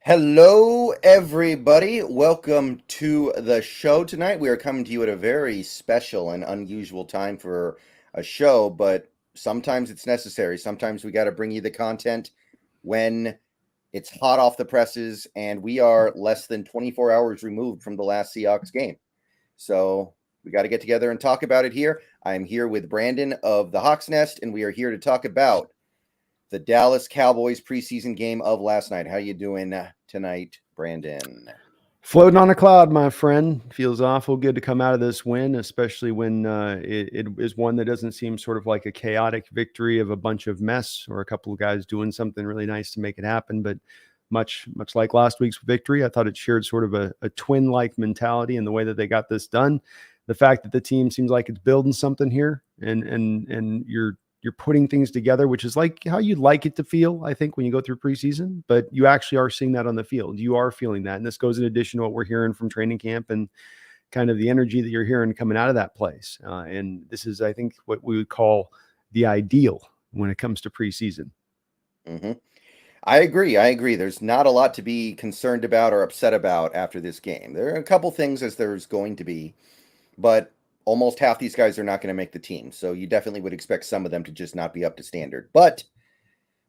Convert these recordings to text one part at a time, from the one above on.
Hello, everybody. Welcome to the show tonight. We are coming to you at a very special and unusual time for a show, but sometimes it's necessary. Sometimes we got to bring you the content when it's hot off the presses, and we are less than 24 hours removed from the last Seahawks game. So we got to get together and talk about it here. I'm here with Brandon of the Hawks Nest, and we are here to talk about the Dallas Cowboys preseason game of last night. How you doing tonight, Brandon? Floating on a cloud, my friend. Feels awful good to come out of this win, especially when it is one that doesn't seem sort of like a chaotic victory of a bunch of mess or a couple of guys doing something really nice to make it happen. But much like last week's victory, I thought it shared sort of a twin-like mentality in the way that they got this done. The fact that the team seems like it's building something here, and you're putting things together, which is like how you'd like it to feel, I think, when you go through preseason, but you actually are seeing that on the field. You are feeling that. And this goes in addition to what we're hearing from training camp and kind of the energy that you're hearing coming out of that place. And this is, I think, what we would call the ideal when it comes to preseason. Mm-hmm. I agree. There's not a lot to be concerned about or upset about after this game. There are a couple things as there's going to be, but almost half these guys are not going to make the team. So you definitely would expect some of them to just not be up to standard. But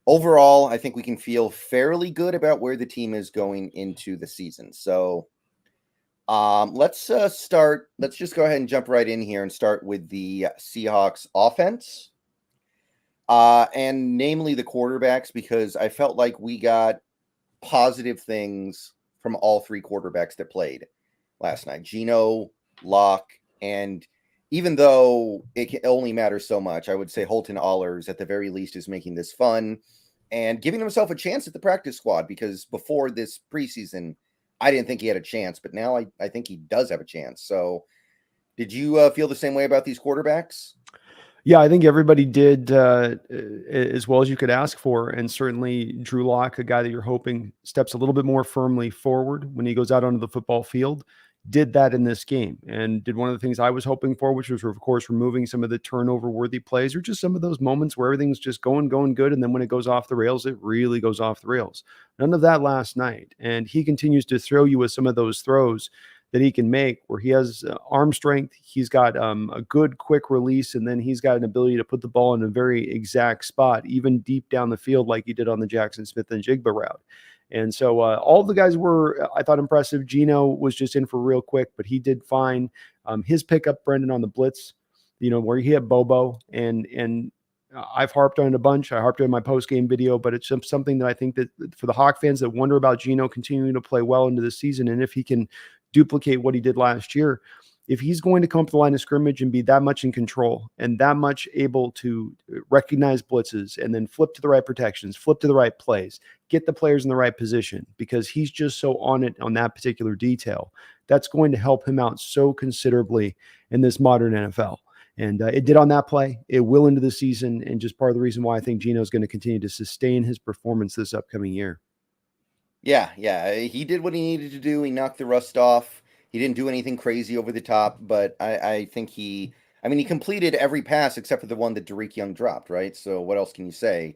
overall, I think we can feel fairly good about where the team is going into the season. So let's start. Let's just go ahead and jump right in here and start with the Seahawks offense. And namely the quarterbacks, because I felt like we got positive things from all three quarterbacks that played last night. Geno, Locke, and even though it only matters so much, I would say Holton Allers at the very least is making this fun and giving himself a chance at the practice squad, because before this preseason, I didn't think he had a chance, but now I think he does have a chance. So did you feel the same way about these quarterbacks? Yeah, I think everybody did as well as you could ask for. And certainly Drew Lock, a guy that you're hoping steps a little bit more firmly forward when he goes out onto the football field, did that in this game and did one of the things I was hoping for, which was, of course, removing some of the turnover worthy plays or just some of those moments where everything's just going good. And then when it goes off the rails, it really goes off the rails. None of that last night. And he continues to throw you with some of those throws that he can make where he has arm strength. He's got a good quick release, and then he's got an ability to put the ball in a very exact spot, even deep down the field like he did on the Jackson Smith and Jigba route. And so all the guys were, I thought, impressive. Geno was just in for real quick, but he did fine. His pickup, Brendon, on the blitz, where he hit Bobo, and I've harped on it a bunch. I harped on my post-game video, but it's something that I think that for the Hawk fans that wonder about Geno continuing to play well into the season, and if he can duplicate what he did last year, if he's going to come up the line of scrimmage and be that much in control and that much able to recognize blitzes and then flip to the right protections, flip to the right plays, get the players in the right position, because he's just so on it on that particular detail, that's going to help him out so considerably in this modern NFL. And it did on that play. It will into the season, and just part of the reason why I think Geno is going to continue to sustain his performance this upcoming year. Yeah. He did what he needed to do. He knocked the rust off. He didn't do anything crazy over the top, but I think he completed every pass except for the one that Derek Young dropped, right? So what else can you say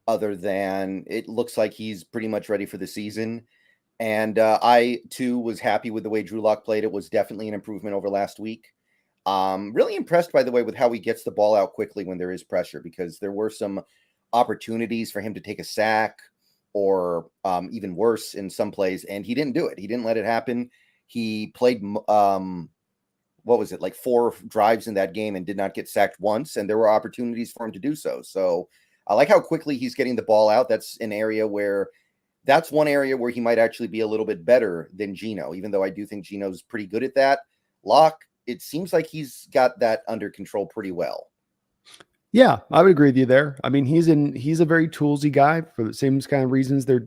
other than it looks like he's pretty much ready for the season? And I, too, was happy with the way Drew Lock played. It was definitely an improvement over last week. Really impressed, by the way, with how he gets the ball out quickly when there is pressure, because there were some opportunities for him to take a sack or even worse in some plays, and he didn't do it. He didn't let it happen. He played, what was it, like 4 drives in that game and did not get sacked once, and there were opportunities for him to do so. So I like how quickly he's getting the ball out. That's one area where he might actually be a little bit better than Geno, even though I do think Geno's pretty good at that. Locke, it seems like he's got that under control pretty well. Yeah, I would agree with you there. I mean, he's a very toolsy guy for the same kind of reasons. They're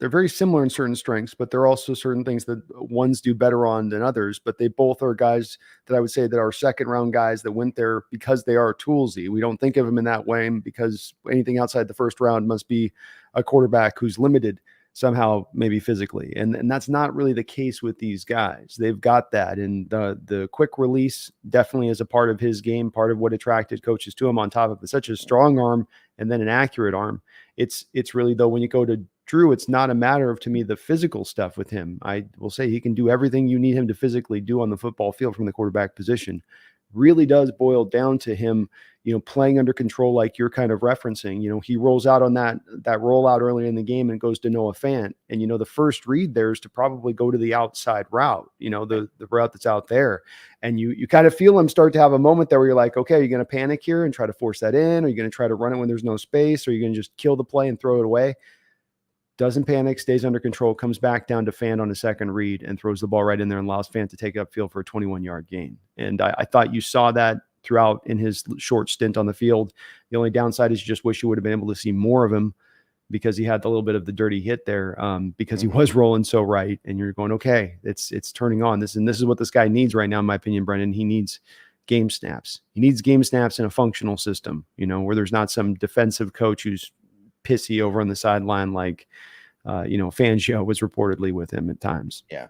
very similar in certain strengths, but there are also certain things that ones do better on than others. But they both are guys that I would say that are second round guys that went there because they are toolsy. We don't think of them in that way because anything outside the first round must be a quarterback who's limited somehow, maybe physically. And that's not really the case with these guys. They've got that. And the quick release definitely is a part of his game, part of what attracted coaches to him, on top of such a strong arm and then an accurate arm. It's really, though, when you go to Drew, it's not a matter of, to me, the physical stuff with him. I will say he can do everything you need him to physically do on the football field from the quarterback position. Really does boil down to him, playing under control, like you're kind of referencing. He rolls out on that rollout early in the game and goes to Noah Fant. And, the first read there is to probably go to the outside route, the route that's out there. And you kind of feel him start to have a moment there where you're like, okay, are you going to panic here and try to force that in? Are you going to try to run it when there's no space? Or are you going to just kill the play and throw it away? Doesn't panic, stays under control, comes back down to Fant on a second read and throws the ball right in there and allows Fant to take upfield for a 21-yard gain. And I thought you saw that throughout in his short stint on the field. The only downside is you just wish you would have been able to see more of him, because he had a little bit of the dirty hit there, because he was rolling so right. And you're going, okay, it's turning on. This is what this guy needs right now, in my opinion, Brendan. He needs game snaps. He needs game snaps in a functional system, where there's not some defensive coach who's pissy over on the sideline like Fangio was reportedly with him at times. Yeah.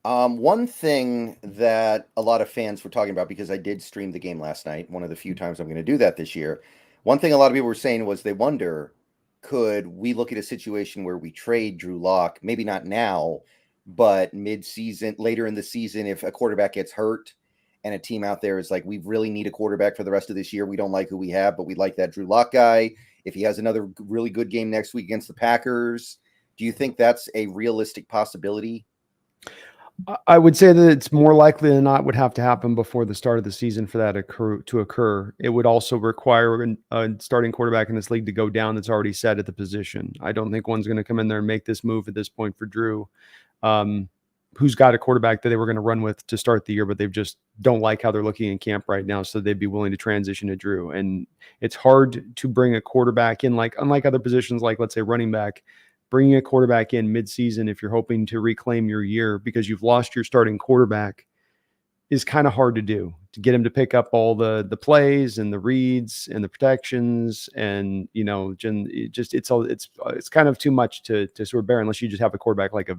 One thing that a lot of fans were talking about, because I did stream the game last night, one of the few times I'm going to do that this year. One thing a lot of people were saying was they wonder, could we look at a situation where we trade Drew Lock, maybe not now, but mid-season, later in the season, if a quarterback gets hurt and a team out there is like, we really need a quarterback for the rest of this year. We don't like who we have, but we like that Drew Lock guy. If he has another really good game next week against the Packers, do you think that's a realistic possibility? I would say that it's more likely than not would have to happen before the start of the season for that to occur. It would also require a starting quarterback in this league to go down that's already set at the position. I don't think one's going to come in there and make this move at this point for Drew, who's got a quarterback that they were going to run with to start the year, but they just don't like how they're looking in camp right now, so they'd be willing to transition to Drew. And it's hard to bring a quarterback in, unlike other positions, like let's say running back, bringing a quarterback in midseason if you're hoping to reclaim your year because you've lost your starting quarterback is kind of hard to do, to get him to pick up all the plays and the reads and the protections. And, it's kind of too much to sort of bear, unless you just have a quarterback like a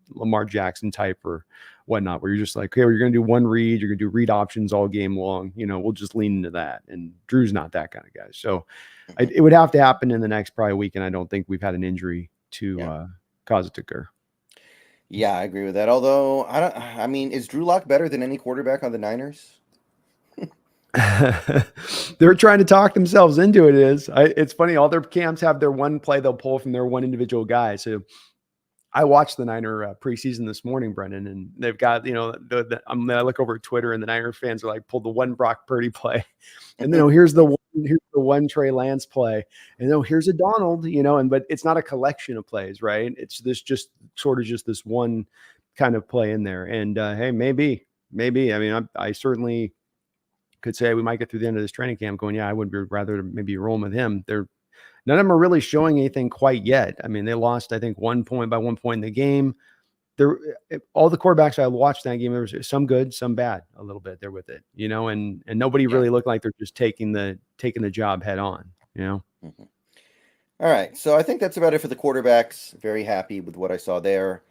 Lamar Jackson type or whatnot, where you're just like, okay, well, you're going to do one read, you're going to do read options all game long. We'll just lean into that. And Drew's not that kind of guy. So it would have to happen in the next probably week. And I don't think we've had an injury to cause it to occur. Yeah, I agree with that. Although is Drew Lock better than any quarterback on the Niners? They're trying to talk themselves into it. It's funny. All their camps have their one play they'll pull from their one individual guy. So I watched the Niner preseason this morning, Brendan, and they've got, I look over at Twitter and the Niner fans are like, pulled the one Brock Purdy play. And then here's the one Trey Lance play. And here's a Donald, but it's not a collection of plays, right? It's just this one kind of play in there. And hey, maybe. I mean, I certainly could say we might get through the end of this training camp going, yeah, I would rather maybe rolling with him. None of them are really showing anything quite yet. I mean, they lost, I think, 1 point by 1 point in the game. All the quarterbacks I watched in that game, there was some good, some bad, a little bit there with it, and nobody really looked like they're just taking the job head on, Mm-hmm. All right. So I think that's about it for the quarterbacks. Very happy with what I saw there.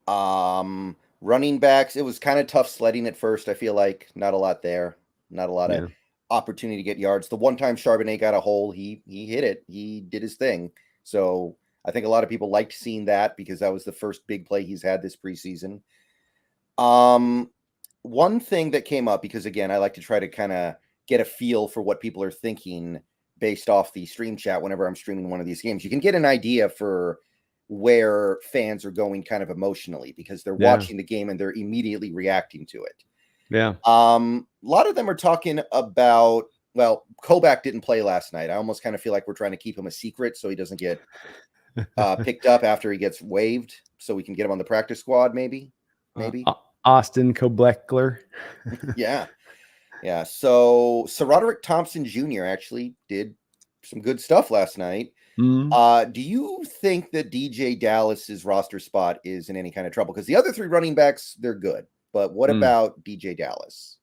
Running backs, it was kind of tough sledding at first. I feel like not a lot there. Not a lot of opportunity to get yards. The one time Charbonnet got a hole, he hit it. He did his thing. So I think a lot of people liked seeing that because that was the first big play he's had this preseason. One thing that came up, because again, I like to try to kind of get a feel for what people are thinking based off the stream chat whenever I'm streaming one of these games. You can get an idea for where fans are going kind of emotionally because they're watching the game and they're immediately reacting to it. Yeah. A lot of them are talking about, well, Kobach didn't play last night. I almost kind of feel like we're trying to keep him a secret so he doesn't get picked up after he gets waived, so we can get him on the practice squad. Maybe. Austin Kobleckler. Yeah. So Roderick Thompson Jr. actually did some good stuff last night. Mm-hmm. Do you think that DJ Dallas's roster spot is in any kind of trouble? Because the other three running backs, they're good. But what about DJ Dallas?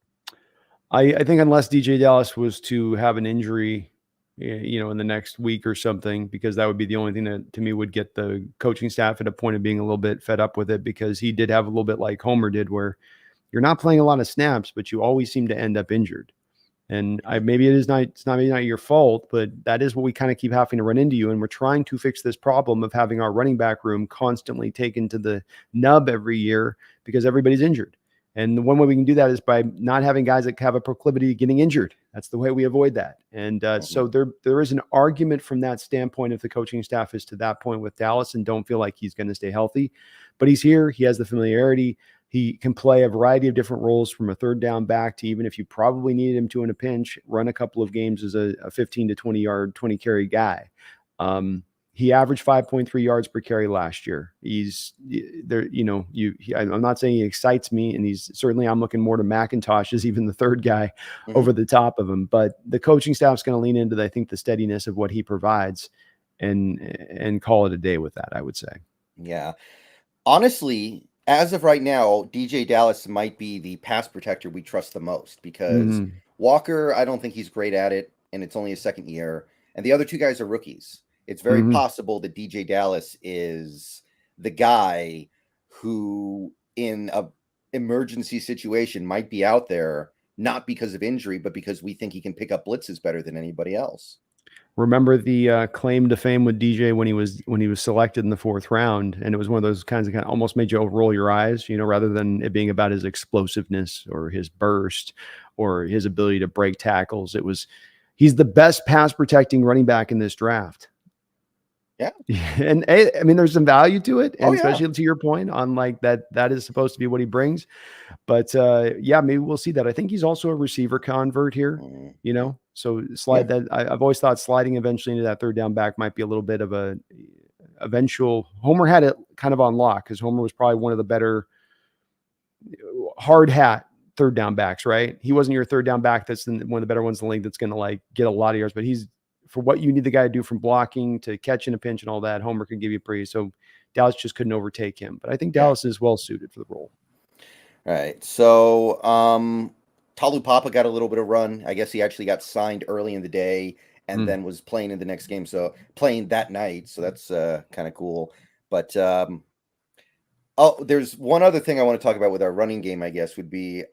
I think unless DJ Dallas was to have an injury, in the next week or something, because that would be the only thing that to me would get the coaching staff at a point of being a little bit fed up with it, because he did have a little bit like Homer did, where you're not playing a lot of snaps, but you always seem to end up injured. And maybe it's not maybe not your fault, but that is what we kind of keep having to run into you. And we're trying to fix this problem of having our running back room constantly taken to the nub every year because everybody's injured. And the one way we can do that is by not having guys that have a proclivity to getting injured. That's the way we avoid that. And so there is an argument from that standpoint if the coaching staff is to that point with Dallas and don't feel like he's going to stay healthy. But he's here. He has the familiarity. He can play a variety of different roles from a third down back to even if you probably needed him to in a pinch, run a couple of games as a 15 to 20 yard, 20 carry guy. He averaged 5.3 yards per carry last year. He's there, I'm not saying he excites me, and I'm looking more to McIntosh as even the third guy over the top of him. But the coaching staff's going to lean into, I think, the steadiness of what he provides and call it a day with that, I would say. Yeah. Honestly, as of right now, DJ Dallas might be the pass protector we trust the most because Walker, I don't think he's great at it, and it's only his second year. And the other two guys are rookies. It's very possible that DJ Dallas is the guy who, in a emergency situation, might be out there, not because of injury, but because we think he can pick up blitzes better than anybody else. Remember the claim to fame with DJ when he was selected in the 4th round, and it was one of those kinds of almost made you roll your eyes, rather than it being about his explosiveness or his burst or his ability to break tackles. He's the best pass protecting running back in this draft. Yeah. And I mean, there's some value to it. And especially to your point on like that is supposed to be what he brings. But maybe we'll see that. I think he's also a receiver convert here, so that I've always thought sliding eventually into that third down back might be a little bit of a eventual. Homer had it kind of on lock because Homer was probably one of the better hard hat third down backs, right? He wasn't your third down back. That's one of the better ones in the league that's going to like get a lot of yards, but he's, for what you need the guy to do from blocking to catching a pinch and all that, Homer can give you praise. So Dallas just couldn't overtake him. But I think Dallas is well suited for the role. All right. So Talu Papa got a little bit of run. I guess he actually got signed early in the day and then was playing in the next game. So playing that night. So that's kind of cool. But there's one other thing I want to talk about with our running game, I guess, would be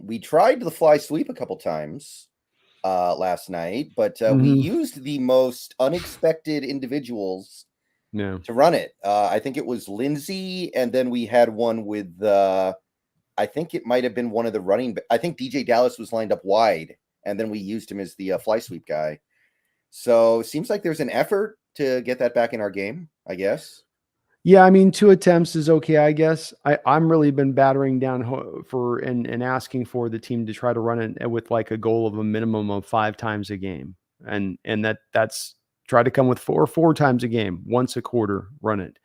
we tried the fly sweep a couple times last night, but we used the most unexpected individuals to run it. I think it was Lindsey, and then we had one with I think it might have been one of the running. I think DJ Dallas was lined up wide, and then we used him as the fly sweep guy. So it seems like there's an effort to get that back in our game, I guess. Yeah, I mean, 2 attempts is okay, I guess. I'm really been battering down for and asking for the team to try to run it with like a goal of a minimum of 5 times a game, and that's try to come with 4 times a game, once a quarter, run it.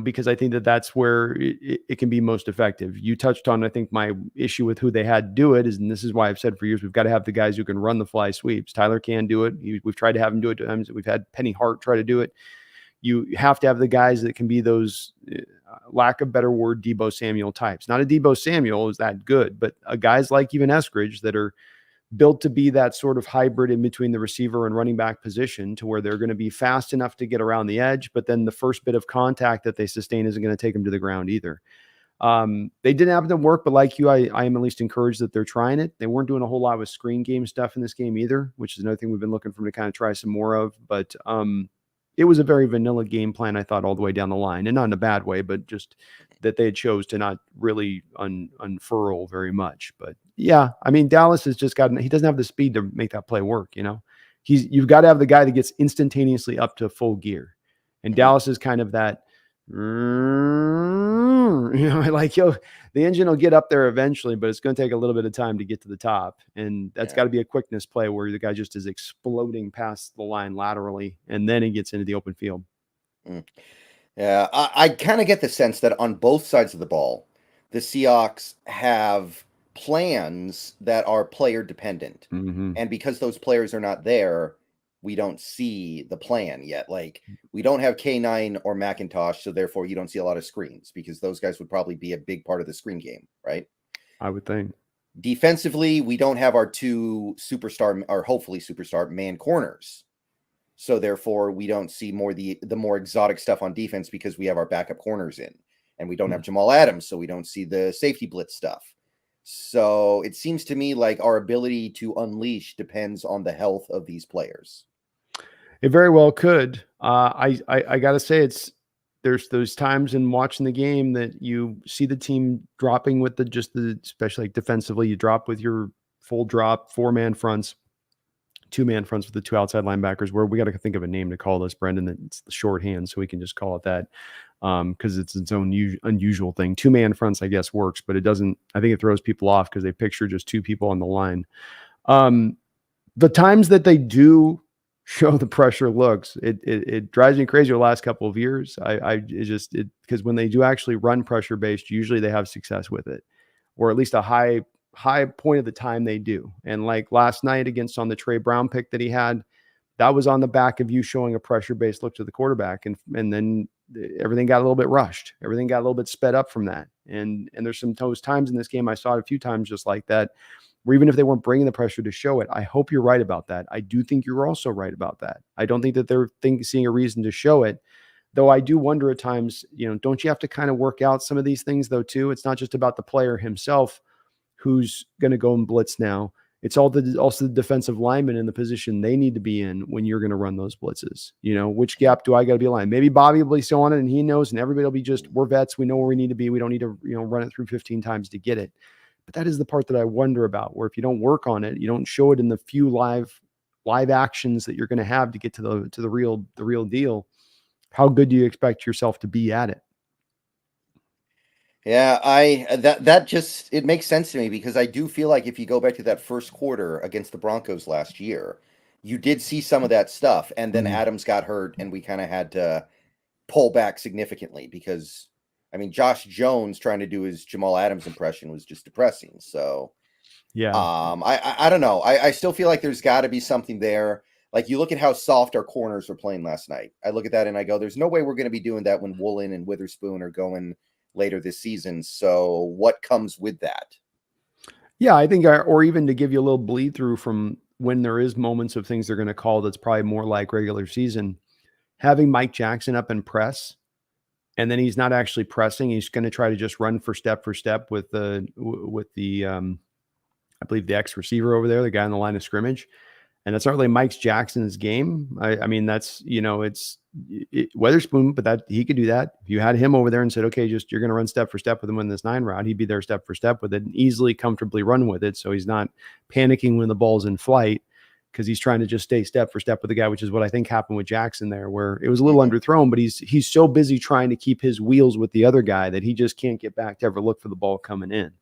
Because I think that's where it can be most effective. You touched on, I think, my issue with who they had to do it is, and this is why I've said for years, we've got to have the guys who can run the fly sweeps. Tyler can do it. We've tried to have him do it times. We've had Penny Hart try to do it. You have to have the guys that can be those, lack of better word, Debo Samuel types. Not a Debo Samuel is that good, but guys like even Eskridge that are built to be that sort of hybrid in between the receiver and running back position, to where they're going to be fast enough to get around the edge, but then the first bit of contact that they sustain isn't going to take them to the ground either. They didn't happen to work, but like you, I am at least encouraged that they're trying it. They weren't doing a whole lot with screen game stuff in this game either, which is another thing we've been looking for them to kind of try some more of. But it was a very vanilla game plan, I thought, all the way down the line, and not in a bad way, but just that they chose to not really unfurl very much. But yeah, I mean, Dallas has just he doesn't have the speed to make that play work. You've got to have the guy that gets instantaneously up to full gear. And Dallas is kind of that, like the engine will get up there eventually, but it's going to take a little bit of time to get to the top. And that's got to be a quickness play where the guy just is exploding past the line laterally, and then he gets into the open field. Yeah, I kind of get the sense that on both sides of the ball, the Seahawks have plans that are player dependent. And because those players are not there, we don't see the plan yet. Like, we don't have K9 or McIntosh, so therefore you don't see a lot of screens, because those guys would probably be a big part of the screen game, right? I would think. Defensively, we don't have our 2 superstar, or hopefully superstar, man corners. So therefore, we don't see the more exotic stuff on defense because we have our backup corners in, and we don't have Jamal Adams, so we don't see the safety blitz stuff. So it seems to me like our ability to unleash depends on the health of these players. It very well could. I got to say, there's those times in watching the game that you see the team dropping with especially like defensively, you drop with your full drop, 4-man fronts, 2-man fronts with the 2 outside linebackers, where we got to think of a name to call this, Brendan, that's the shorthand. So we can just call it that. Because it's its own unusual thing. 2-man fronts, I guess, works, but it doesn't. I think it throws people off because they picture just 2 people on the line. The times that they do show the pressure looks, it drives me crazy the last couple of years. Because when they do actually run pressure based, usually they have success with it, or at least a high point of the time they do. And like last night on the Trey Brown pick that he had, that was on the back of you showing a pressure based look to the quarterback, and then everything got a little bit rushed. Everything got a little bit sped up from that. And there's those times in this game, I saw it a few times just like that, where even if they weren't bringing the pressure to show it, I hope you're right about that. I do think you're also right about that. I don't think that they're seeing a reason to show it, though I do wonder at times, don't you have to kind of work out some of these things though too? It's not just about the player himself who's going to go and blitz now. It's also the defensive linemen in the position they need to be in when you're going to run those blitzes. Which gap do I got to be aligned? Maybe Bobby will be still on it and he knows, and everybody will be we're vets. We know where we need to be. We don't need to, run it through 15 times to get it. But that is the part that I wonder about, where if you don't work on it, you don't show it in the few live actions that you're going to have to get to the real deal. How good do you expect yourself to be at it? Yeah, that just it makes sense to me, because I do feel like if you go back to that first quarter against the Broncos last year, you did see some of that stuff, and then Adams got hurt, and we kind of had to pull back significantly because, I mean, Josh Jones trying to do his Jamal Adams impression was just depressing. So, yeah, I don't know. I still feel like there's got to be something there. Like, you look at how soft our corners were playing last night. I look at that and I go, there's no way we're going to be doing that when Woolen and Witherspoon are going later this season. So what comes with that? Yeah, I think, or even to give you a little bleed through from when there is moments of things they're going to call that's probably more like regular season, having Mike Jackson up and press, and then he's not actually pressing. He's going to try to just run for step with the I believe the ex receiver over there, the guy on the line of scrimmage. And that's not really Mike Jackson's game. I mean, that's, it's Witherspoon, but that he could do that. If you had him over there and said, okay, you're going to run step for step with him in this 9 route, he'd be there step for step with it and easily, comfortably run with it. So he's not panicking when the ball's in flight, because he's trying to just stay step for step with the guy, which is what I think happened with Jackson there, where it was a little underthrown, but he's so busy trying to keep his wheels with the other guy that he just can't get back to ever look for the ball coming in.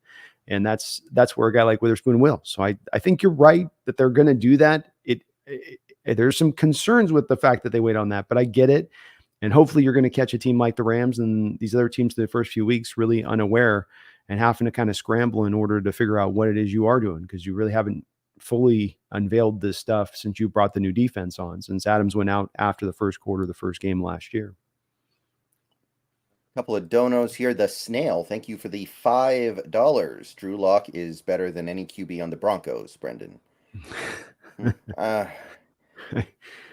And that's where a guy like Witherspoon will. So I think you're right that they're going to do that. There's some concerns with the fact that they wait on that, but I get it. And hopefully you're going to catch a team like the Rams and these other teams in the first few weeks really unaware and having to kind of scramble in order to figure out what it is you are doing, because you really haven't fully unveiled this stuff since you brought the new defense on, since Adams went out after the first quarter, the first game last year. Couple of donos here. The Snail, thank you for the $5. Drew Lock is better than any QB on the Broncos, Brendan. I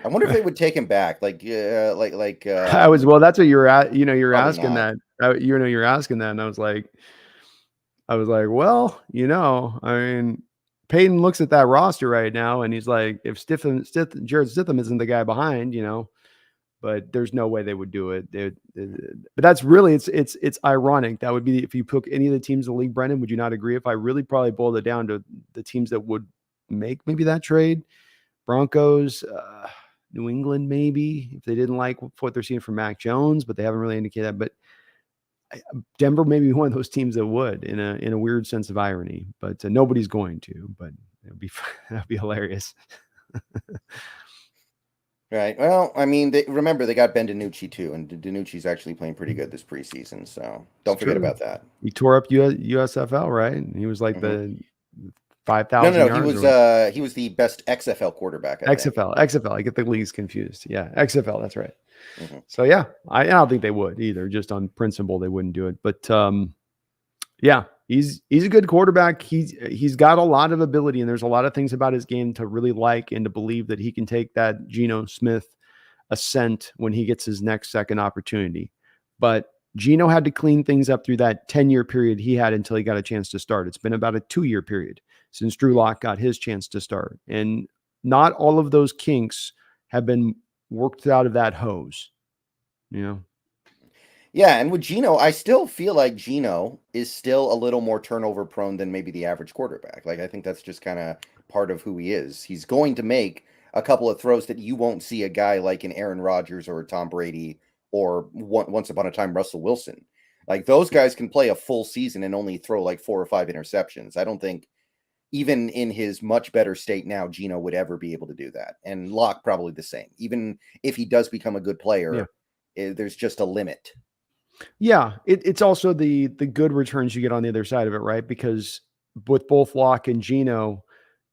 wonder if they would take him back. I was, well, that's what you're at. You're asking not. that. You're asking that, and I was like, well, I mean, Peyton looks at that roster right now, and he's like, if Jared Stitham isn't the guy behind, but there's no way they would do it. But that's really, it's ironic. That would be if you took any of the teams in the league, Brendan. Would you not agree? If I really probably boiled it down to the teams that would make maybe that trade, Broncos, New England, maybe, if they didn't like what they're seeing from Mac Jones, but they haven't really indicated that. But Denver may be one of those teams that would, in a weird sense of irony, but nobody's going to. But that'd be hilarious. Right. Well, I mean, remember they got Ben DiNucci too, and DiNucci's actually playing pretty good this preseason, so don't forget about that. He tore up USFL, right? He was like the 5,000 No, yards. he was the best XFL quarterback. XFL. I get the leagues confused. Yeah, XFL. That's right. So yeah, I don't think they would either. Just on principle, they wouldn't do it. But yeah, he's a good quarterback. He's got a lot of ability, and there's a lot of things about his game to really like and to believe that he can take that Geno Smith ascent when he gets his next second opportunity. But Geno had to clean things up through that 10-year period he had until he got a chance to start. It's been about a 2-year period since Drew Lock got his chance to start. And not all of those kinks have been worked out of that hose, you know? Yeah, and with Geno, I still feel like Geno is still a little more turnover prone than maybe the average quarterback. Like I think that's just kind of part of who he is. He's going to make a couple of throws that you won't see a guy like an Aaron Rodgers or a Tom Brady or once upon a time Russell Wilson. Like those guys can play a full season and only throw like 4 or 5 interceptions. I don't think even in his much better state now, Geno would ever be able to do that. And Locke probably the same. Even if he does become a good player, there's just a limit. Yeah, it's also the good returns you get on the other side of it, right? Because with both Locke and Geno,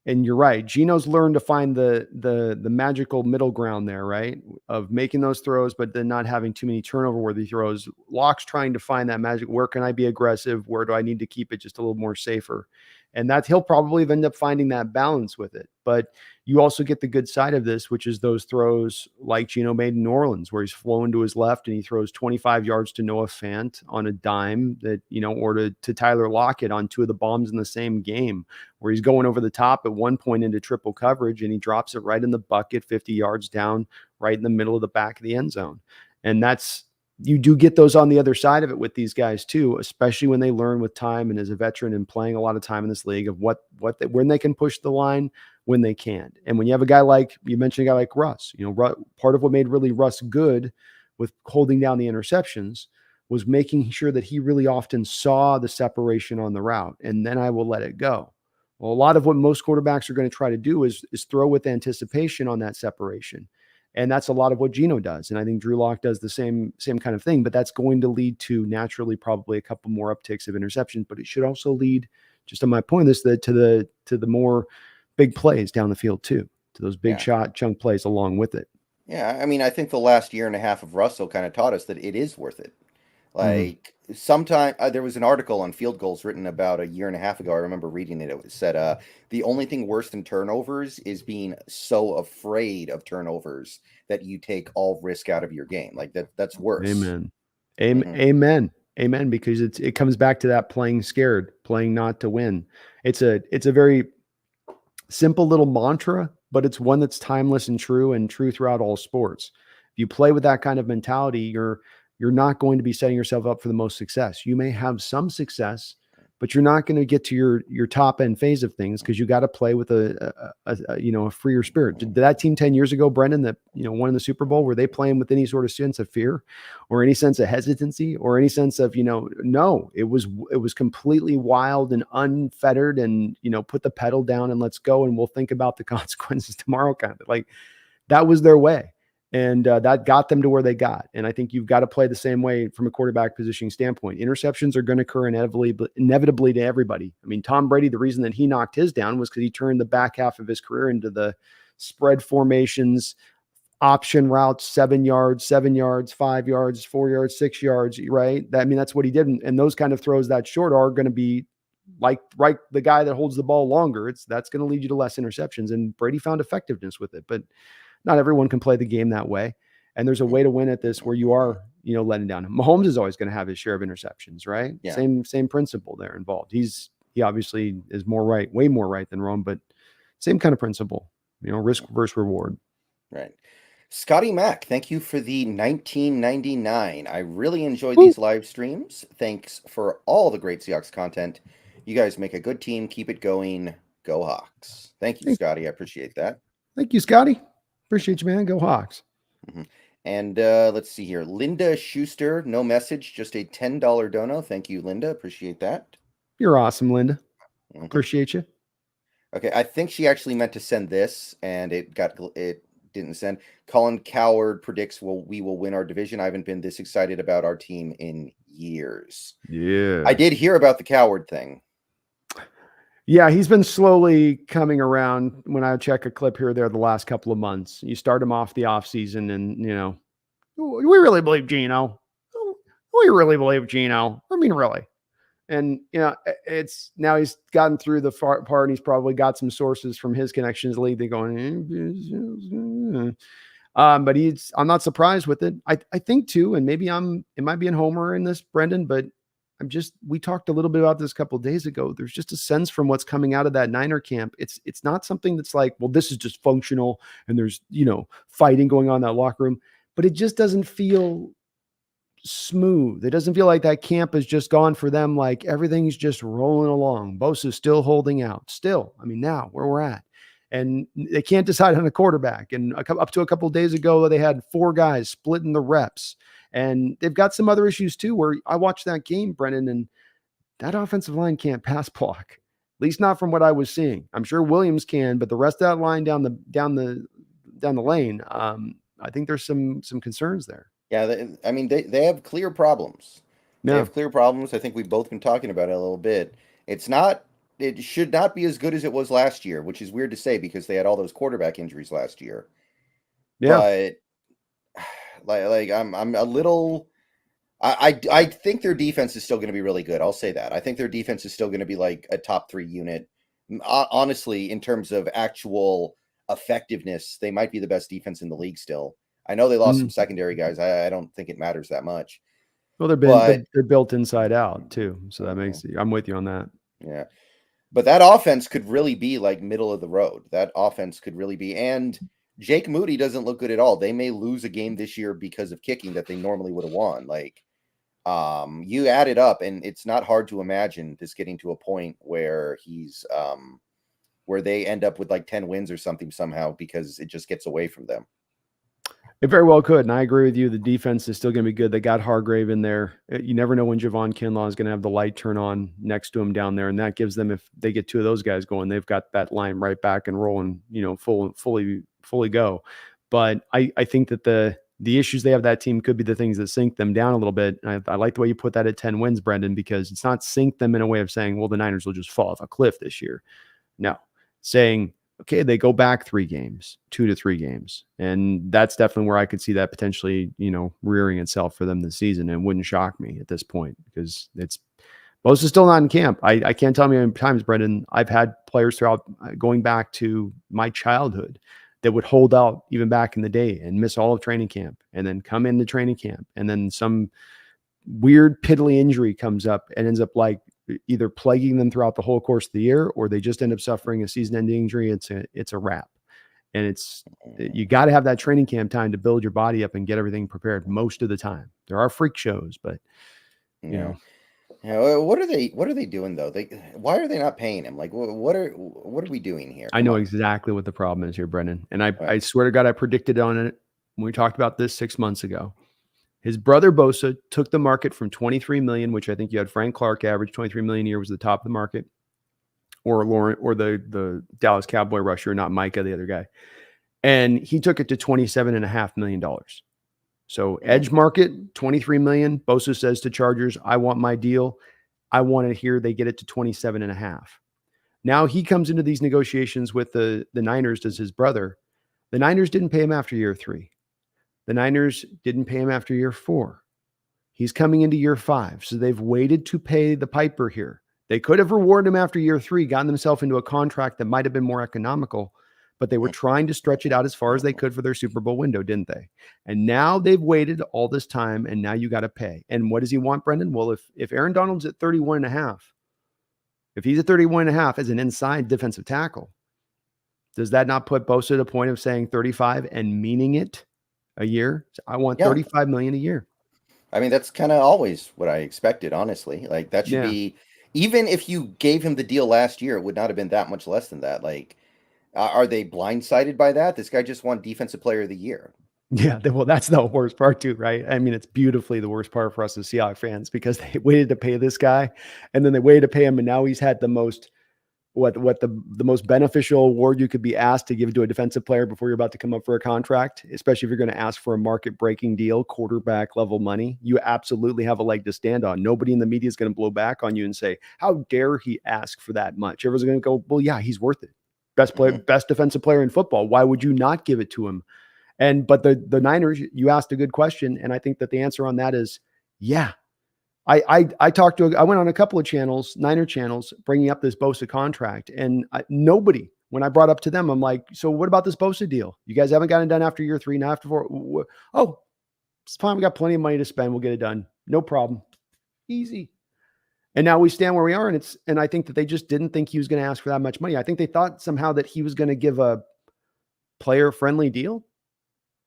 and you're right, Geno's learned to find the magical middle ground there, right? Of making those throws, but then not having too many turnover worthy throws. Locke's trying to find that magic. Where can I be aggressive? Where do I need to keep it just a little more safer? And that he'll probably end up finding that balance with it. But you also get the good side of this, which is those throws like Geno made in New Orleans, where he's flowing to his left and he throws 25 yards to Noah Fant on a dime that, or to Tyler Lockett on 2 of the bombs in the same game, where he's going over the top at one point into triple coverage and he drops it right in the bucket, 50 yards down, right in the middle of the back of the end zone. And you do get those on the other side of it with these guys too, especially when they learn with time and as a veteran and playing a lot of time in this league of when they can push the line, when they can't. And when you have a guy like, you mentioned a guy like Russ, part of what made really Russ good with holding down the interceptions was making sure that he really often saw the separation on the route, and then I will let it go. Well, a lot of what most quarterbacks are going to try to do is throw with anticipation on that separation. And that's a lot of what Geno does. And I think Drew Lock does the same kind of thing, but that's going to lead to naturally probably a couple more upticks of interceptions, but it should also lead, just on my point, to the more big plays down the field too, to those big shot chunk plays along with it. Yeah. I mean, I think the last year and a half of Russell kind of taught us that it is worth it. Like sometime there was an article on field goals written about a year and a half ago. I remember reading it. It said the only thing worse than turnovers is being so afraid of turnovers that you take all risk out of your game. Like that's worse. Amen. Amen. Because it comes back to that playing scared, playing not to win. It's a very simple little mantra, but it's one that's timeless and true throughout all sports. If you play with that kind of mentality, you're not going to be setting yourself up for the most success. You may have some success, but you're not going to get to your top end phase of things because you got to play with a freer spirit. Did that team 10 years ago, Brendon, that won the Super Bowl, were they playing with any sort of sense of fear or any sense of hesitancy or any sense of no, it was completely wild and unfettered and put the pedal down and let's go and we'll think about the consequences tomorrow kind of like that was their way. And that got them to where they got. And I think you've got to play the same way from a quarterback positioning standpoint. Interceptions are going to occur inevitably to everybody. I mean, Tom Brady, the reason that he knocked his down was because he turned the back half of his career into the spread formations, option routes, 7 yards, 5 yards, 4 yards, 6 yards, right? That's what he did. And those kind of throws that short are going to be like the guy that holds the ball longer. That's going to lead you to less interceptions. And Brady found effectiveness with it. But not everyone can play the game that way. And there's a way to win at this where you are, letting down. Mahomes is always going to have his share of interceptions, right? Yeah. Same principle there involved. He obviously is way more right than wrong, but same kind of principle, risk versus reward. Right. Scotty Mack, thank you for the 1999. I really enjoy these live streams. Thanks for all the great Seahawks content. You guys make a good team. Keep it going. Go Hawks. Thank you, Scotty. I appreciate that. Thank you, Scotty. Appreciate you, man. Go Hawks. Mm-hmm. And let's see here. Linda Schuster, no message, just a $10 dono. Thank you, Linda. Appreciate that. You're awesome, Linda. Mm-hmm. Appreciate you. Okay, I think she actually meant to send this, and it didn't send. Colin Coward predicts we will win our division. I haven't been this excited about our team in years. Yeah. I did hear about the Coward thing. Yeah, he's been slowly coming around when I check a clip here or there the last couple of months. You start him off the offseason and, we really believe Geno. We really believe Geno. I mean, really. And, it's now he's gotten through the part and he's probably got some sources from his connections league. They're going, But I'm not surprised with it. I think too, and maybe it might be a homer in this, Brendan, but we talked a little bit about this a couple of days ago. There's just a sense from what's coming out of that Niner camp. It's not something that's like, well, this is just functional and there's, fighting going on in that locker room, but it just doesn't feel smooth. It doesn't feel like that camp has just gone for them. Like everything's just rolling along. Bosa's still holding out still. Now where we're at, and they can't decide on a quarterback. And up to a couple of days ago, they had 4 guys splitting the reps, and they've got some other issues too, where I watched that game, Brennan, and that offensive line can't pass block, at least not from what I was seeing. I'm sure Williams can, but the rest of that line down the lane, I think there's some concerns there. Yeah, they have clear problems. They Yeah. have clear problems. I think we've both been talking about it a little bit. It should not be as good as it was last year, which is weird to say because they had all those quarterback injuries last year. Yeah. But I'm a little. I think their defense is still going to be really good. I'll say that. I think their defense is still going to be like a top 3 unit. Honestly, in terms of actual effectiveness, they might be the best defense in the league still. I know they lost some secondary guys. I don't think it matters that much. Well, they're built inside out too, so that makes I'm with you on that. Yeah, but that offense could really be like middle of the road. That offense could really be, and Jake Moody doesn't look good at all. They may lose a game this year because of kicking that they normally would have won. Like, you add it up, and it's not hard to imagine this getting to a point where where they end up with like 10 wins or something somehow because it just gets away from them. It very well could, and I agree with you. The defense is still going to be good. They got Hargrave in there. You never know when Javon Kinlaw is going to have the light turn on next to him down there, and that gives them, if they get 2 of those guys going, they've got that line right back and rolling, fully go. But I think that the issues they have that team could be the things that sink them down a little bit. I like the way you put that at 10 wins, Brendan, because it's not sink them in a way of saying, well, the Niners will just fall off a cliff this year. No, saying, okay, they go back 3 games, 2 to 3 games. And that's definitely where I could see that potentially, rearing itself for them this season. And it wouldn't shock me at this point because most is still not in camp. I can't tell you how many times, Brendan, I've had players throughout going back to my childhood that would hold out even back in the day and miss all of training camp and then come into training camp. And then some weird piddly injury comes up and ends up like either plaguing them throughout the whole course of the year, or they just end up suffering a season-ending injury. It's a wrap. And you got to have that training camp time to build your body up and get everything prepared most of the time. There are freak shows, but you know. Yeah, what are they doing though? Why are they not paying him? Like, what are we doing here? I know exactly what the problem is here, Brendan. And I swear to God, I predicted on it when we talked about this 6 months ago. His brother Bosa took the market from 23 million, which I think you had Frank Clark average 23 million a year was the top of the market, or the Dallas Cowboy rusher, not Micah, the other guy. And he took it to $27.5 million. So edge market, 23 million. Bosa says to Chargers, I want my deal. I want it here. They get it to 27.5. Now he comes into these negotiations with the Niners as his brother. The Niners didn't pay him after year 3. The Niners didn't pay him after year 4. He's coming into year 5. So they've waited to pay the piper here. They could have rewarded him after year 3, gotten themselves into a contract that might have been more economical, but they were trying to stretch it out as far as they could for their Super Bowl window, didn't they? And now they've waited all this time, and now you got to pay. And what does he want, Brendan? Well, if Aaron Donald's at 31.5, if he's at 31.5 as an inside defensive tackle, does that not put Bosa at a point of saying 35 and meaning it a year? I want 35 million a year. I mean, that's kind of always what I expected, honestly. Like, that should be, even if you gave him the deal last year, it would not have been that much less than that. Like, are they blindsided by that? This guy just won Defensive Player of the Year. Yeah, well, that's the worst part too, right? I mean, it's beautifully the worst part for us as Seahawks fans because they waited to pay this guy, and then they waited to pay him, and now he's had the most the most beneficial award you could be asked to give to a defensive player before you're about to come up for a contract, especially if you're going to ask for a market-breaking deal, quarterback level money. You absolutely have a leg to stand on. Nobody in the media is going to blow back on you and say, how dare he ask for that much? Everyone's going to go, well, yeah, he's worth it. Best player, best defensive player in football. Why would you not give it to him? But the Niners, you asked a good question, and I think that the answer on that is, yeah. I went on a couple of channels, Niner channels, bringing up this Bosa contract, and nobody when I brought up to them, I'm like, so what about this Bosa deal? You guys haven't gotten it done after year 3, not after 4. Oh, it's fine. We got plenty of money to spend. We'll get it done. No problem. Easy. And now we stand where we are. And I think that they just didn't think he was going to ask for that much money. I think they thought somehow that he was going to give a player friendly deal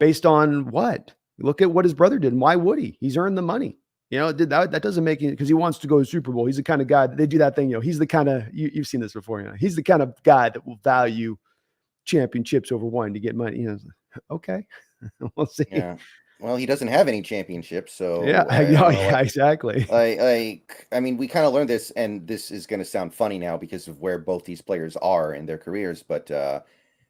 based on what? Look at what his brother did. And why would he? He's earned the money. That doesn't make it because he wants to go to the Super Bowl. He's the kind of guy that they do that thing. He's the kind of, you've seen this before. He's the kind of guy that will value championships over wanting to get money. Okay, we'll see. Yeah. Well, he doesn't have any championships, so Yeah, exactly. I mean, we kind of learned this, and this is going to sound funny now because of where both these players are in their careers. But the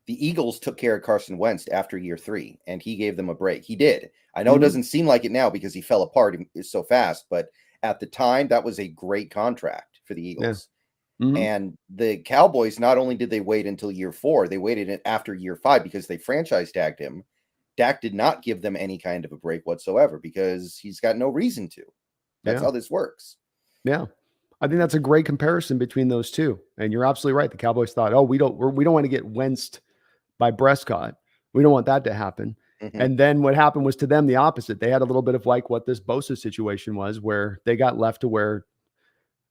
Eagles took care of Carson Wentz after year 3, and he gave them a break. He did. I know it doesn't seem like it now because he fell apart so fast, but at the time, that was a great contract for the Eagles. Yeah. And the Cowboys, not only did they wait until year 4, they waited after year 5 because they franchise tagged him. Dak did not give them any kind of a break whatsoever because he's got no reason to. That's how this works. Yeah. I think that's a great comparison between those two. And you're absolutely right. The Cowboys thought, oh, we don't want to get Wentzed by Prescott. We don't want that to happen. Mm-hmm. And then what happened was to them the opposite. They had a little bit of like what this Bosa situation was, where they got left to where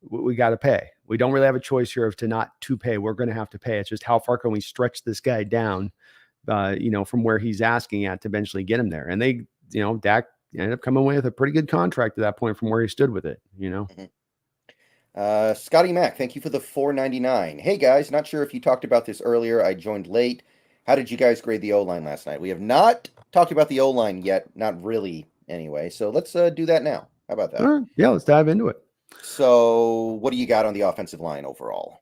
we got to pay. We don't really have a choice here of not to pay. We're going to have to pay. It's just how far can we stretch this guy down, from where he's asking at to eventually get him there. And they, Dak ended up coming away with a pretty good contract at that point from where he stood with it, Mm-hmm. Scotty Mac, thank you for the $4.99. Hey guys, not sure if you talked about this earlier. I joined late. How did you guys grade the O-line last night? We have not talked about the O-line yet. Not really anyway. So let's do that now. How about that? All right. Yeah, let's dive into it. So what do you got on the offensive line overall?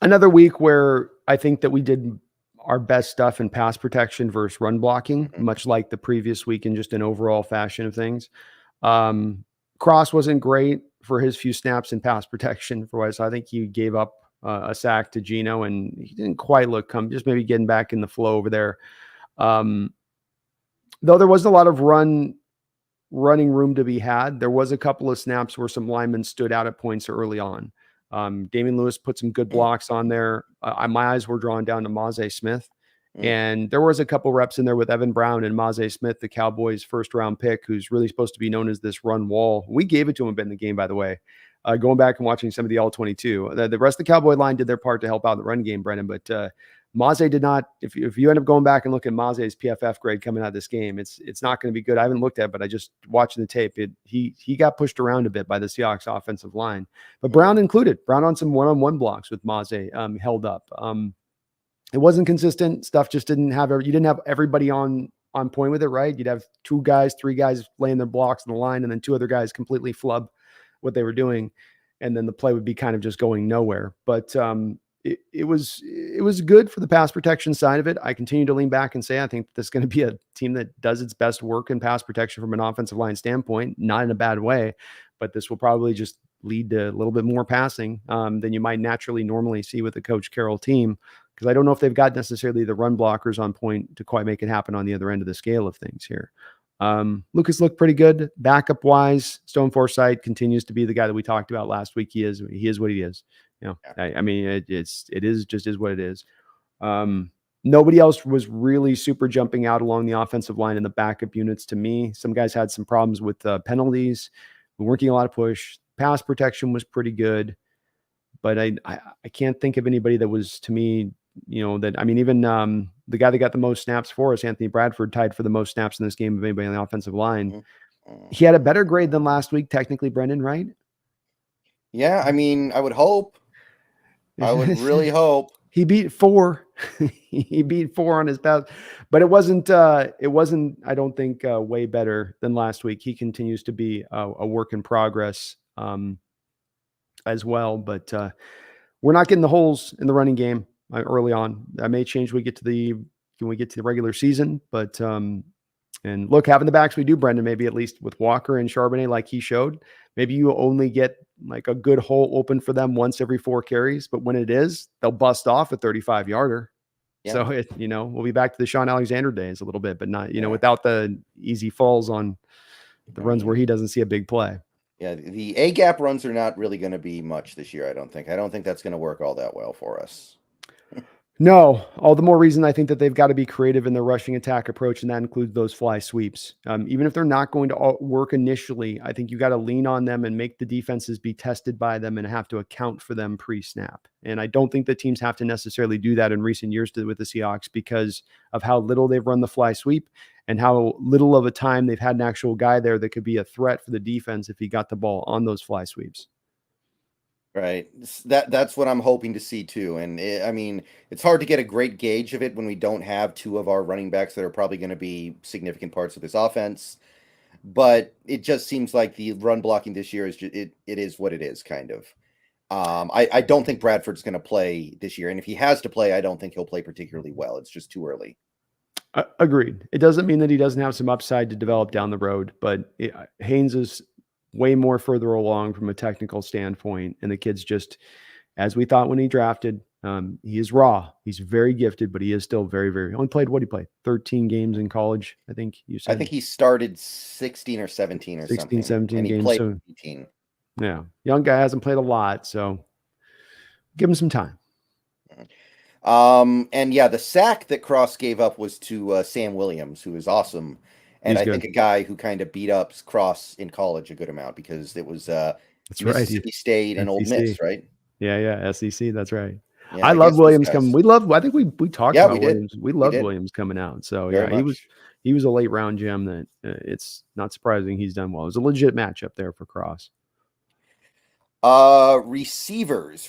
Another week where I think that we did our best stuff in pass protection versus run blocking, much like the previous week in just an overall fashion of things. Cross wasn't great for his few snaps in pass protection for us. I think he gave up a sack to Geno, and he didn't quite just maybe getting back in the flow over there. Though there wasn't a lot of running room to be had, there was a couple of snaps where some linemen stood out at points early on. Damian Lewis put some good blocks on there. My eyes were drawn down to Maze Smith. And there was a couple reps in there with Evan Brown and Maze Smith, the Cowboys' first-round pick, who's really supposed to be known as this run wall. We gave it to him in the game, by the way. Going back and watching some of the All-22. The rest of the Cowboy line did their part to help out in the run game, Brendan, but Maze did not. If you end up going back and look at Maze's PFF grade coming out of this game, it's not going to be good. I haven't looked at it, but I just watching the tape. He got pushed around a bit by the Seahawks offensive line, but Brown included. Brown on some one-on-one blocks with Maze held up. It wasn't consistent. Stuff just didn't have. You didn't have everybody on point with it, right? You'd have 2 guys, 3 guys laying their blocks in the line, and then 2 other guys completely flub what they were doing, and then the play would be kind of just going nowhere. But it was good for the pass protection side of it. I continue to lean back and say I think this is going to be a team that does its best work in pass protection from an offensive line standpoint, not in a bad way, but this will probably just lead to a little bit more passing than you might normally see with the Coach Carroll team, because I don't know if they've got necessarily the run blockers on point to quite make it happen on the other end of the scale of things here. Lucas looked pretty good backup wise. Stone Forsythe continues to be the guy that we talked about last week. He is what he is. I mean, it is what it is. Nobody else was really super jumping out along the offensive line in the backup units to me. Some guys had some problems with penalties. We weren't getting a lot of push. Pass protection was pretty good, but I can't think of anybody that was, to me, even the guy that got the most snaps for us, Anthony Bradford, tied for the most snaps in this game of anybody on the offensive line. He had a better grade than last week, technically, Brendan, right? Yeah, I mean, I would hope. I would really hope. He beat 4. He beat 4 on his pass, but it wasn't, I don't think, way better than last week. He continues to be a work in progress as well, but we're not getting the holes in the running game early on. That may change when we get to the regular season, but and look, having the backs we do, Brendan, maybe at least with Walker and Charbonnet, like he showed, maybe you only get like a good hole open for them once every 4 carries, but when it is, they'll bust off a 35-yarder. Yeah. So we'll be back to the Sean Alexander days a little bit, but not, without the easy falls on the runs where he doesn't see a big play. Yeah, the A-gap runs are not really going to be much this year, I don't think. I don't think that's going to work all that well for us. No, all the more reason I think that they've got to be creative in their rushing attack approach, and that includes those fly sweeps. Even if they're not going to work initially, I think you got to lean on them and make the defenses be tested by them and have to account for them pre-snap. And I don't think the teams have to necessarily do that in recent years with the Seahawks because of how little they've run the fly sweep and how little of a time they've had an actual guy there that could be a threat for the defense if he got the ball on those fly sweeps. Right. That's what I'm hoping to see too. And I mean, it's hard to get a great gauge of it when we don't have two of our running backs that are probably going to be significant parts of this offense. But it just seems like the run blocking this year is it is what it is, kind of. I don't think Bradford's going to play this year, and if he has to play, I don't think he'll play particularly well. It's just too early. Agreed. It doesn't mean that he doesn't have some upside to develop down the road, but Haynes is way more further along from a technical standpoint, and the kid's just, as we thought when he drafted, he is raw. He's very gifted, but he is still very, very. Only played what he played 13 games in college. I think you said. I think he started 16 or 17 or 16, something, 17 and he games. played So 18. yeah, young guy hasn't played a lot, so give him some time. And yeah, the sack that Cross gave up was to Sam Williams, who is awesome, and He's I good. think a guy who kind of beat up Cross in college a good amount because it was That's right. Mississippi State and Ole SEC. Miss, right? Yeah, SEC. That's right. Yeah, I I love guess those Williams coming. guys. I think we talked Yeah, we about did. Williams. We We loved did Williams coming out. So very yeah, much. he was a late round gem that it's not surprising he's done well. It was a legit matchup there for Cross. Receivers.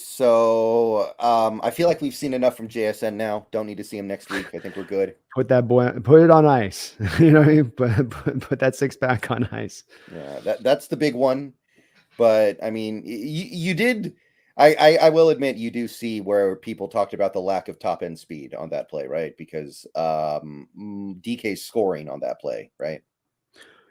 So I feel like we've seen enough from JSN now. Don't need to see him next week. I think we're good. Put it on ice. You know what I mean? Put that six pack on ice. Yeah, that's the big one. But I mean, you did. I will admit you do see where people talked about the lack of top end speed on that play, right? Because DK's scoring on that play, right?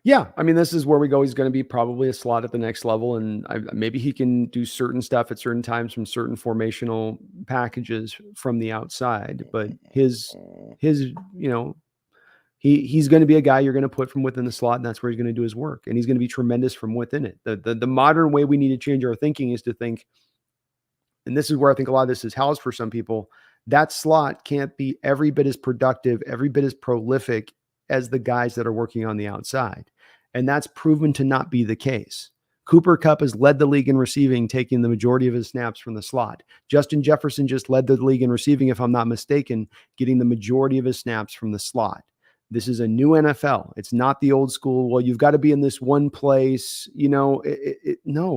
Yeah, I mean, this is where we go. He's going to be probably a slot at the next level, and maybe he can do certain stuff at certain times from certain formational packages from the outside. But his he's going to be a guy you're going to put from within the slot, and that's where he's going to do his work, and he's going to be tremendous from within it. The modern way we need to change our thinking is to think, and this is where I think a lot of this is housed for some people. That slot can't be every bit as productive, every bit as prolific as the guys that are working on the outside. And that's proven to not be the case. Cooper Kupp has led the league in receiving, taking the majority of his snaps from the slot. Justin Jefferson just led the league in receiving, if I'm not mistaken, getting the majority of his snaps from the slot. This is a new NFL. It's not the old school, well, you've got to be in this one place. No,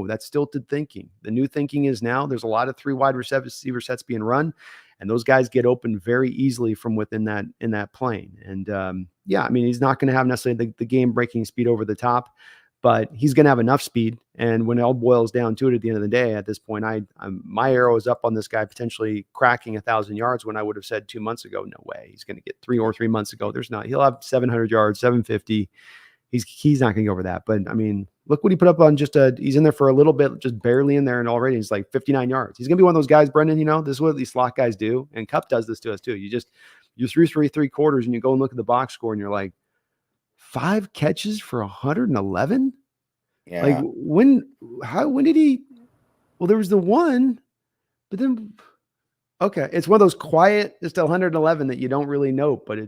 that's stilted thinking. The new thinking is now there's a lot of 3 wide receiver sets being run, and those guys get open very easily from within that plane. And yeah, I mean, he's not going to have necessarily the game-breaking speed over the top, but he's going to have enough speed. And when it all boils down to it at the end of the day, at this point, my arrow is up on this guy potentially cracking 1,000 yards when I would have said 2 months ago, no way. He's going to get 3 months ago. He'll have 700 yards, 750. He's not going to go over that. But I mean, look what he put up on he's in there for a little bit, just barely in there. And already he's like 59 yards. He's going to be one of those guys, Brendan, this is what these slot guys do. And Kupp does this to us too. You're through 3 quarters and you go and look at the box score and you're like, 5 catches for 111. Yeah. Like when did he, well, there was the one, but then, okay. It's one of those quiet, just 111 that you don't really know, but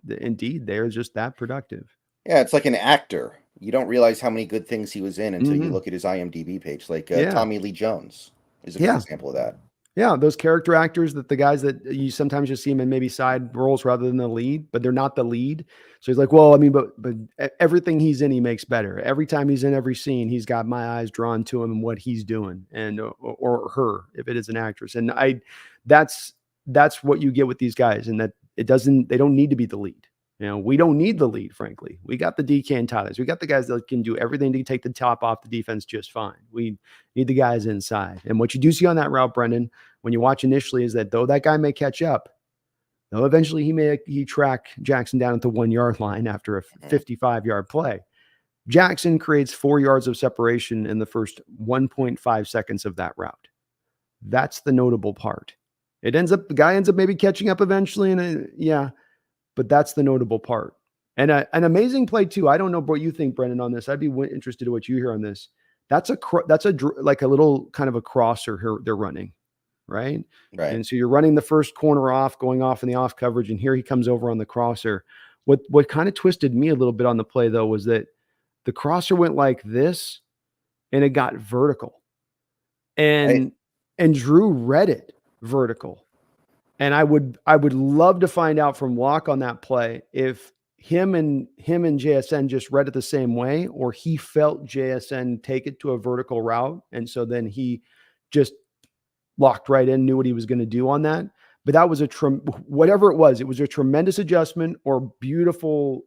indeed they're just that productive. Yeah, it's like an actor. You don't realize how many good things he was in until you look at his IMDb page. Like Tommy Lee Jones is a good example of that. Yeah, those character actors, that the guys that you sometimes just see them in maybe side roles rather than the lead, but they're not the lead. So he's like, well, I mean, but everything he's in, he makes better. Every time he's in every scene, he's got my eyes drawn to him and what he's doing, and or her if it is an actress. And that's what you get with these guys, and that they don't need to be the lead. We don't need the lead, frankly. We got the DK and Tyler's. We got the guys that can do everything to take the top off the defense just fine. We need the guys inside. And what you do see on that route, Brendan, when you watch initially, is that though that guy may catch up, though eventually he track Jackson down at the 1 yard line after a 55-yard play, Jackson creates 4 yards of separation in the first 1.5 seconds of that route. That's the notable part. The guy ends up maybe catching up eventually, and but that's the notable part. And an amazing play too. I don't know what you think, Brendan, on this. I'd be interested in what you hear on this. That's like a little kind of a crosser here they're running. right? Right. And so you're running the first corner off, going off in the off coverage, and here he comes over on the crosser. What kind of twisted me a little bit on the play, though, was that the crosser went like this, and it got vertical. Right. And Drew read it vertical. And I would love to find out from Locke on that play if him and JSN just read it the same way, or he felt JSN take it to a vertical route, and so then he just locked right in, knew what he was going to do on that. But that was whatever it was a tremendous adjustment or beautiful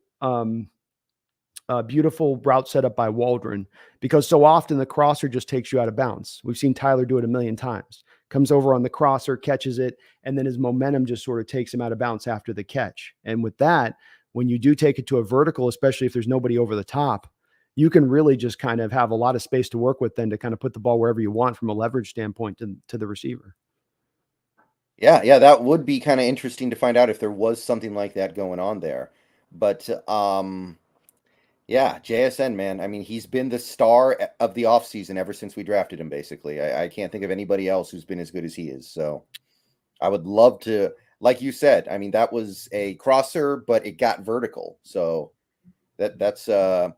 beautiful route set up by Waldron, because so often the crosser just takes you out of bounds. We've seen Tyler do it a million times. Comes over on the crosser, catches it, and then his momentum just sort of takes him out of bounds after the catch. And with that, when you do take it to a vertical, especially if there's nobody over the top, you can really just kind of have a lot of space to work with then to kind of put the ball wherever you want from a leverage standpoint to the receiver. Yeah, yeah, that would be kind of interesting to find out if there was something like that going on there. But yeah, JSN, man. I mean, he's been the star of the offseason ever since we drafted him, basically. I can't think of anybody else who's been as good as he is. So I would love to, like you said, I mean, that was a crosser, but it got vertical. So that's I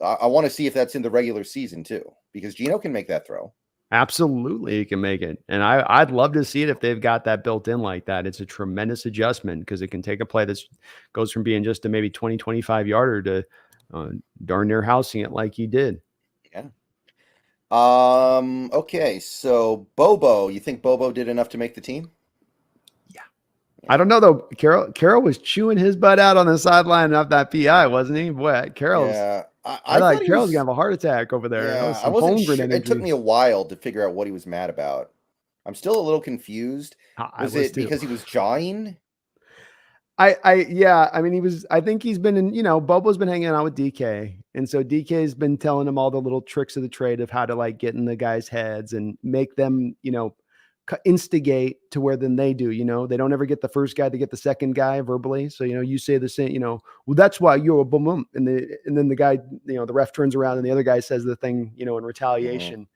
want to see if that's in the regular season too, because Geno can make that throw. Absolutely, he can make it. And I'd love to see it if they've got that built in like that. It's a tremendous adjustment because it can take a play that goes from being just a maybe 20, 25 yarder to darn near housing it like he did. Yeah. Okay, so Bobo, you think Bobo did enough to make the team? Yeah. I don't know though. Carroll was chewing his butt out on the sideline off that PI, wasn't he? Boy, Carroll's. Yeah. I thought Carroll's gonna have a heart attack over there. Yeah, I wasn't sure. It took me a while to figure out what he was mad about. I'm still a little confused. Was it because he was jawing? Yeah, I mean, I think he's been Bobo's been hanging out with DK. And so DK's been telling him all the little tricks of the trade of how to like get in the guys' heads and make them, instigate to where then they do, they don't ever get the first guy to get the second guy verbally. So, you say the same, well, that's why you're a boom. And then the guy, the ref turns around and the other guy says the thing, in retaliation.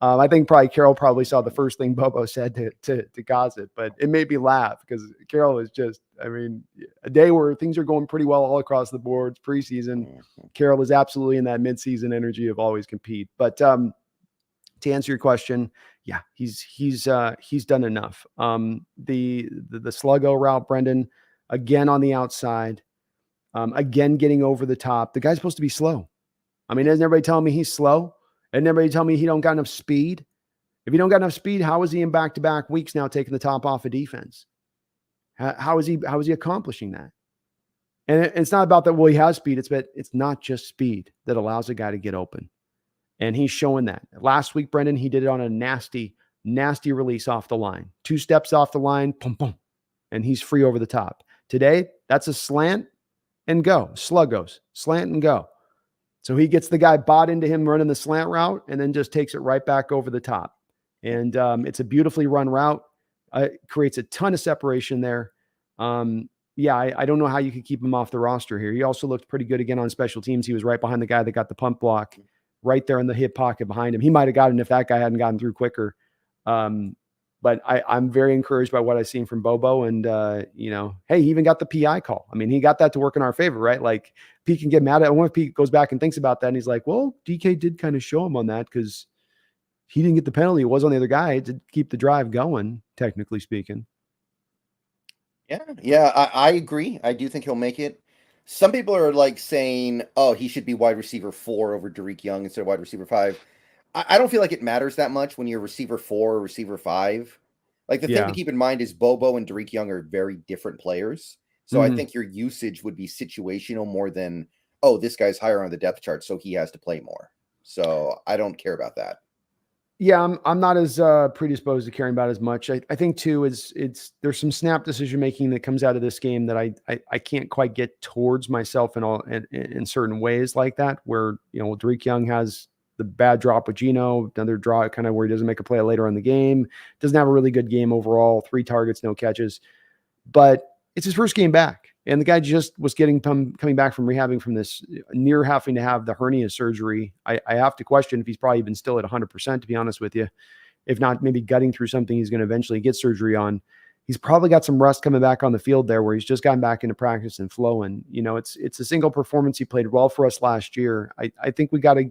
I think Carroll saw the first thing Bobo said to cause it, but it made me laugh because Carroll is just, I mean, a day where things are going pretty well all across the board. It's preseason. Carroll is absolutely in that midseason energy of always compete. But to answer your question, yeah, he's done enough. The sluggo route, Brendon, again on the outside, again getting over the top. The guy's supposed to be slow. I mean, isn't everybody telling me he's slow? And everybody tell me he don't got enough speed. If he don't got enough speed, how is he in back-to-back weeks now taking the top off of defense? How is he accomplishing that? And it's not about that. Well, he has speed. It's not just speed that allows a guy to get open. And he's showing that. Last week, Brendon, he did it on a nasty, nasty release off the line. 2 steps off the line, boom, boom, and he's free over the top. Today, that's a slant and go. Slug goes, slant and go. So he gets the guy bought into him running the slant route and then just takes it right back over the top. And it's a beautifully run route. It creates a ton of separation there. I don't know how you could keep him off the roster here. He also looked pretty good again on special teams. He was right behind the guy that got the punt block right there in the hip pocket behind him. He might have gotten if that guy hadn't gotten through quicker. But I'm very encouraged by what I've seen from Bobo. And, hey, he even got the PI call. I mean, he got that to work in our favor, right? Like, Pete can get mad at it. I wonder if Pete goes back and thinks about that. And he's like, well, DK did kind of show him on that because he didn't get the penalty. It was on the other guy to keep the drive going, technically speaking. Yeah, I agree. I do think he'll make it. Some people are like saying, oh, he should be wide receiver 4 over Derek Young instead of wide receiver 5. I don't feel like it matters that much when you're receiver 4 or receiver 5. Like the thing to keep in mind is Bobo and Derek Young are very different players. So I think your usage would be situational more than, oh, this guy's higher on the depth chart, so he has to play more. So I don't care about that. Yeah, I'm not as predisposed to caring about as much. I think too there's some snap decision making that comes out of this game that I can't quite get towards myself in certain ways like that. Where Derek Young has the bad drop with Geno, another draw kind of where he doesn't make a play later in the game, doesn't have a really good game overall, 3 targets, no catches, but it's his first game back. And the guy just was coming back from rehabbing from this near having to have the hernia surgery. I have to question if he's probably even still at 100%, to be honest with you. if not maybe gutting through something he's going to eventually get surgery on. He's probably got some rust coming back on the field there where he's just gotten back into practice and flowing. It's a single performance. He played well for us last year. I think we got to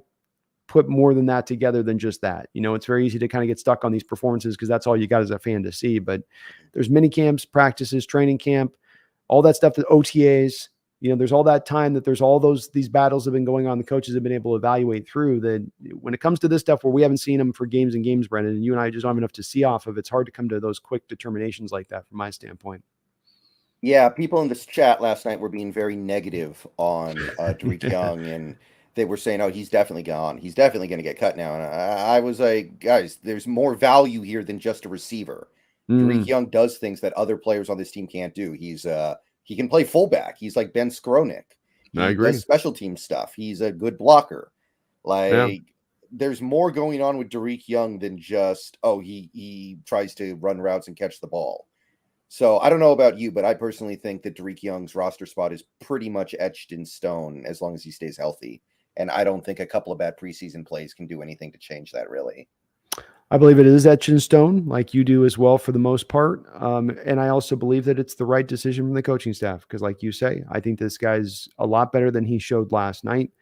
put more than that together than just that. It's very easy to kind of get stuck on these performances because that's all you got as a fan to see. But there's mini camps, practices, training camp, all that stuff, the OTAs, there's all that time that there's all these battles have been going on. The coaches have been able to evaluate through that. When it comes to this stuff where we haven't seen them for games and games, Brendon, and you and I just don't have enough to see off of, it's hard to come to those quick determinations like that from my standpoint. Yeah, people in this chat last night were being very negative on Derek Young, and they were saying, "Oh, he's definitely gone. He's definitely going to get cut now." And I was like, "Guys, there's more value here than just a receiver. Derek Young does things that other players on this team can't do. He can play fullback. He's like Ben Skronik. I agree. Does special team stuff. He's a good blocker. There's more going on with Derek Young than just he tries to run routes and catch the ball." So I don't know about you, but I personally think that Derek Young's roster spot is pretty much etched in stone as long as he stays healthy. And I don't think a couple of bad preseason plays can do anything to change that, really. I believe it is etched in stone, like you do as well for the most part. And I also believe that it's the right decision from the coaching staff because, like you say, I think this guy's a lot better than he showed last night.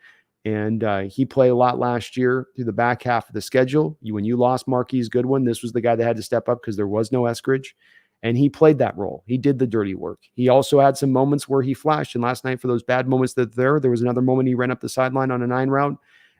And he played a lot last year through the back half of the schedule. When you lost Marquise Goodwin, this was the guy that had to step up because there was no Eskridge. And he played that role. He did the dirty work. He also had some moments where he flashed. And last night, for those bad moments there was another moment he ran up the sideline on a 9 route.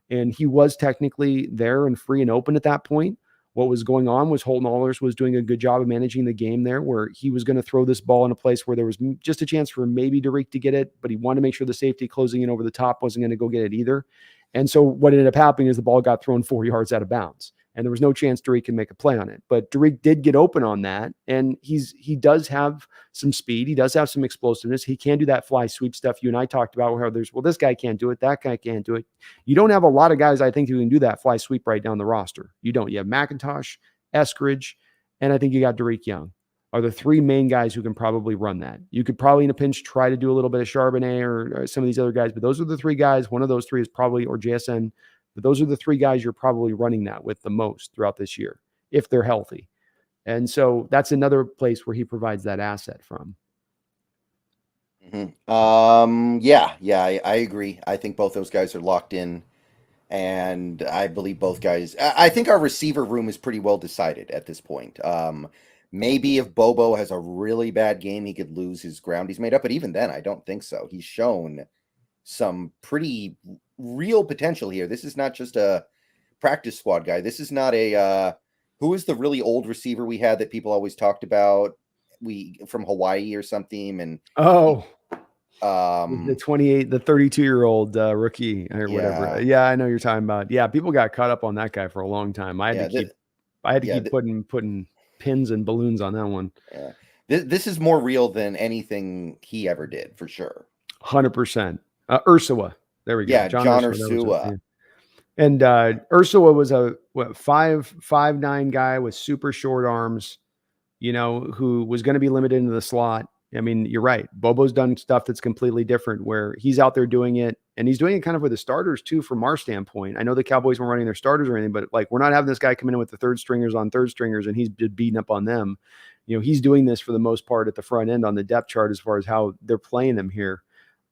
And he was technically there and free and open at that point. What was going on was Holton Ahlers was doing a good job of managing the game there, where he was going to throw this ball in a place where there was just a chance for maybe Derek to get it, but he wanted to make sure the safety closing in over the top wasn't going to go get it either. And so what ended up happening is the ball got thrown 4 yards out of bounds. And there was no chance Derek can make a play on it. But Derek did get open on that. And he does have some speed. He does have some explosiveness. He can do that fly sweep stuff you and I talked about where this guy can't do it. That guy can't do it. You don't have a lot of guys, I think, who can do that fly sweep right down the roster. You don't. You have McIntosh, Eskridge, and I think you got Derek Young are the 3 main guys who can probably run that. You could probably in a pinch try to do a little bit of Charbonnet or some of these other guys, but those are the 3 guys. One of those 3 is probably, or JSN, but those are the 3 guys you're probably running that with the most throughout this year, if they're healthy. And so that's another place where he provides that asset from. I agree. I think both those guys are locked in. And I believe both guys. I think our receiver room is pretty well decided at this point. Maybe if Bobo has a really bad game, he could lose his ground he's made up. But even then, I don't think so. He's shown some pretty real potential here. This is not just a practice squad guy. This is not a who is the really old receiver we had that people always talked about? From Hawaii or something. And the 32-year-old rookie or whatever. Yeah, I know you're talking about. Yeah, people got caught up on that guy for a long time. I had to keep putting pins and balloons on that one. Yeah. This is more real than anything he ever did, for sure. 100%. Ursula. There we go. Yeah, John Ursula. And Ursula was a 5'9" guy with super short arms, who was going to be limited into the slot. I mean, you're right. Bobo's done stuff that's completely different where he's out there doing it, and he's doing it kind of with the starters too, from our standpoint. I know the Cowboys weren't running their starters or anything, but we're not having this guy come in with the third stringers on third stringers and he's beating up on them. He's doing this for the most part at the front end on the depth chart as far as how they're playing him here.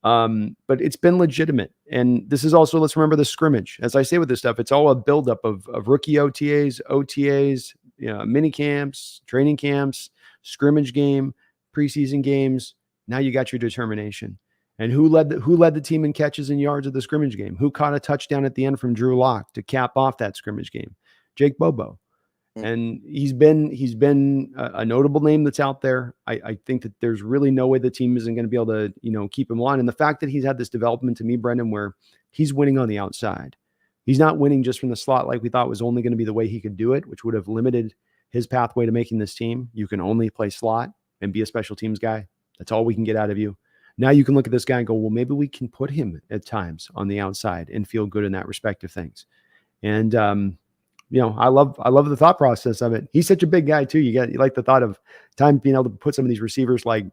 But it's been legitimate. And this is also, let's remember the scrimmage. As I say with this stuff, it's all a buildup of rookie OTAs, mini camps, training camps, scrimmage game, preseason games. Now you got your determination. And who led the team in catches and yards of the scrimmage game? Who caught a touchdown at the end from Drew Lock to cap off that scrimmage game? Jake Bobo. And he's been a notable name that's out there. I think that there's really no way the team isn't going to be able to, keep him on. And the fact that he's had this development to me, Brendon, where he's winning on the outside. He's not winning just from the slot like we thought was only going to be the way he could do it, which would have limited his pathway to making this team. You can only play slot and be a special teams guy. That's all we can get out of you. Now you can look at this guy and go, well, maybe we can put him at times on the outside and feel good in that respect of things. And, I love the thought process of it. He's such a big guy too. You like the thought of time being able to put some of these receivers like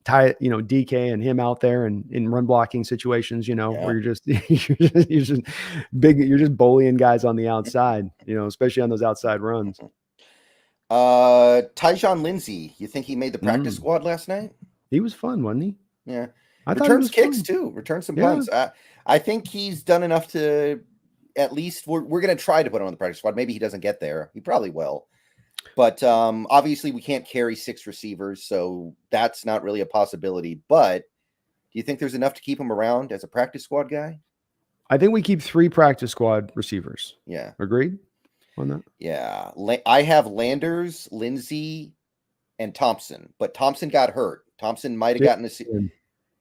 DK and him out there and in run blocking situations, where Yeah. you're just bullying guys on the outside, especially on those outside runs. Tyjon Lindsey, you think he made the practice squad last night? He was fun, wasn't he? Yeah. I thought he Returns was kicks fun. too. Returns some Yeah. punts. I think he's done enough to at least we're going to try to put him on the practice squad. Maybe he doesn't get there. He probably will. But obviously we can't carry 6 receivers, so that's not really a possibility. But do you think there's enough to keep him around as a practice squad guy? I think we keep 3 practice squad receivers. Yeah. Agreed on that? Yeah. I have Landers, Lindsey, and Thompson, but Thompson got hurt. Thompson might have gotten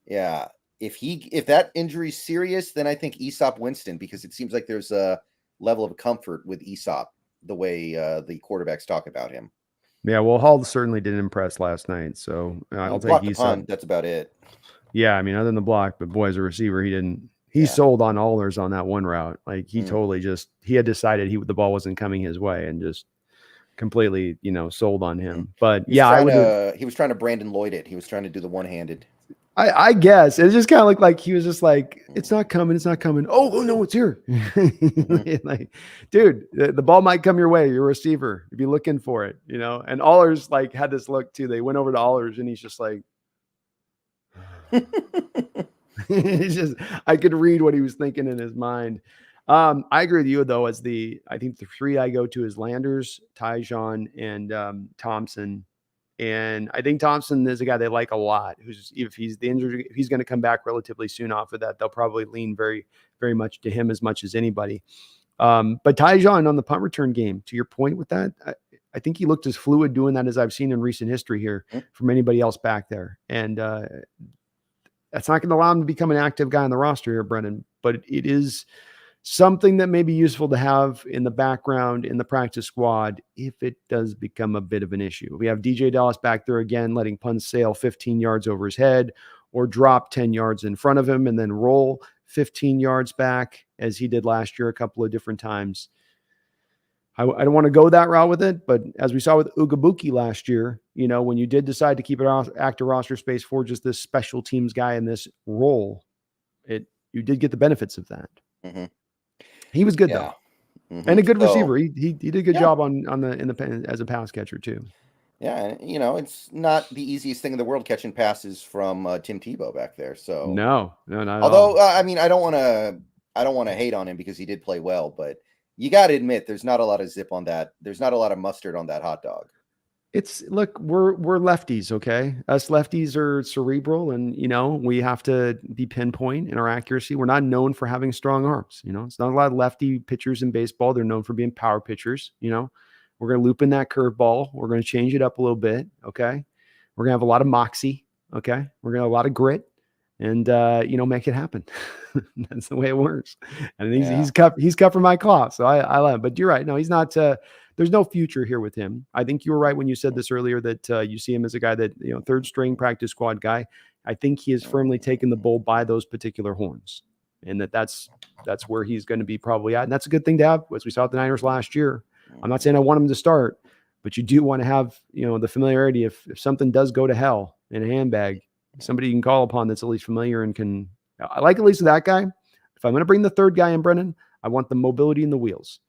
yeah. If that injury's serious, then I think Aesop Winston, because it seems like there's a level of comfort with Aesop the way the quarterbacks talk about him. Yeah, well, Hall certainly didn't impress last night, so I'll take Aesop. That's about it. Yeah, I mean, other than the block, but boy, as a receiver, he didn't. He sold on Allers on that one route. Like he totally he had decided the ball wasn't coming his way and just completely, sold on him. But he was trying to Brandon Lloyd it. He was trying to do the one-handed. I guess it just kind of looked like he was just like, it's not coming. It's not coming. Oh no, it's here. Like, dude, the ball might come your way. You're a receiver. You'd be looking for it, and Allers had this look too. They went over to Allers and he's just like, he's just, I could read what he was thinking in his mind. I agree with you though, I think the 3 I go to is Landers, Tyjon, and Thompson. And I think Thompson is a guy they like a lot, if he's going to come back relatively soon off of that, they'll probably lean very, very much to him as much as anybody. But Tyjon on the punt return game, to your point with that, I think he looked as fluid doing that as I've seen in recent history here from anybody else back there. And that's not going to allow him to become an active guy on the roster here, Brendan, but it is something that may be useful to have in the background in the practice squad if it does become a bit of an issue. We have DJ Dallas back there again, letting punts sail 15 yards over his head or drop 10 yards in front of him and then roll 15 yards back as he did last year a couple of different times. I don't want to go that route with it, but as we saw with Ugabuki last year, when you did decide to keep it active roster space for just this special teams guy in this role, you did get the benefits of that. Mm-hmm. He was good though, and a good receiver. He did a good job as a pass catcher too. Yeah, it's not the easiest thing in the world catching passes from Tim Tebow back there. So no, not although I mean, I don't want to hate on him because he did play well, but you got to admit there's not a lot of zip on that. There's not a lot of mustard on that hot dog. Look, we're lefties, okay? Us lefties are cerebral, and we have to be pinpoint in our accuracy. We're not known for having strong arms. It's not a lot of lefty pitchers in baseball. They're known for being power pitchers. We're going to loop in that curveball. We're going to change it up a little bit, okay? We're going to have a lot of moxie, okay? We're going to have a lot of grit, and make it happen. That's the way it works. And he's cut for my claw, so I love him. But you're right. No, he's not. There's no future here with him. I think you were right when you said this earlier that you see him as a guy that, third string practice squad guy. I think he has firmly taken the bull by those particular horns, and that's where he's going to be probably at. And that's a good thing to have, as we saw at the Niners last year. I'm not saying I want him to start, but you do want to have, the familiarity. If something does go to hell in a handbag, somebody you can call upon that's at least familiar and can. I like at least that guy. If I'm going to bring the third guy in, Brendan, I want the mobility in the wheels.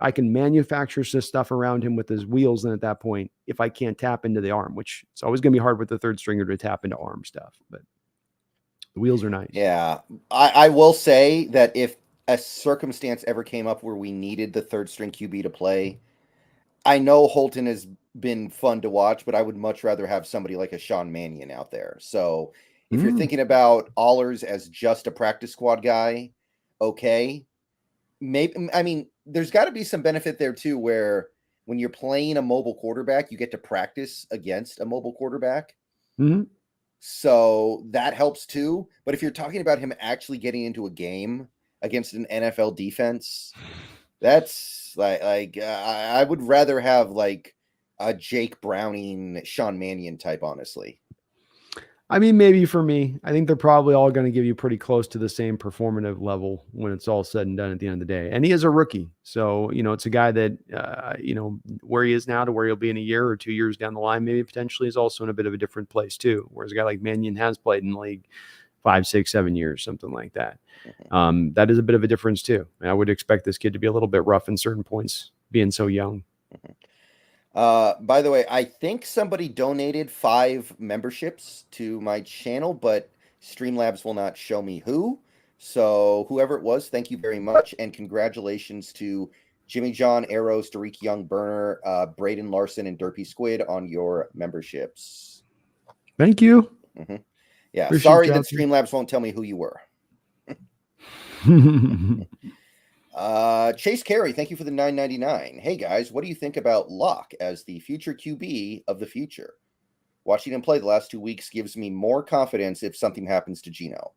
I can manufacture some stuff around him with his wheels. And at that point, if I can't tap into the arm, which it's always going to be hard with the third stringer to tap into arm stuff, but the wheels are nice. Yeah. I will say that if a circumstance ever came up where we needed the third string QB to play, I know Holton has been fun to watch, but I would much rather have somebody like a Sean Mannion out there. So if you're thinking about Allers as just a practice squad guy, okay. Maybe, I mean, there's got to be some benefit there too, where when you're playing a mobile quarterback, you get to practice against a mobile quarterback. Mm-hmm. So that helps too. But if you're talking about him actually getting into a game against an NFL defense, that's I would rather have like a Jake Browning, Sean Mannion type, honestly. I mean, maybe for me, I think they're probably all going to give you pretty close to the same performative level when it's all said and done at the end of the day. And he is a rookie. So, it's a guy that, where he is now to where he'll be in a year or 2 years down the line, maybe potentially is also in a bit of a different place too. Whereas a guy like Mannion has played in the league 5, 6, 7 years, something like that. That is a bit of a difference too. And I would expect this kid to be a little bit rough in certain points being so young. By the way, I think somebody donated 5 memberships to my channel, but Streamlabs will not show me who. So whoever it was, thank you very much, and congratulations to Jimmy John, Arrows, Derek Young, Burner, Braden Larson, and Derpy Squid on your memberships. Thank you. Yeah, Appreciate sorry you that out there. Streamlabs won't tell me who you were. Chase Carey, thank you for the $9.99. Hey guys, what do you think about Locke as the future QB of the future? Watching him play the last 2 weeks gives me more confidence if something happens to Geno.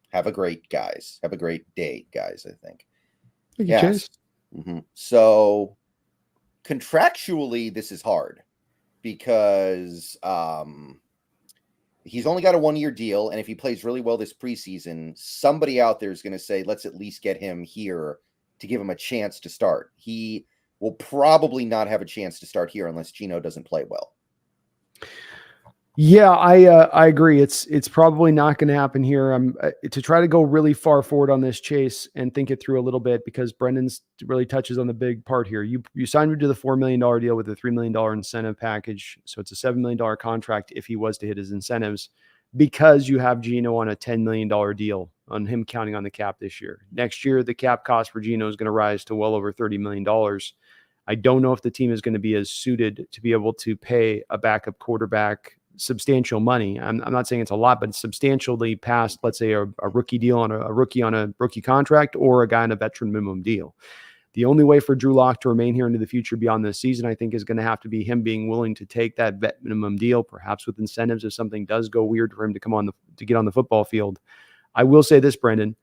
Have a great day, guys, I think. Thank you, Chase. So contractually, this is hard because he's only got a 1-year deal, and if he plays really well this preseason, somebody out there is going to say, let's at least get him here to give him a chance to start. He will probably not have a chance to start here unless Geno doesn't play well. Yeah, I agree. It's probably not going to happen here. I'm to try to go really far forward on this, Chase, and think it through a little bit, because Brendan's really touches on the big part here. You signed him to the $4 million deal with a $3 million incentive package, so it's a $7 million contract if he was to hit his incentives, because you have Geno on a $10 million deal on him counting on the cap this year. Next year, the cap cost for Geno is going to rise to well over $30 million. I don't know if the team is going to be as suited to be able to pay a backup quarterback substantial money. I'm not saying it's a lot, but substantially past, let's say, a rookie deal on a rookie contract, or a guy on a veteran minimum deal. The only way for Drew Lock to remain here into the future beyond this season, I think, is going to have to be him being willing to take that vet minimum deal, perhaps with incentives if something does go weird for him to get on the football field. I will say this, Brendon.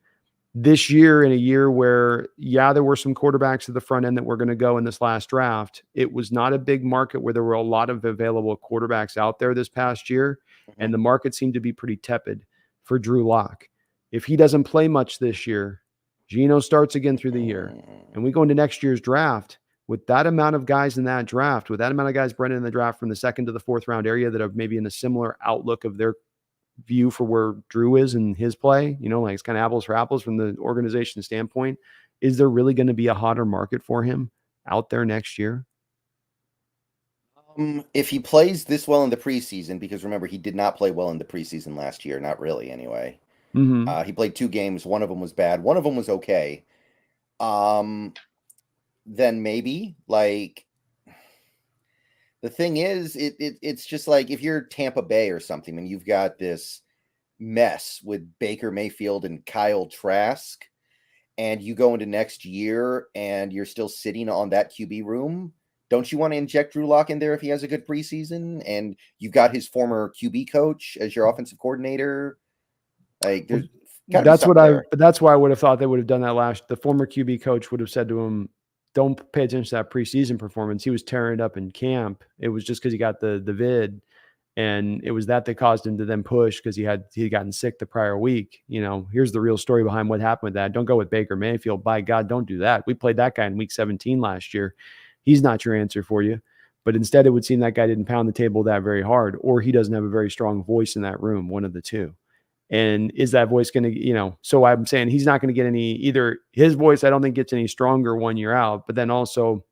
This year, in a year where, there were some quarterbacks at the front end that were going to go in this last draft, it was not a big market where there were a lot of available quarterbacks out there this past year, and the market seemed to be pretty tepid for Drew Lock. If he doesn't play much this year, Geno starts again through the year, and we go into next year's draft with that amount of guys in that draft, with that amount of guys, Brendan, in the draft from the 2nd to the 4th round area that are maybe in a similar outlook of their view for where Drew is in his play, like it's kind of apples for apples from the organization standpoint. Is there really going to be a hotter market for him out there next year? If he plays this well in the preseason, because remember, he did not play well in the preseason last year, not really anyway. He played 2 games. One of them was bad. One of them was okay. Then maybe, like, the thing is, it's just like if you're Tampa Bay or something and you've got this mess with Baker Mayfield and Kyle Trask, and you go into next year and you're still sitting on that QB room, don't you want to inject Drew Lock in there if he has a good preseason and you've got his former QB coach as your offensive coordinator? Like, there's that's why I would have thought they would have done that the former QB coach would have said to him, don't pay attention to that preseason performance. He was tearing it up in camp. It was just because he got the vid, and it was that caused him to then push because he had gotten sick the prior week. Here's the real story behind what happened with that. Don't go with Baker Mayfield. By God, don't do that. We played that guy in week 17 last year. He's not your answer for you. But instead, it would seem that guy didn't pound the table that very hard, or he doesn't have a very strong voice in that room, one of the two. And is that voice going to, so I'm saying he's not going to get either his voice, I don't think gets any stronger 1 year out, but then also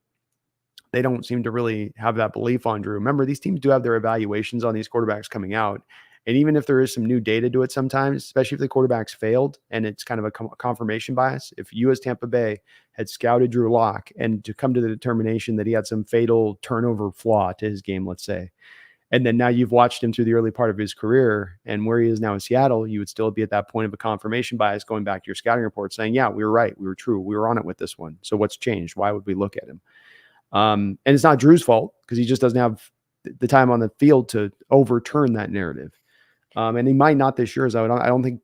they don't seem to really have that belief on Drew. Remember, these teams do have their evaluations on these quarterbacks coming out. And even if there is some new data to it sometimes, especially if the quarterback's failed and it's kind of a confirmation bias, if you as Tampa Bay had scouted Drew Lock and to come to the determination that he had some fatal turnover flaw to his game, let's say, and then now you've watched him through the early part of his career and where he is now in Seattle, you would still be at that point of a confirmation bias going back to your scouting report saying, yeah, we were right. We were true. We were on it with this one. So what's changed? Why would we look at him? And it's not Drew's fault because he just doesn't have the time on the field to overturn that narrative. And he might not this year. I don't think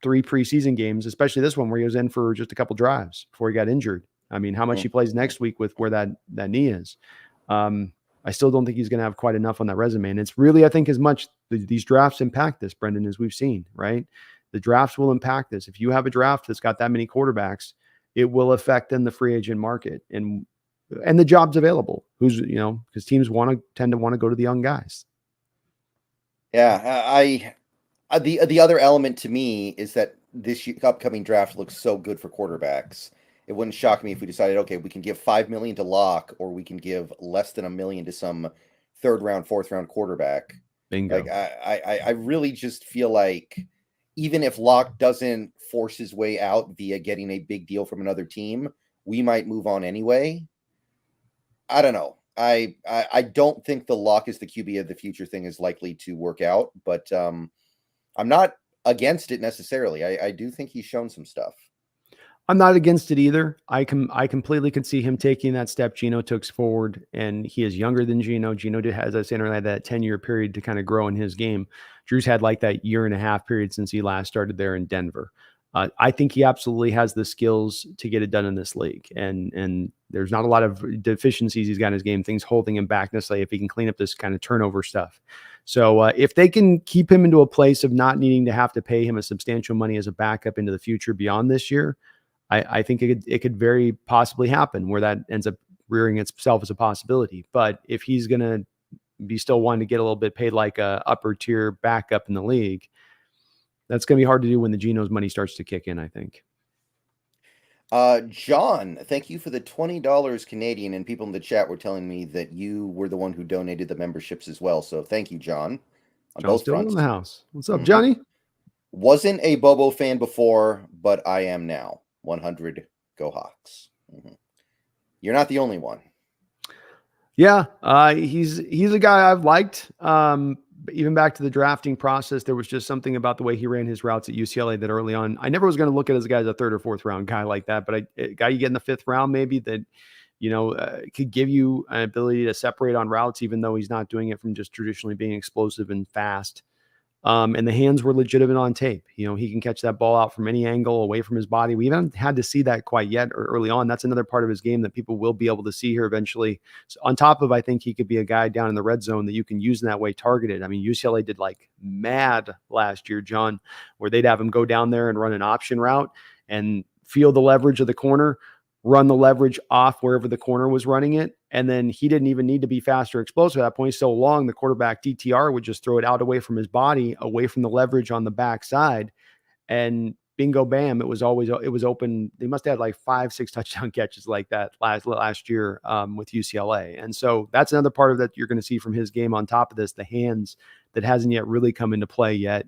3 preseason games, especially this one where he was in for just a couple drives before he got injured. I mean, how much he plays next week with where that knee is. I still don't think he's going to have quite enough on that resume. And it's really, I think, as much these drafts impact this, Brendon, as we've seen, right? The drafts will impact this. If you have a draft that's got that many quarterbacks, it will affect in the free agent market and the jobs available. Who's, because teams tend to want to go to the young guys. Yeah, the other element to me is that this upcoming draft looks so good for quarterbacks. It wouldn't shock me if we decided, okay, we can give $5 million to Locke, or we can give less than $1 million to some third round, fourth round quarterback. Bingo. Like I really just feel like even if Locke doesn't force his way out via getting a big deal from another team, we might move on anyway. I don't know. I don't think the Locke is the QB of the future thing is likely to work out, but I'm not against it necessarily. I do think he's shown some stuff. I'm not against it either. I completely can see him taking that step Geno took forward, and he is younger than Geno. Geno has, as I said, that 10-year period to kind of grow in his game. Drew's had like that year and a half period since he last started there in Denver. I think he absolutely has the skills to get it done in this league, and there's not a lot of deficiencies he's got in his game, things holding him back necessarily if he can clean up this kind of turnover stuff. So if they can keep him into a place of not needing to have to pay him a substantial money as a backup into the future beyond this year, I think it could very possibly happen where that ends up rearing itself as a possibility. But if he's going to be still wanting to get a little bit paid like a upper tier backup in the league, that's going to be hard to do when the Geno's money starts to kick in, I think. John, thank you for the $20 Canadian, and people in the chat were telling me that you were the one who donated the memberships as well. So thank you, John. On John's both still fronts. in the house. What's up, Johnny? Wasn't a Bobo fan before, but I am now. 100 Go Hawks. You're not the only one. Yeah, he's a guy I've liked. Even back to the drafting process, there was just something about the way he ran his routes at UCLA that early on, I never was going to look at as a guy as a third or fourth round guy like that, but a guy you get in the fifth round maybe that, could give you an ability to separate on routes, even though he's not doing it from just traditionally being explosive and fast. And the hands were legitimate on tape. He can catch that ball out from any angle away from his body. We haven't had to see that quite yet or early on. That's another part of his game that people will be able to see here eventually. So on top of, I think he could be a guy down in the red zone that you can use in that way targeted. I mean, UCLA did like mad last year, John, where they'd have him go down there and run an option route and feel the leverage of the corner, run the leverage off wherever the corner was running it. And then he didn't even need to be fast or explosive at that point. So long, the quarterback DTR would just throw it out away from his body, away from the leverage on the backside. And bingo, bam, it was open. They must have had like 5-6 touchdown catches like that last year with UCLA. And so that's another part of that you're going to see from his game on top of this, the hands that hasn't yet really come into play yet.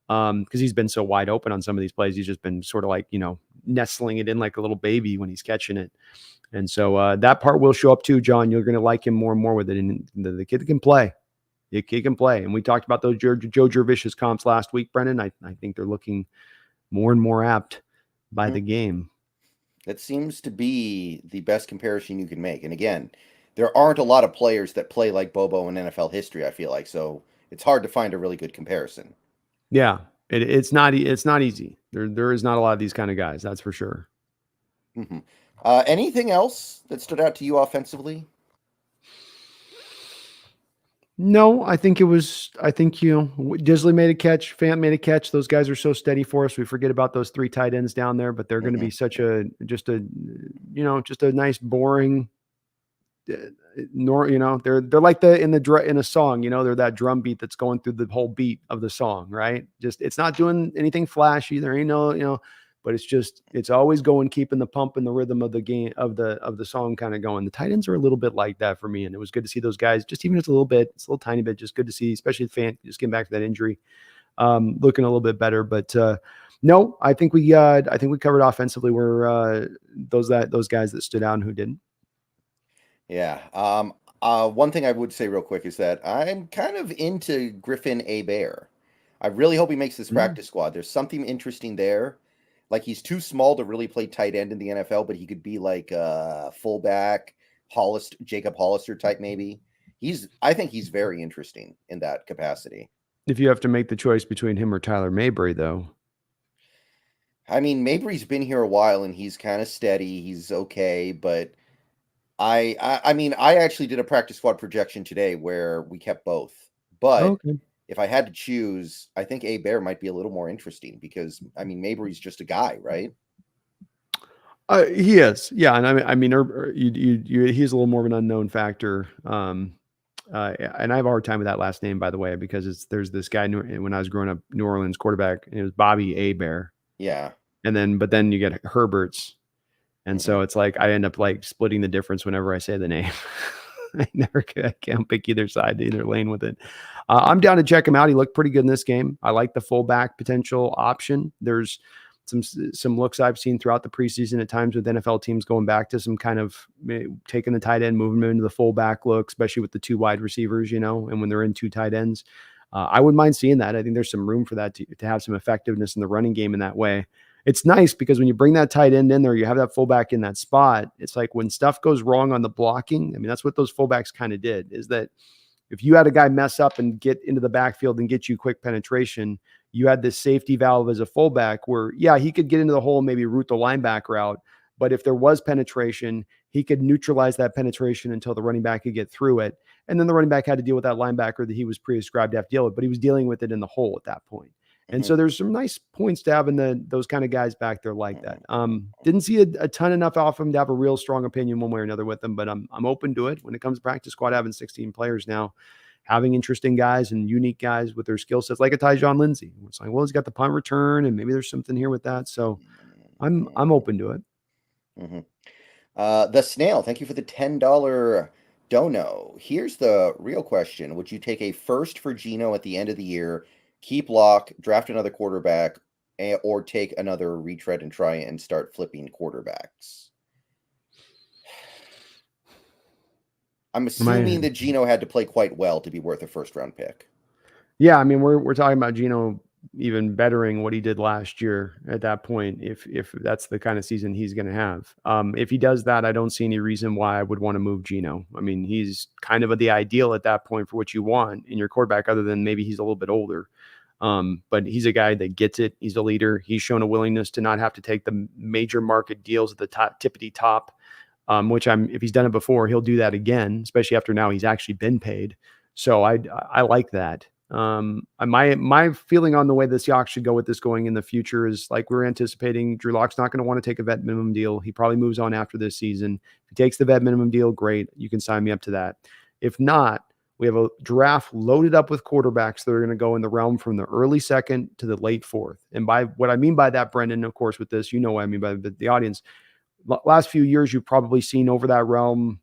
Because he's been so wide open on some of these plays. He's just been sort of like, nestling it in like a little baby when he's catching it. And so that part will show up too, John. You're going to like him more and more with it. And the kid can play. The kid can play. And we talked about those Joe Jurvicious comps last week, Brendon. I think they're looking more and more apt by the game. That seems to be the best comparison you can make. And again, there aren't a lot of players that play like Bobo in NFL history, I feel like. So it's hard to find a really good comparison. Yeah, it's not easy. There is not a lot of these kind of guys. That's for sure. Anything else that stood out to you offensively? No, I think Disley made a catch, Fant made a catch. Those guys are so steady for us. We forget about those 3 tight ends down there, but they're going to be just a nice, boring, they're like in a song, they're that drum beat that's going through the whole beat of the song, right? Just, it's not doing anything flashy. There ain't no, but it's always going, keeping the pump and the rhythm of the game of the song kind of going. The tight ends are a little bit like that for me. And it was good to see those guys, just even it's a little tiny bit, just good to see, especially Fant just getting back to that injury, looking a little bit better. But no, I think we covered offensively where those guys that stood out and who didn't. Yeah. One thing I would say real quick is that I'm kind of into Griffin Hebert. I really hope he makes this practice squad. There's something interesting there. Like, he's too small to really play tight end in the NFL, but he could be like a fullback, Jacob Hollister type maybe. I think he's very interesting in that capacity. If you have to make the choice between him or Tyler Mabry, though. I mean, Mabry's been here a while and he's kind of steady. He's okay, but I mean, I actually did a practice squad projection today where we kept both. But Okay. if I had to choose, I think A Bear might be a little more interesting because I mean Mabry's just a guy, right? He is, yeah, and he's a little more of an unknown factor. And I have a hard time with that last name, by the way, because there's this guy when I was growing up, New Orleans quarterback, and it was Bobby A Bear, Yeah. but then you get Herbert's, and Hmm. so it's like I end up like splitting the difference whenever I say the name. I can't pick either side, either lane with it. I'm down to check him out. He looked pretty good in this game. I like the fullback potential option. There's some looks I've seen throughout the preseason at times with NFL teams going back to some kind of taking the tight end, moving them into the fullback look, especially with the two wide receivers, and when they're in two tight ends. I wouldn't mind seeing that. I think there's some room for that to have some effectiveness in the running game in that way. It's nice because when you bring that tight end in there, you have that fullback in that spot. It's like when stuff goes wrong on the blocking. I mean, that's what those fullbacks kind of did, is that if you had a guy mess up and get into the backfield and get you quick penetration, you had this safety valve as a fullback where, yeah, he could get into the hole and maybe route the linebacker out. But if there was penetration, he could neutralize that penetration until the running back could get through it. And then the running back had to deal with that linebacker that he was prescribed to have to deal with, but he was dealing with it in the hole at that point. And Hmm. so there's some nice points to having those kind of guys back there like that. Didn't see a ton enough off him to have a real strong opinion one way or another with them, but I'm open to it when it comes to practice squad having 16 players now, having interesting guys and unique guys with their skill sets, like a Tyjon Lindsey. It's like, well, he's got the punt return, and maybe there's something here with that. So I'm open to it. Hmm. The snail, thank you for the $10 dono. Here's the real question: would you take a first for Geno at the end of the year, keep Lock, draft another quarterback, or take another retread and try and start flipping quarterbacks? I'm My assuming that Geno had to play quite well to be worth a first round pick. Yeah, I mean, we're talking about Geno even bettering what he did last year at that point, if that's the kind of season he's going to have. If he does that, I don't see any reason why I would want to move Geno. I mean, he's kind of the ideal at that point for what you want in your quarterback, other than maybe he's a little bit older. But he's a guy that gets it. He's a leader. He's shown a willingness to not have to take the major market deals at the top, tippity top. Which if he's done it before, he'll do that again, especially after now he's actually been paid. So I like that. My feeling on the way the Seahawks should go with this going in the future is like we're anticipating Drew Lock's not going to want to take a vet minimum deal. He probably moves on after this season. If he takes the vet minimum deal, great. You can sign me up to that. If not, we have a draft loaded up with quarterbacks that are going to go in the realm from the early second to the late fourth. And by what I mean by that, Brendan, of course, with this, what I mean by the audience, last few years, you've probably seen over that realm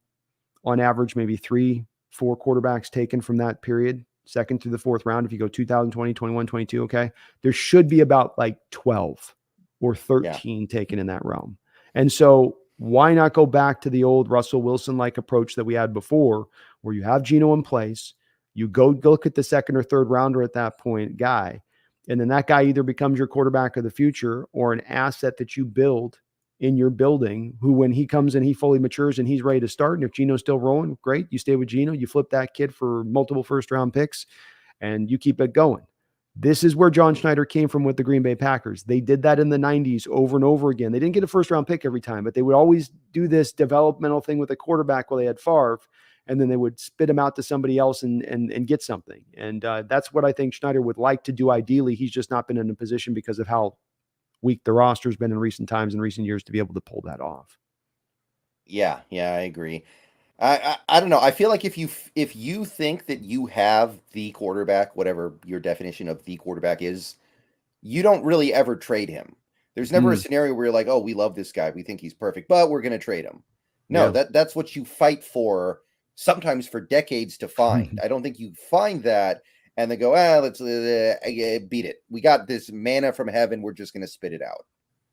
on average, maybe 3-4 quarterbacks taken from that period, second through the fourth round. If you go 2020, 21, 22, okay, there should be about like 12 or Yeah. 13 taken in that realm. And so why not go back to the old Russell Wilson-like approach that we had before, where you have Geno in place, you go look at the second or third rounder at that point guy, and then that guy either becomes your quarterback of the future or an asset that you build in your building, who when he comes in, he fully matures and he's ready to start. And if Geno's still rolling, great. You stay with Geno, you flip that kid for multiple first round picks and you keep it going. This is where John Schneider came from with the Green Bay Packers. They did that in the 90s over and over again. They didn't get a first round pick every time, but they would always do this developmental thing with a quarterback while they had Favre, and then they would spit him out to somebody else and get something. And that's what I think Schneider would like to do ideally. He's just not been in a position because of how weak the roster's been in recent times, in recent years, to be able to pull that off. Yeah, I agree. I don't know. I feel like if you think that you have the quarterback, whatever your definition of the quarterback is, you don't really ever trade him. There's never a Mm, scenario where you're like, "Oh, we love this guy. We think he's perfect, but we're going to trade him." No, yeah. that's what you fight for, sometimes for decades to find. I don't think you find that and they go, let's beat it. We got this manna from heaven. We're just going to spit it out."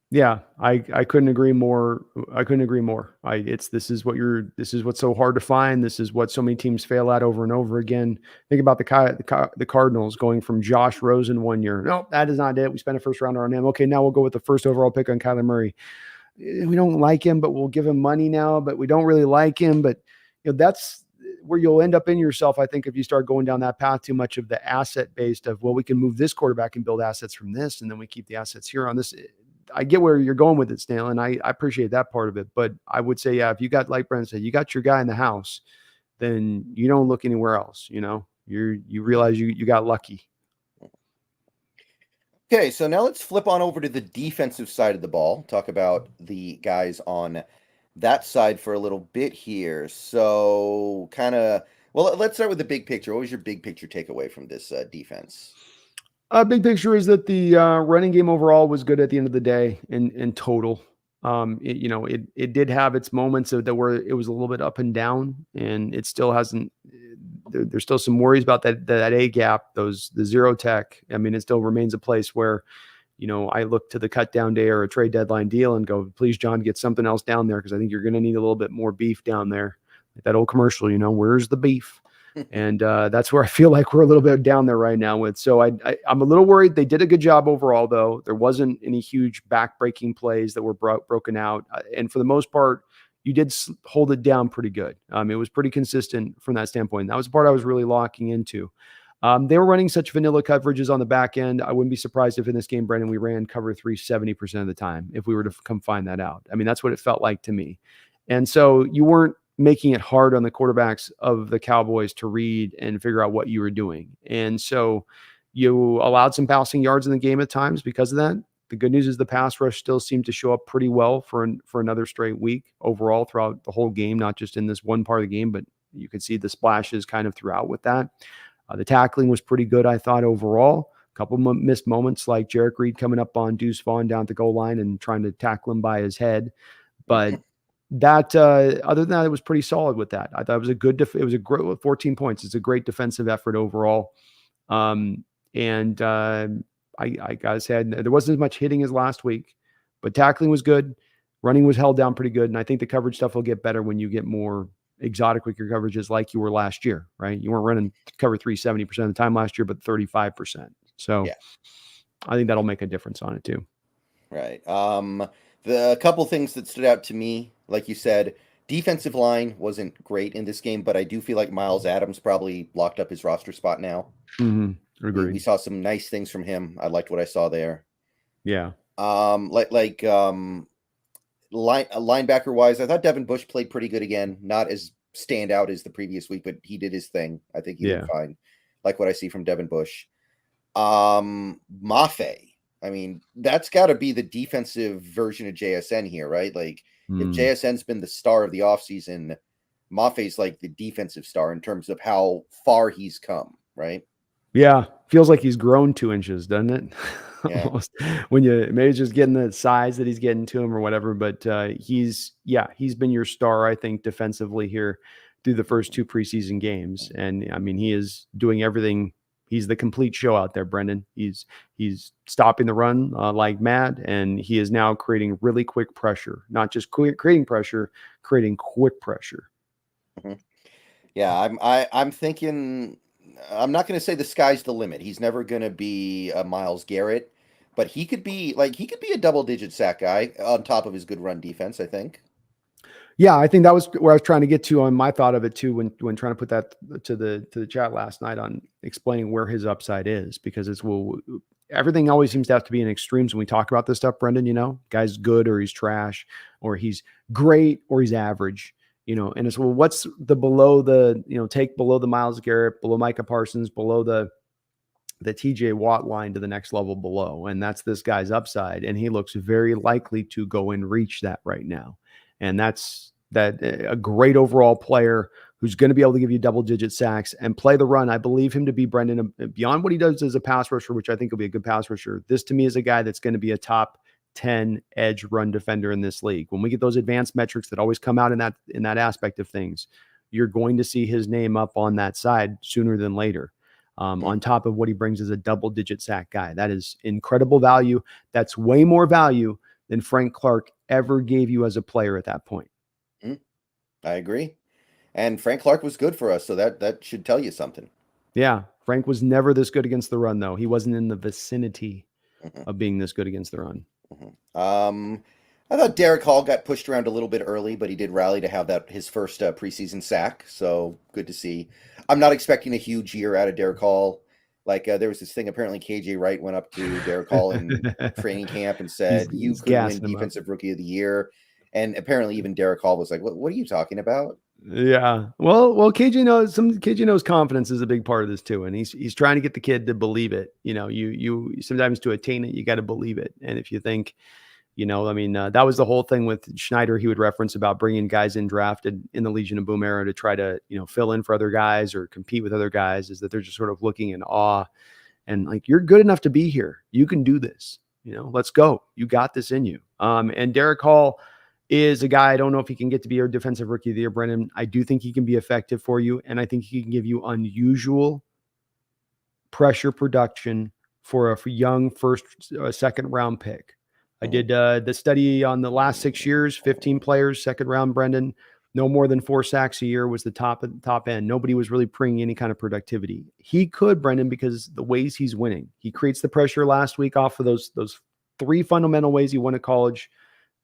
Yeah, I couldn't agree more. I couldn't agree more. This is what's so hard to find. This is what so many teams fail at over and over again. Think about the Cardinals going from Josh Rosen one year. No, that is not it. We spent a first rounder on him. Okay, now we'll go with the first overall pick on Kyler Murray. We don't like him, but we'll give him money now. But we don't really like him. But that's where you'll end up in yourself, I think, if you start going down that path too much of the asset based of, well, we can move this quarterback and build assets from this, and then we keep the assets here on this. I get where you're going with it, Snail, and I appreciate that part of it. But I would say, yeah, if you got, like Brendan said, you got your guy in the house, then you don't look anywhere else. You realize you got lucky. Okay, so now let's flip on over to the defensive side of the ball. Talk about the guys on that side for a little bit here. So, well, let's start with the big picture. What was your big picture takeaway from this defense? Big picture is that the running game overall was good at the end of the day in total. It did have its moments that where it was a little bit up and down, and it still hasn't. There's still some worries about that A gap, the zero tech. I mean, it still remains a place where, I look to the cut down day or a trade deadline deal and go, please, John, get something else down there because I think you're going to need a little bit more beef down there. Like that old commercial, where's the beef? And that's where I feel like we're a little bit down there right now with. So I'm a little worried. They did a good job overall, though. There wasn't any huge back-breaking plays that were broken out. And for the most part, you did hold it down pretty good. It was pretty consistent from that standpoint. That was the part I was really locking into. They were running such vanilla coverages on the back end. I wouldn't be surprised if in this game, Brendan, we ran cover 3 70% of the time if we were to come find that out. I mean, that's what it felt like to me. And so you weren't making it hard on the quarterbacks of the Cowboys to read and figure out what you were doing. And so you allowed some passing yards in the game at times because of that. The good news is the pass rush still seemed to show up pretty well for another straight week overall throughout the whole game, not just in this one part of the game, but you could see the splashes kind of throughout with that. The tackling was pretty good, I thought, overall. A couple missed moments like Jarek Reed coming up on Deuce Vaughn down at the goal line and trying to tackle him by his head. But that other than that, it was pretty solid with that. I thought it was a good it was a great 14 points. It's a great defensive effort overall. I gotta say, there wasn't as much hitting as last week, but tackling was good. Running was held down pretty good. And I think the coverage stuff will get better when you get more exotic with your coverages like you were last year, right? You weren't running cover 3 70% of the time last year, but 35%. So yeah. I think that'll make a difference on it too. Right. The couple things that stood out to me, like you said, defensive line wasn't great in this game, but I do feel like Miles Adams probably locked up his roster spot now. Agreed. We saw some nice things from him. I liked what I saw there. Yeah. Linebacker wise, I thought Devin Bush played pretty good again. Not as standout as the previous week, but he did his thing. I think he did fine. Like what I see from Devin Bush. Mafe. I mean, that's got to be the defensive version of JSN here, right? Like, if JSN's been the star of the offseason, Mafe's like the defensive star in terms of how far he's come, right? Yeah. Feels like he's grown 2 inches, doesn't it? Yeah. Almost. When maybe it's just getting the size that he's getting to him or whatever. But he's been your star, I think, defensively here through the first 2 preseason games. And I mean, he is doing everything. He's the complete show out there, Brendan. He's stopping the run like mad, and he is now creating really quick pressure. Not just creating pressure, creating quick pressure. Mm-hmm. Yeah, I'm thinking. I'm not going to say the sky's the limit. He's never going to be a Myles Garrett, but he could be a double-digit sack guy on top of his good run defense, I think. Yeah, I think that was where I was trying to get to on my thought of it too when trying to put that to the chat last night on explaining where his upside is, because everything always seems to have to be in extremes when we talk about this stuff, Brendan. Guy's good or he's trash, or he's great or he's average, and it's, well, what's the below the, take below the Myles Garrett, below Micah Parsons, below the TJ Watt line to the next level below. And that's this guy's upside. And he looks very likely to go and reach that right now. And that's a great overall player who's going to be able to give you double-digit sacks and play the run. I believe him to be, Brendan, beyond what he does as a pass rusher, which I think will be a good pass rusher. This to me is a guy that's going to be a top 10 edge run defender in this league. When we get those advanced metrics that always come out in that aspect of things, you're going to see his name up on that side sooner than later. On top of what he brings as a double-digit sack guy. That is incredible value. That's way more value than Frank Clark ever gave you as a player at that point. I agree. And Frank Clark was good for us, so that should tell you something. Yeah, Frank was never this good against the run, though. He wasn't in the vicinity of being this good against the run. I thought Derek Hall got pushed around a little bit early, but he did rally to have his first preseason sack, so good to see. I'm not expecting a huge year out of Derek Hall. Like there was this thing. Apparently, KJ Wright went up to Derek Hall in training camp and said, "You he's could win gassing him up. Defensive Rookie of the Year." And apparently, even Derek Hall was like, "What are you talking about?" Yeah. Well, KJ knows confidence is a big part of this too. And he's trying to get the kid to believe it. You sometimes to attain it, you got to believe it. And if you think, I mean, that was the whole thing with Schneider. He would reference about bringing guys in drafted in the Legion of Boom era to try to, fill in for other guys or compete with other guys, is that they're just sort of looking in awe and like, you're good enough to be here. You can do this, let's go. You got this in you. And Derek Hall is a guy, I don't know if he can get to be your defensive rookie of the year, Brendan. I do think he can be effective for you. And I think he can give you unusual pressure production for a young second round pick. I did the study on the last 6 years, 15 players, second round, Brendan. No more than 4 sacks a year was the top end. Nobody was really bringing any kind of productivity. He could, Brendan, because the ways he's winning. He creates the pressure last week off of those 3 fundamental ways he won at college: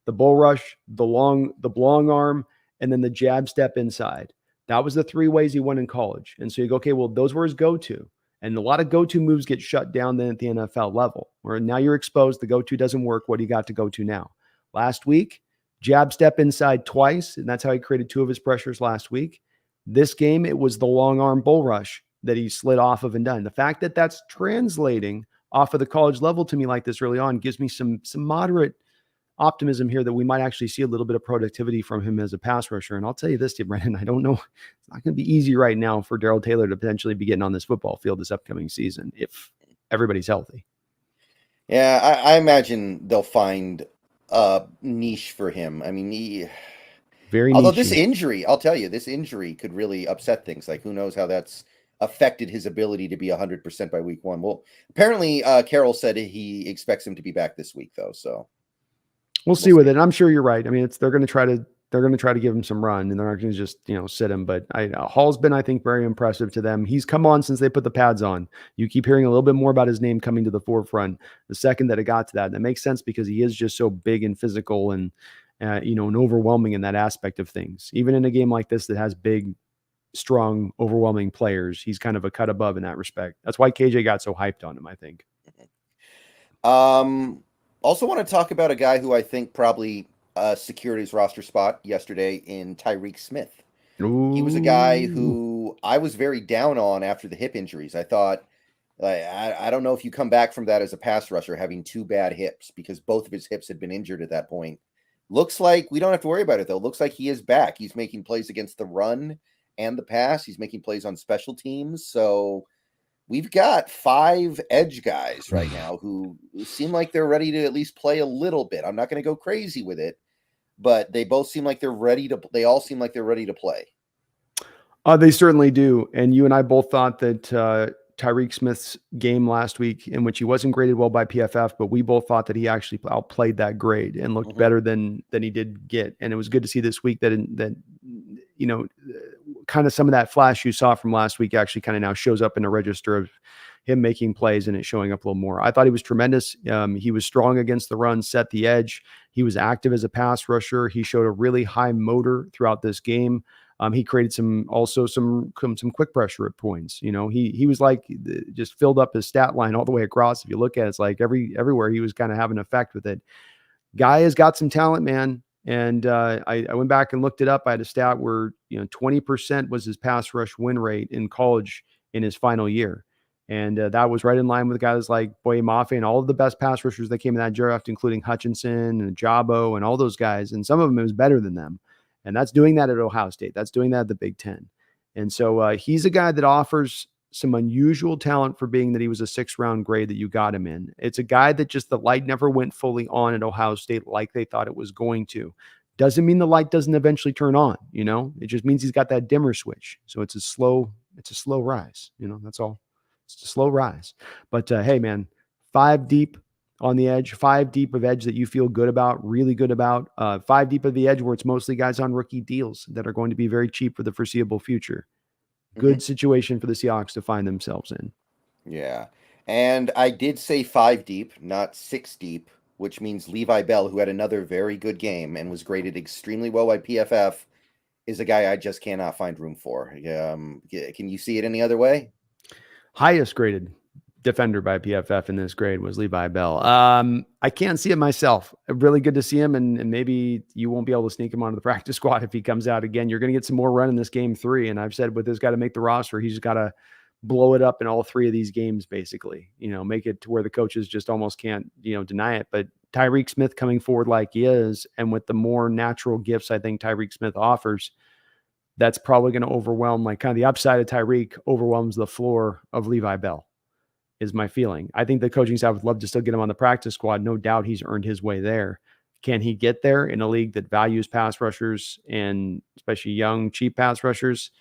the bull rush, the long arm, and then the jab step inside. That was the 3 ways he won in college. And so you go, okay, well, those were his go-to. And a lot of go-to moves get shut down then at the NFL level, where now you're exposed. The go-to doesn't work. What do you got to go to now? Last week, jab step inside twice, and that's how he created 2 of his pressures last week. This game, it was the long arm bull rush that he slid off of and done. The fact that that's translating off of the college level to me like this early on gives me some moderate optimism here that we might actually see a little bit of productivity from him as a pass rusher. And I'll tell you this, Brendan, I don't know. It's not going to be easy right now for Darrell Taylor to potentially be getting on this football field this upcoming season if everybody's healthy. Yeah, I imagine they'll find a niche for him. I mean, although Niche-y. this injury, I'll tell you, this injury could really upset things. Like, who knows how that's affected his ability to be 100% by week 1. Well, apparently Carroll said he expects him to be back this week, though. So we'll see with it. And I'm sure you're right. I mean, they're going to try to give him some run, and they're not going to just, sit him. But Hall's been, I think, very impressive to them. He's come on since they put the pads on. You keep hearing a little bit more about his name coming to the forefront the second that it got to that. And that makes sense because he is just so big and physical and, and overwhelming in that aspect of things. Even in a game like this that has big, strong, overwhelming players, he's kind of a cut above in that respect. That's why KJ got so hyped on him, I think. Also want to talk about a guy who I think probably secured his roster spot yesterday in Tyreek Smith. Ooh. He was a guy who I was very down on after the hip injuries. I thought, I don't know if you come back from that as a pass rusher having 2 bad hips, because both of his hips had been injured at that point. Looks like we don't have to worry about it, though. Looks like he is back. He's making plays against the run and the pass. He's making plays on special teams. So we've got 5 edge guys right now who seem like they're ready to at least play a little bit. I'm not going to go crazy with it, but they both seem like they all seem like they're ready to play. They certainly do. And you and I both thought that Tyreek Smith's game last week, in which he wasn't graded well by PFF, but we both thought that he actually outplayed that grade and looked better than he did get. And it was good to see this week that kind of some of that flash you saw from last week actually kind of now shows up in a register of him making plays and it showing up a little more. I thought he was tremendous. He was strong against the run, set the edge. He was active as a pass rusher. He showed a really high motor throughout this game. He created some quick pressure at points. He was like just filled up his stat line all the way across. If you look at it, it's like everywhere he was kind of having an effect with it. Guy has got some talent, man. And I went back and looked it up. I had a stat where 20% was his pass rush win rate in college in his final year. And that was right in line with guys like Boye Mafe and all of the best pass rushers that came in that draft, including Hutchinson and Jabo and all those guys. And some of them, it was better than them. And that's doing that at Ohio State. That's doing that at the Big Ten. And so he's a guy that offers some unusual talent for being that he was a 6th-round grade that you got him in. It's a guy that just the light never went fully on at Ohio State like they thought it was going to. Doesn't mean the light doesn't eventually turn on, It just means he's got that dimmer switch. So it's a slow rise, that's all. It's a slow rise. But hey, man, 5 deep on the edge, 5 deep of edge that you feel good about, really good about. 5 deep of the edge where it's mostly guys on rookie deals that are going to be very cheap for the foreseeable future. Good situation for the Seahawks to find themselves in. Yeah. And I did say 5 deep, not 6 deep, which means Levi Bell, who had another very good game and was graded extremely well by PFF, is a guy I just cannot find room for. Can you see it any other way? Highest graded defender by PFF in this grade was Levi Bell. I can't see it myself. Really good to see him, and maybe you won't be able to sneak him onto the practice squad if he comes out again. You're going to get some more run in this game 3, and I've said with this guy to make the roster, he's got to blow it up in all 3 of these games, basically. Make it to where the coaches just almost can't, deny it. But Tyreek Smith coming forward like he is, and with the more natural gifts I think Tyreek Smith offers, that's probably going to overwhelm, like kind of the upside of Tyreek overwhelms the floor of Levi Bell, is my feeling. I think the coaching staff would love to still get him on the practice squad. No doubt he's earned his way there. Can he get there in a league that values pass rushers and especially young, cheap pass rushers?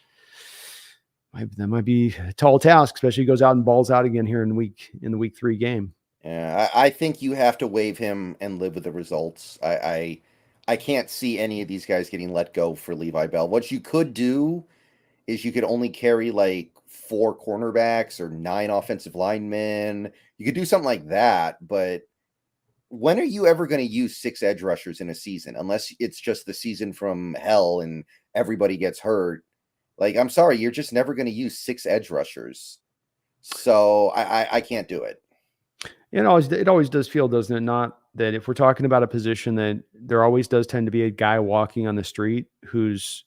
That might be a tall task, especially if he goes out and balls out again here in the week 3 game. Yeah, I think you have to waive him and live with the results. I can't see any of these guys getting let go for Levi Bell. What you could do is you could only carry like 4 cornerbacks or 9 offensive linemen. You could do something like that, but when are you ever going to use 6 edge rushers in a season? Unless it's just the season from hell and everybody gets hurt. Like, I'm sorry, you're just never going to use 6 edge rushers. So I can't do it. It always does feel, doesn't it, not that if we're talking about a position that there always does tend to be a guy walking on the street who's,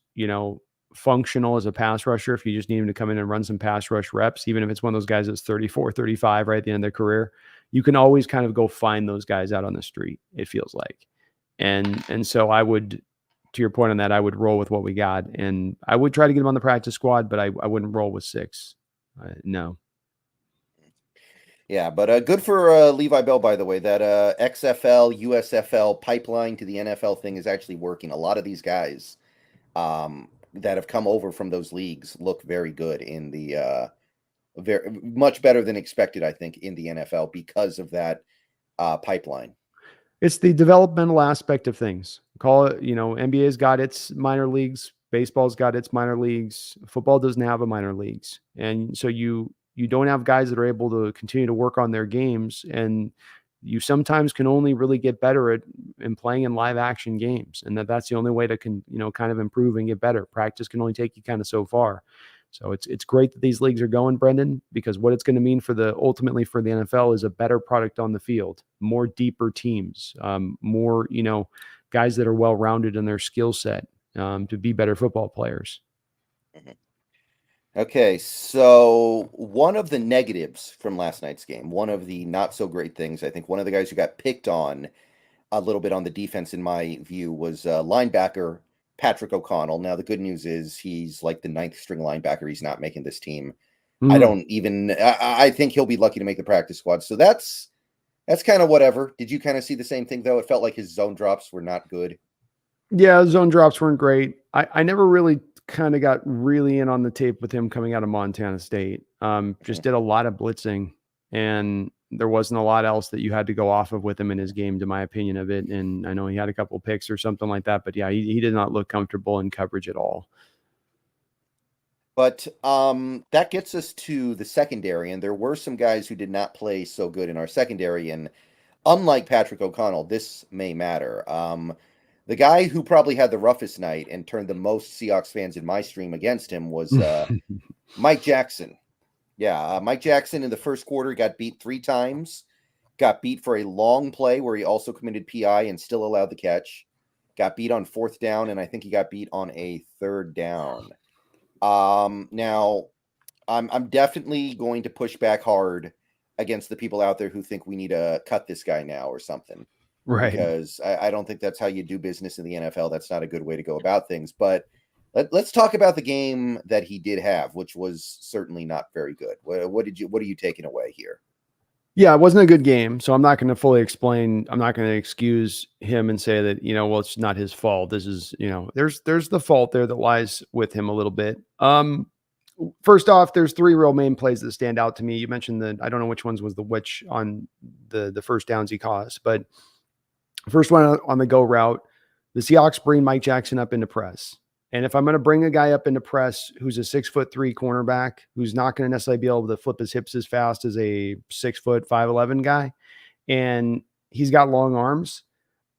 functional as a pass rusher. If you just need him to come in and run some pass rush reps, even if it's one of those guys that's 34, 35 right at the end of their career, you can always kind of go find those guys out on the street, it feels like. And so I would, to your point on that, I would roll with what we got. And I would try to get him on the practice squad, but I wouldn't roll with 6. No. Yeah, but good for Levi Bell, by the way. That XFL, USFL pipeline to the NFL thing is actually working. A lot of these guys that have come over from those leagues look very good in the very much better than expected, I think, in the NFL because of that pipeline. It's the developmental aspect of things. Call it, NBA's got its minor leagues, baseball's got its minor leagues, football doesn't have a minor leagues. And so you don't have guys that are able to continue to work on their games, and you sometimes can only really get better at in playing in live action games, and that's the only way to kind of improve and get better. Practice can only take you kind of so far. So it's great that these leagues are going, Brendan, because what it's going to mean ultimately for the NFL is a better product on the field, more deeper teams, more guys that are well rounded in their skill set to be better football players. Mm-hmm. Okay, so one of the negatives from last night's game, one of the not so great things, I think one of the guys who got picked on a little bit on the defense, in my view, was linebacker Patrick O'Connell. Now, the good news is he's like the 9th string linebacker. He's not making this team. I think he'll be lucky to make the practice squad. So that's kind of whatever. Did you kind of see the same thing, though? It felt like his zone drops were not good. Yeah, zone drops weren't great. I never really kind of got really in on the tape with him coming out of Montana State. Just did a lot of blitzing, and there wasn't a lot else that you had to go off of with him in his game, to my opinion of it. And I know he had a couple of picks or something like that, but yeah, he did not look comfortable in coverage at all. But that gets us to the secondary, and there were some guys who did not play so good in our secondary, and unlike Patrick O'Connell, this may matter. The guy who probably had the roughest night and turned the most Seahawks fans in my stream against him was Mike Jackson. Yeah, Mike Jackson in the first quarter got beat 3 times, got beat for a long play where he also committed PI and still allowed the catch, got beat on 4th down, and I think he got beat on a 3rd down. Now, I'm definitely going to push back hard against the people out there who think we need to cut this guy now or something. Right. Because I don't think that's how you do business in the NFL. That's not a good way to go about things. But let's talk about the game that he did have, which was certainly not very good. What are you taking away here? Yeah, it wasn't a good game. So I'm not going to fully explain. I'm not going to excuse him and say that, well, it's not his fault. This is, there's the fault there that lies with him a little bit. First off, there's 3 real main plays that stand out to me. You mentioned I don't know which ones was the which on the first downs he caused, but first one on the go route, the Seahawks bring Mike Jackson up into press. And if I'm going to bring a guy up into press who's a 6'3" cornerback, who's not going to necessarily be able to flip his hips as fast as a 5'11" guy, and he's got long arms,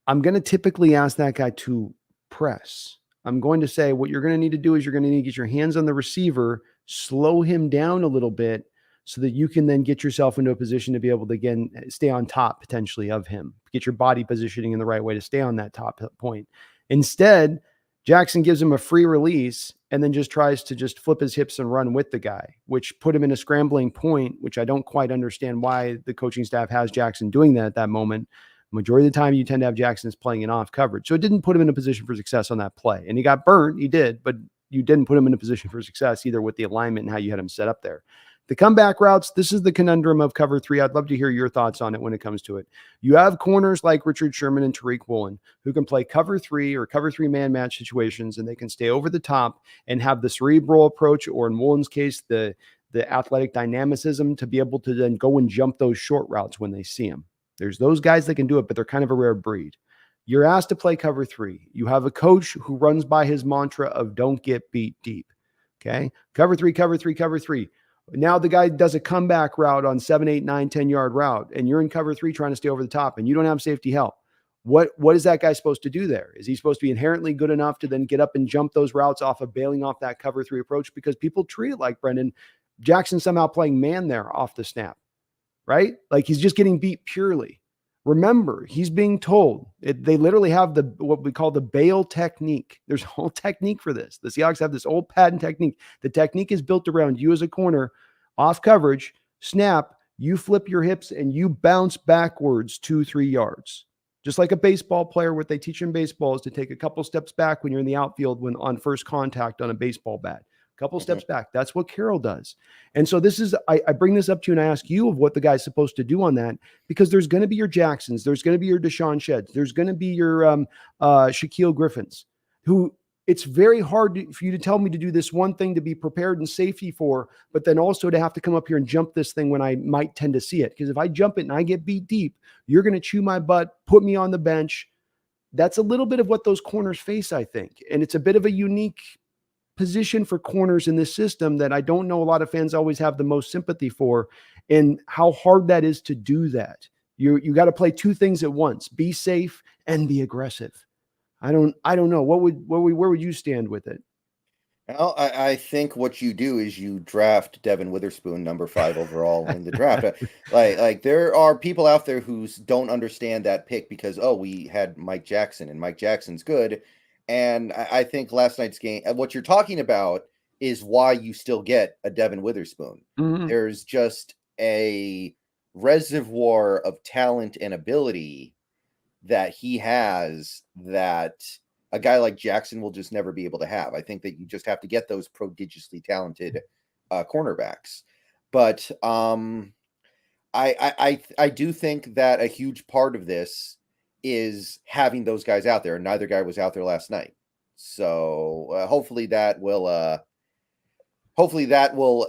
I'm going to typically ask that guy to press. I'm going to say what you're going to need to do is you're going to need to get your hands on the receiver, slow him down a little bit so that you can then get yourself into a position to be able to, again, stay on top potentially of him, get your body positioning in the right way to stay on that top point. Instead, Jackson gives him a free release and then just tries to just flip his hips and run with the guy, which put him in a scrambling point, which I don't quite understand why the coaching staff has Jackson doing that at that moment. Majority of the time, you tend to have Jackson's playing in off coverage. So it didn't put him in a position for success on that play. And he got burnt. He did, but you didn't put him in a position for success either with the alignment and how you had him set up there. The comeback routes, this is the conundrum of cover three. I'd love to hear your thoughts on it when it comes to it. You have corners like Richard Sherman and Tariq Woolen who can play cover three or cover three man match situations, and they can stay over the top and have the cerebral approach, or in Woolen's case, the athletic dynamicism to be able to then go and jump those short routes when they see them. There's those guys that can do it, but they're kind of a rare breed. You're asked to play cover three. You have a coach who runs by his mantra of don't get beat deep. Okay. Cover three, cover three, cover three. Now the guy does a comeback route on 7, 8, 9, 10-yard route, and you're in cover three trying to stay over the top, and you don't have safety help. What is that guy supposed to do there? Is he supposed to be inherently good enough to then get up and jump those routes off of bailing off that cover three approach? Because people treat it like Brendon Jackson somehow playing man there off the snap, right? Like he's just getting beat purely. Remember, he's being told they literally have what we call the bail technique. There's a whole technique for this. The Seahawks have this old patent technique. The technique is built around you as a corner, off coverage, snap, you flip your hips and you bounce backwards 2-3 yards. Just like a baseball player, what they teach in baseball is to take a couple steps back when you're in the outfield when on first contact on a baseball bat. Couple steps back. That's what Carroll does. And so this is, I bring this up to you and I ask you of what the guy's supposed to do on that, because there's going to be your Jacksons. There's going to be your Deshaun Sheds. There's going to be your Shaquille Griffins, who it's very hard for you to tell me to do this one thing to be prepared and safety for, but then also to have to come up here and jump this thing when I might tend to see it. Because if I jump it and I get beat deep, you're going to chew my butt, put me on the bench. That's a little bit of what those corners face, I think. And it's a bit of a unique position for corners in this system that I don't know a lot of fans always have the most sympathy for, and how hard that is to do that. You got to play two things at once: be safe and be aggressive. I don't know. Where would you stand with it? Well, I think what you do is you draft Devin Witherspoon number 5 overall in the draft. Like there are people out there who don't understand that pick because, we had Mike Jackson and Mike Jackson's good. And I think last night's game, what you're talking about is why you still get a Devin Witherspoon. Mm-hmm. There's just a reservoir of talent and ability that he has that a guy like Jackson will just never be able to have. I think that you just have to get those prodigiously talented cornerbacks. But I do think that a huge part of this is having those guys out there, and neither guy was out there last night. So hopefully that will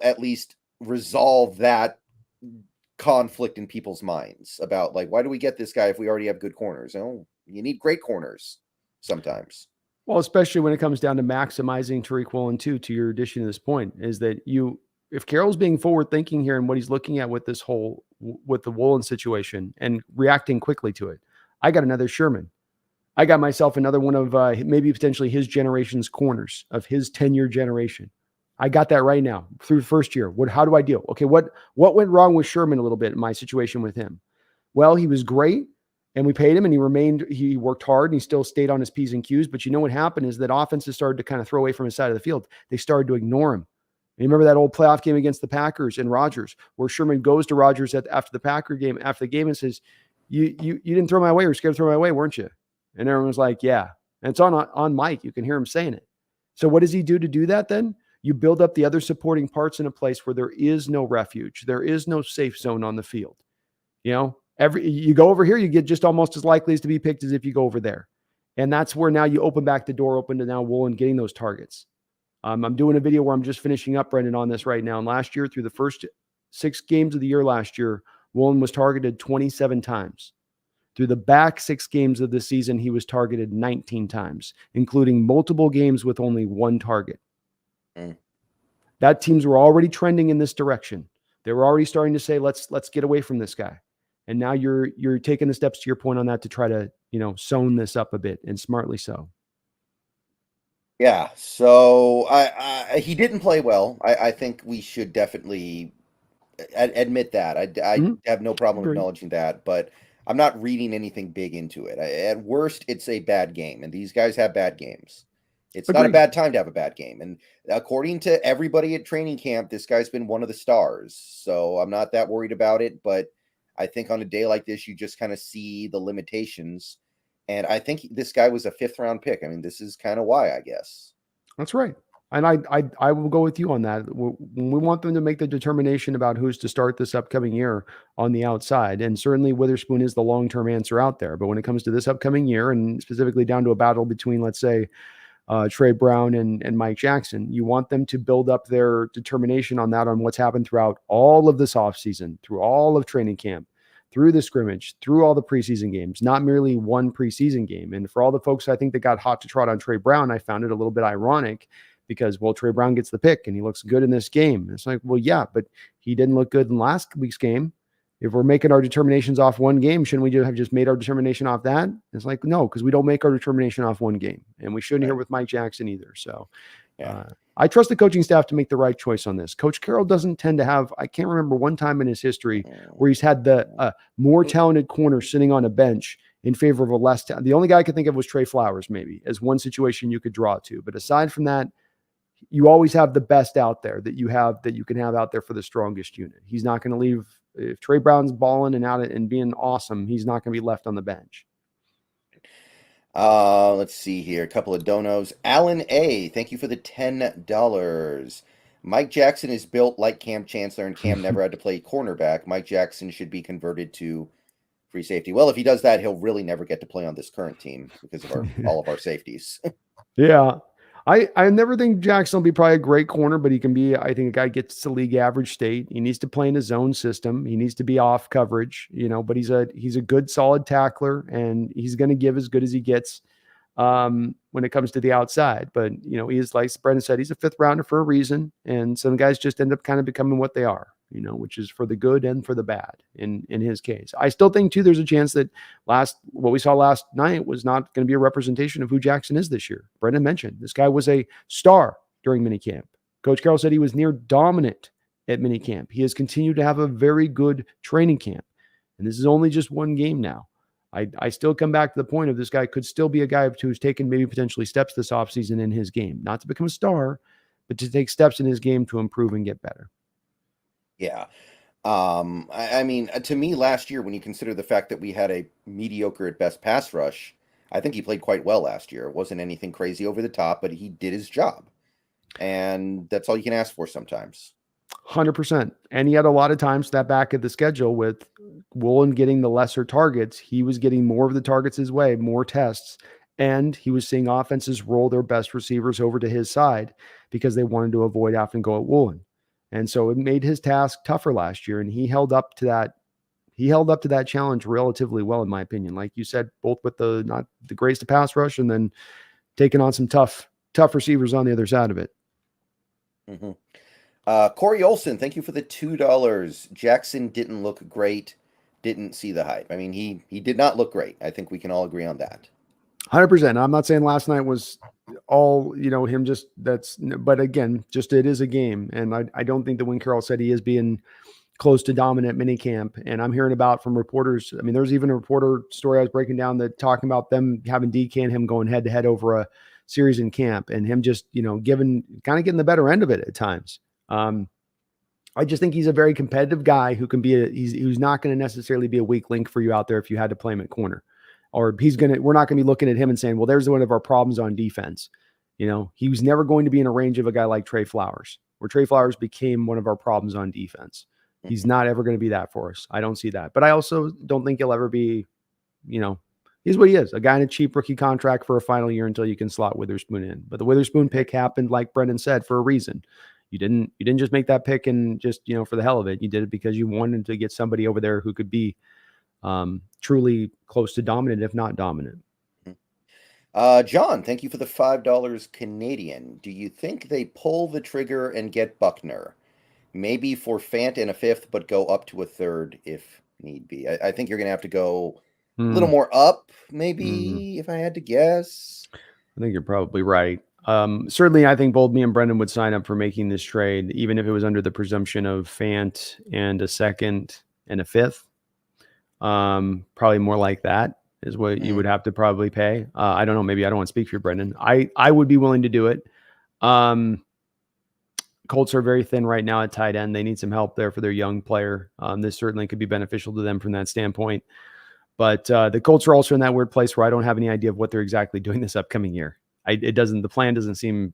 at least resolve that conflict in people's minds about, like, why do we get this guy if we already have good corners? Oh, you need great corners sometimes. Well, especially when it comes down to maximizing Tariq Woolen too, to your addition to this point, is that if Carroll's being forward thinking here and what he's looking at with this with the Woolen situation and reacting quickly to it, I got another Sherman. I got myself another one of maybe potentially his generation's corners of his 10-year generation. I got that right now through the first year. How do I deal? Okay, what went wrong with Sherman a little bit in my situation with him? Well, he was great and we paid him and he worked hard and he still stayed on his P's and Q's. But you know what happened is that offenses started to kind of throw away from his side of the field. They started to ignore him. And you remember that old playoff game against the Packers and Rodgers, where Sherman goes to Rodgers after the game and says, You didn't throw my way. You were scared to throw my way, weren't you? And everyone was like, yeah. And it's on mic. You can hear him saying it. So what does he do to do that then? You build up the other supporting parts in a place where there is no refuge. There is no safe zone on the field. You go over here, you get just almost as likely as to be picked as if you go over there. And that's where now you open back the door open to now Woolen getting those targets. I'm doing a video where I'm just finishing up, Brendon, on this right now. And last year, through the first 6 games of the year last year, Woolen was targeted 27 times. Through the back 6 games of the season, he was targeted 19 times, including multiple games with only 1 target. That teams were already trending in this direction. They were already starting to say, let's get away from this guy. And now you're taking the steps to your point on that to try to, zone this up a bit, and smartly so. Yeah. So he didn't play well. I think we should definitely admit that. I Mhm. have no problem Agree. acknowledging that, but I'm not reading anything big into it. At worst, it's a bad game, and these guys have bad games. It's not a Agreed. bad time to have a bad game. And according to everybody at training camp, this guy's been one of the stars. So I'm not that worried about it. But I think on a day like this, you just kind of see the limitations. And I think this guy was a 5th round pick. I mean, this is kind of why, I guess. That's right. And I will go with you on that. When we want them to make the determination about who's to start this upcoming year on the outside, and certainly Witherspoon is the long-term answer out there. But when it comes to this upcoming year, and specifically down to a battle between, let's say, Trey Brown and Mike Jackson, you want them to build up their determination on that, on what's happened throughout all of this offseason, through all of training camp, through the scrimmage, through all the preseason games, not merely one preseason game. And for all the folks I think that got hot to trot on Trey Brown, I found it a little bit ironic because, well, Trey Brown gets the pick and he looks good in this game. It's like, well, yeah, but he didn't look good in last week's game. If we're making our determinations off one game, shouldn't we have just made our determination off that? It's like, no, because we don't make our determination off one game. And we shouldn't Right. hear with Mike Jackson either. So Yeah. I trust the coaching staff to make the right choice on this. Coach Carroll doesn't tend to have, I can't remember one time in his history where he's had the more talented corner sitting on a bench in favor of a less talented. The only guy I could think of was Trey Flowers, maybe, as one situation you could draw to. But aside from that, you always have the best out there that you can have out there for the strongest unit. He's not going to leave. If Trey Brown's balling and out and being awesome, he's not going to be left on the bench. Let's see here. A couple of donos. Alan A, thank you for the $10. Mike Jackson is built like Cam Chancellor, and Cam never had to play cornerback. Mike Jackson should be converted to free safety. Well, if he does that, he'll really never get to play on this current team because of all of our safeties. Yeah. I never think Jackson will be probably a great corner, but he can be, I think, a guy gets to league average state. He needs to play in his zone system. He needs to be off coverage, but he's a good, solid tackler, and he's going to give as good as he gets when it comes to the outside. But, he is, like Brendon said, he's a 5th rounder for a reason. And some guys just end up kind of becoming what they are, which is for the good and for the bad in his case. I still think too, there's a chance that what we saw last night was not going to be a representation of who Jackson is this year. Brendon mentioned this guy was a star during minicamp. Coach Carroll said he was near dominant at minicamp. He has continued to have a very good training camp. And this is only just one game now. I still come back to the point of this guy could still be a guy who's taken maybe potentially steps this offseason in his game, not to become a star, but to take steps in his game to improve and get better. Yeah. I mean, to me, last year, when you consider the fact that we had a mediocre at best pass rush, I think he played quite well last year. It wasn't anything crazy over the top, but he did his job. And that's all you can ask for sometimes. 100%. And he had a lot of times that back of the schedule with Woolen getting the lesser targets. He was getting more of the targets his way, more tests. And he was seeing offenses roll their best receivers over to his side because they wanted to avoid having to go at Woolen. And so it made his task tougher last year. And he held up to that. He held up to that challenge relatively well, in my opinion. Like you said, both with the not the greatest to pass rush and then taking on some tough receivers on the other side of it. Mm-hmm. Corey Olson, thank you for the $2. Jackson didn't look great. Didn't see the hype. I mean, he did not look great. I think we can all agree on that. 100%. I'm not saying last night was all, him just but again, just it is a game. And I don't think that when Carroll said he is being close to dominant minicamp, and I'm hearing about from reporters. I mean, there's even a reporter story I was breaking down that talking about them having DK and him going head to head over a series in camp and him just, getting the better end of it at times. I just think he's a very competitive guy who can be who's not going to necessarily be a weak link for you out there if you had to play him at corner. Or we're not going to be looking at him and saying, well, there's one of our problems on defense. He was never going to be in a range of a guy like Trey Flowers, where Trey Flowers became one of our problems on defense. He's not ever going to be that for us. I don't see that. But I also don't think he'll ever be, he's what he is, a guy in a cheap rookie contract for a final year until you can slot Witherspoon in. But the Witherspoon pick happened, like Brendon said, for a reason. You didn't just make that pick and just, for the hell of it. You did it because you wanted to get somebody over there who could be truly close to dominant, if not dominant. John, thank you for the $5 Canadian. Do you think they pull the trigger and get Buckner? Maybe for Fant in a 5th, but go up to a 3rd if need be. I think you're going to have to go a little more up, maybe, if I had to guess. I think you're probably right. Certainly, I think both me and Brendan would sign up for making this trade, even if it was under the presumption of Fant and a second and a fifth. Probably more like that is what you would have to probably pay. I don't know. Maybe I don't want to speak for you, Brendan. I would be willing to do it. Colts are very thin right now at tight end. They need some help there for their young player. This certainly could be beneficial to them from that standpoint. But the Colts are also in that weird place where I don't have any idea of what they're exactly doing this upcoming year. The plan doesn't seem,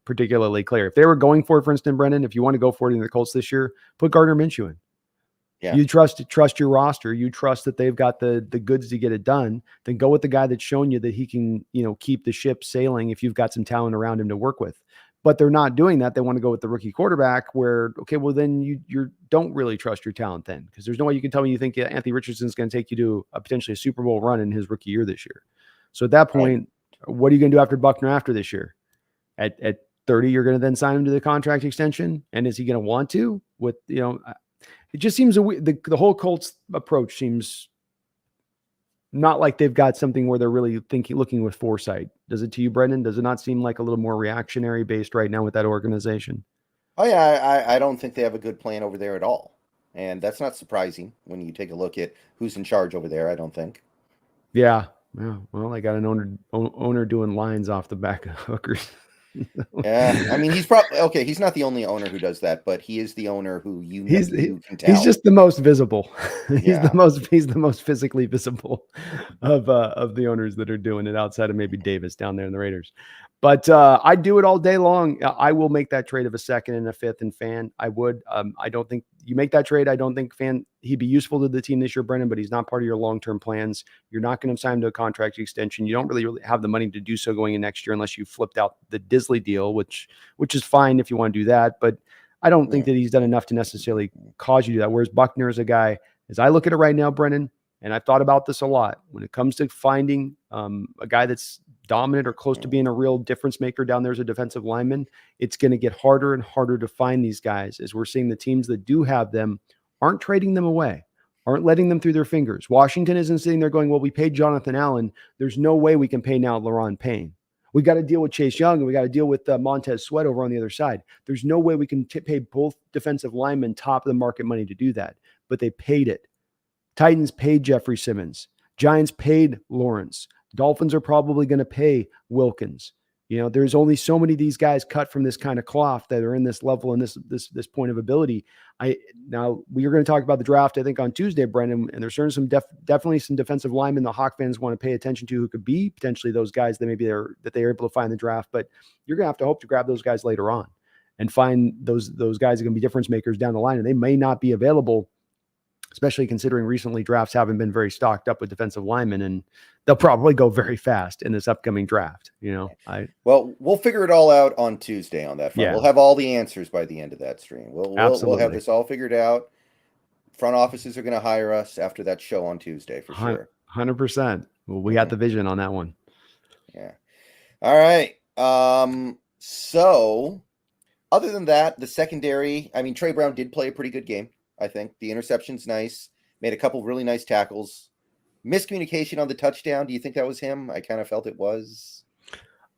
particularly clear. If they were going for instance, Brendan, if you want to go for it in the Colts this year, put Gardner Minshew in. Yeah. You trust your roster. You trust that they've got the goods to get it done. Then go with the guy that's shown you that he can, keep the ship sailing if you've got some talent around him to work with. But they're not doing that. They want to go with the rookie quarterback where, okay, well, then you don't really trust your talent then, because there's no way you can tell me you think Anthony Richardson's going to take you to potentially a Super Bowl run in his rookie year this year. So at that point, what are you going to do after Buckner after this year? At 30, you're going to then sign him to the contract extension. And is he going to want to with, it just seems the whole Colts approach seems not like they've got something where they're really looking with foresight. Does it to you, Brendan? Does it not seem like a little more reactionary based right now with that organization? Oh yeah, I don't think they have a good plan over there at all. And that's not surprising when you take a look at who's in charge over there, I don't think. Yeah. Well, I got an owner doing lines off the back of hookers. Yeah, I mean, he's probably okay. He's not the only owner who does that, but he is the owner who you can tell. He's just the most visible. He's Yeah. the most physically visible of the owners that are doing it outside of maybe Davis down there in the Raiders. But I'd do it all day long. I will make that trade of a second and a fifth and Fan. I would. I don't think you make that trade. I don't think Fan, he'd be useful to the team this year, Brendan, but he's not part of your long-term plans. You're not going to sign him to a contract extension. You don't really have the money to do so going in next year unless you flipped out the Disley deal, which is fine if you want to do that. But I don't think that he's done enough to necessarily cause you to do that. Whereas Buckner is a guy, as I look at it right now, Brendan, and I've thought about this a lot, when it comes to finding a guy that's dominant or close to being a real difference maker down there as a defensive lineman, it's going to get harder and harder to find these guys, as we're seeing the teams that do have them aren't trading them away, aren't letting them through their fingers. Washington isn't sitting there going, well, we paid Jonathan Allen. There's no way we can pay now Laron Payne. We got to deal with Chase Young, and we got to deal with Montez Sweat over on the other side. There's no way we can pay both defensive linemen top of the market money to do that, but they paid it. Titans paid Jeffrey Simmons. Giants paid Lawrence. Dolphins are probably going to pay Wilkins. There's only so many of these guys cut from this kind of cloth that are in this level and this point of ability. Now we are going to talk about the draft, I think, on Tuesday, Brendan, and there's certainly definitely some defensive linemen the Hawk fans want to pay attention to who could be potentially those guys that they are able to find in the draft. But you're going to have to hope to grab those guys later on and find those guys are going to be difference makers down the line, and they may not be available, especially considering recently drafts haven't been very stocked up with defensive linemen, and they'll probably go very fast in this upcoming draft. Well, we'll figure it all out on Tuesday on that front. Yeah. We'll have all the answers by the end of that stream. We'll have this all figured out. Front offices are going to hire us after that show on Tuesday for sure. 100%. Well, we got the vision on that one. Yeah. All right. So other than that, the secondary, I mean, Trey Brown did play a pretty good game. I think the interception's nice. Made a couple really nice tackles. Miscommunication on the touchdown. Do you think that was him? I kind of felt it was.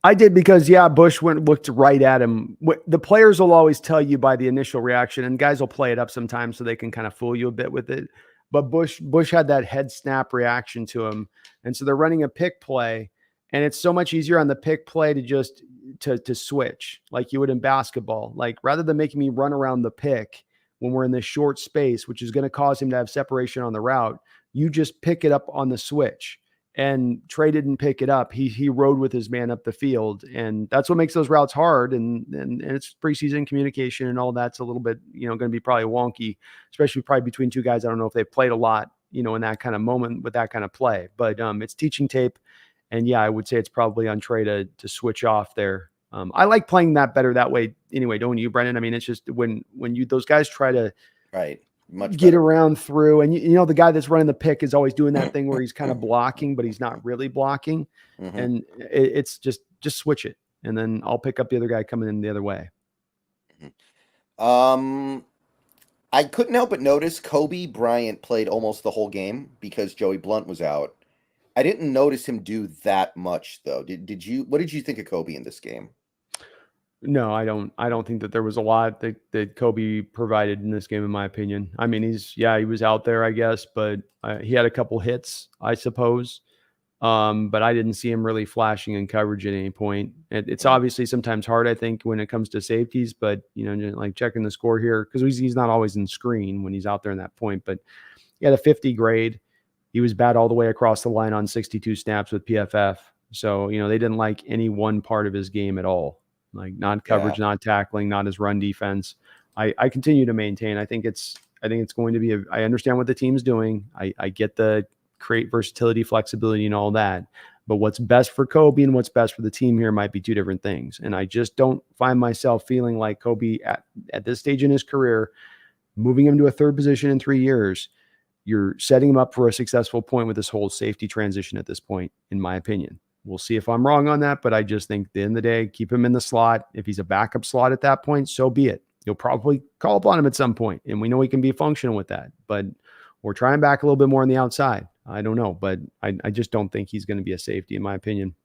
I did, because Bush looked right at him. The players will always tell you by the initial reaction, and guys will play it up sometimes so they can kind of fool you a bit with it. But Bush had that head snap reaction to him, and so they're running a pick play, and it's so much easier on the pick play to just to switch like you would in basketball. Like, rather than making me run around the pick when we're in this short space, which is going to cause him to have separation on the route, you just pick it up on the switch. And Trey didn't pick it up. He rode with his man up the field, and that's what makes those routes hard. And it's preseason communication and all that's a little bit, going to be probably wonky, especially probably between two guys. I don't know if they've played a lot, in that kind of moment with that kind of play, but it's teaching tape. And I would say it's probably on Trey to switch off there. I like playing that better that way anyway, don't you, Brendan? I mean, it's just when those guys try to get around through, and the guy that's running the pick is always doing that thing where he's kind of blocking, but he's not really blocking. Mm-hmm. And it's just switch it, and then I'll pick up the other guy coming in the other way. I couldn't help but notice Kobe Bryant played almost the whole game because Joey Blunt was out. I didn't notice him do that much though. What did you think of Kobe in this game? No, I don't. I don't think that there was a lot that Kobe provided in this game, in my opinion. I mean, he was out there, I guess, but he had a couple hits, I suppose. But I didn't see him really flashing in coverage at any point. It's Mhm. obviously sometimes hard, I think, when it comes to safeties. But like checking the score here because he's not always in screen when he's out there in that point. But he had a 50 grade. He was bad all the way across the line on 62 snaps with PFF. So, they didn't like any one part of his game at all, like not Yeah. coverage, not tackling, not his run defense. I continue to maintain. I think it's going to be I understand what the team's doing. I get the create versatility, flexibility, and all that. But what's best for Kobe and what's best for the team here might be two different things. And I just don't find myself feeling like Kobe at this stage in his career, moving him to a third position in 3 years, you're setting him up for a successful point with this whole safety transition at this point, in my opinion. We'll see if I'm wrong on that, but I just think at the end of the day, keep him in the slot. If he's a backup slot at that point, so be it. You'll probably call upon him at some point, and we know he can be functional with that. But we're trying back a little bit more on the outside. I don't know, but I just don't think he's going to be a safety, in my opinion.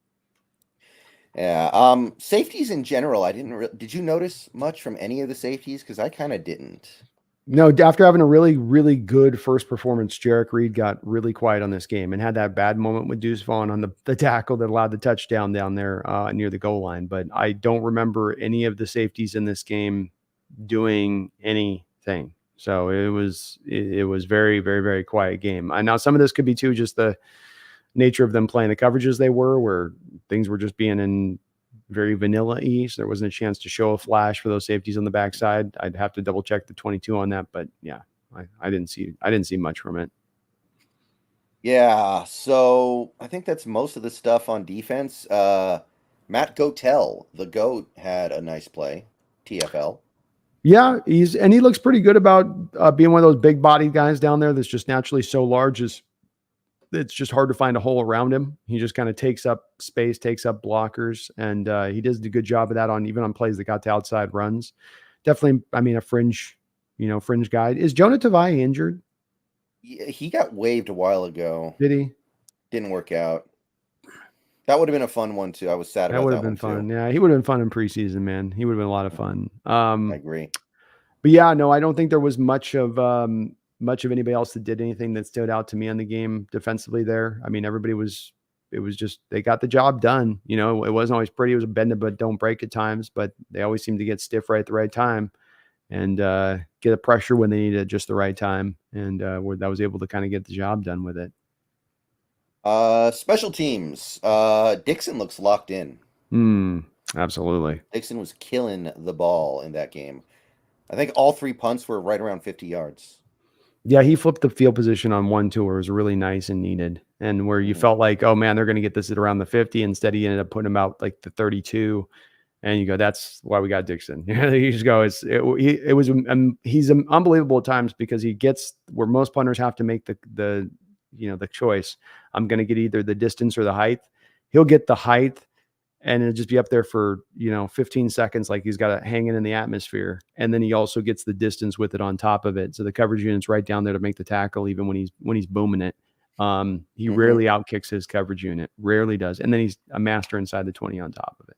Yeah. Safeties in general, I didn't. Did you notice much from any of the safeties? Because I kind of didn't. No, after having a really, really good first performance, Jarek Reed got really quiet on this game and had that bad moment with Deuce Vaughn on the tackle that allowed the touchdown down there near the goal line. But I don't remember any of the safeties in this game doing anything. So it was very, very, very quiet game. And now some of this could be too just the nature of them playing the coverages they were, where things were just being in very vanilla-y, so there wasn't a chance to show a flash for those safeties on the backside. I'd have to double check the 22 on that, but yeah, I didn't see much from it. Yeah. So I think that's most of the stuff on defense. Matt Gotel, the GOAT, had a nice play. TFL. Yeah, he looks pretty good about being one of those big bodied guys down there that's just naturally so large it's just hard to find a hole around him. He just kind of takes up space, takes up blockers, and he does a good job of that even on plays that got to outside runs. Definitely, I mean, a fringe guy. Is Jonah Tavai injured? He got waived a while ago. Did he? Didn't work out. That would have been a fun one too. I was sad That about would have that been one too. fun. Yeah, he would have been fun in preseason, man. He would have been a lot of fun. I agree. But yeah, no, I don't think there was much of anybody else that did anything that stood out to me on the game defensively there. I mean, it was just they got the job done. It wasn't always pretty. It was a bend it but don't break at times, but they always seemed to get stiff right at the right time and get a pressure when they needed it just the right time. And where that was able to kind of get the job done with it. Special teams. Dixon looks locked in. Absolutely. Dixon was killing the ball in that game. I think all three punts were right around 50 yards. Yeah, he flipped the field position on 1-2 where it was really nice and needed. And where you felt like, oh man, they're going to get this at around the 50. Instead, he ended up putting him out like the 32. And you go, that's why we got Dixon. You just go, he's unbelievable at times because he gets where most punters have to make the choice. I'm going to get either the distance or the height. He'll get the height and it'll just be up there for 15 seconds, like he's got it hanging in the atmosphere, and then he also gets the distance with it on top of it, so the coverage unit's right down there to make the tackle even when he's booming it. He rarely outkicks his coverage unit, rarely does, and then he's a master inside the 20 on top of it.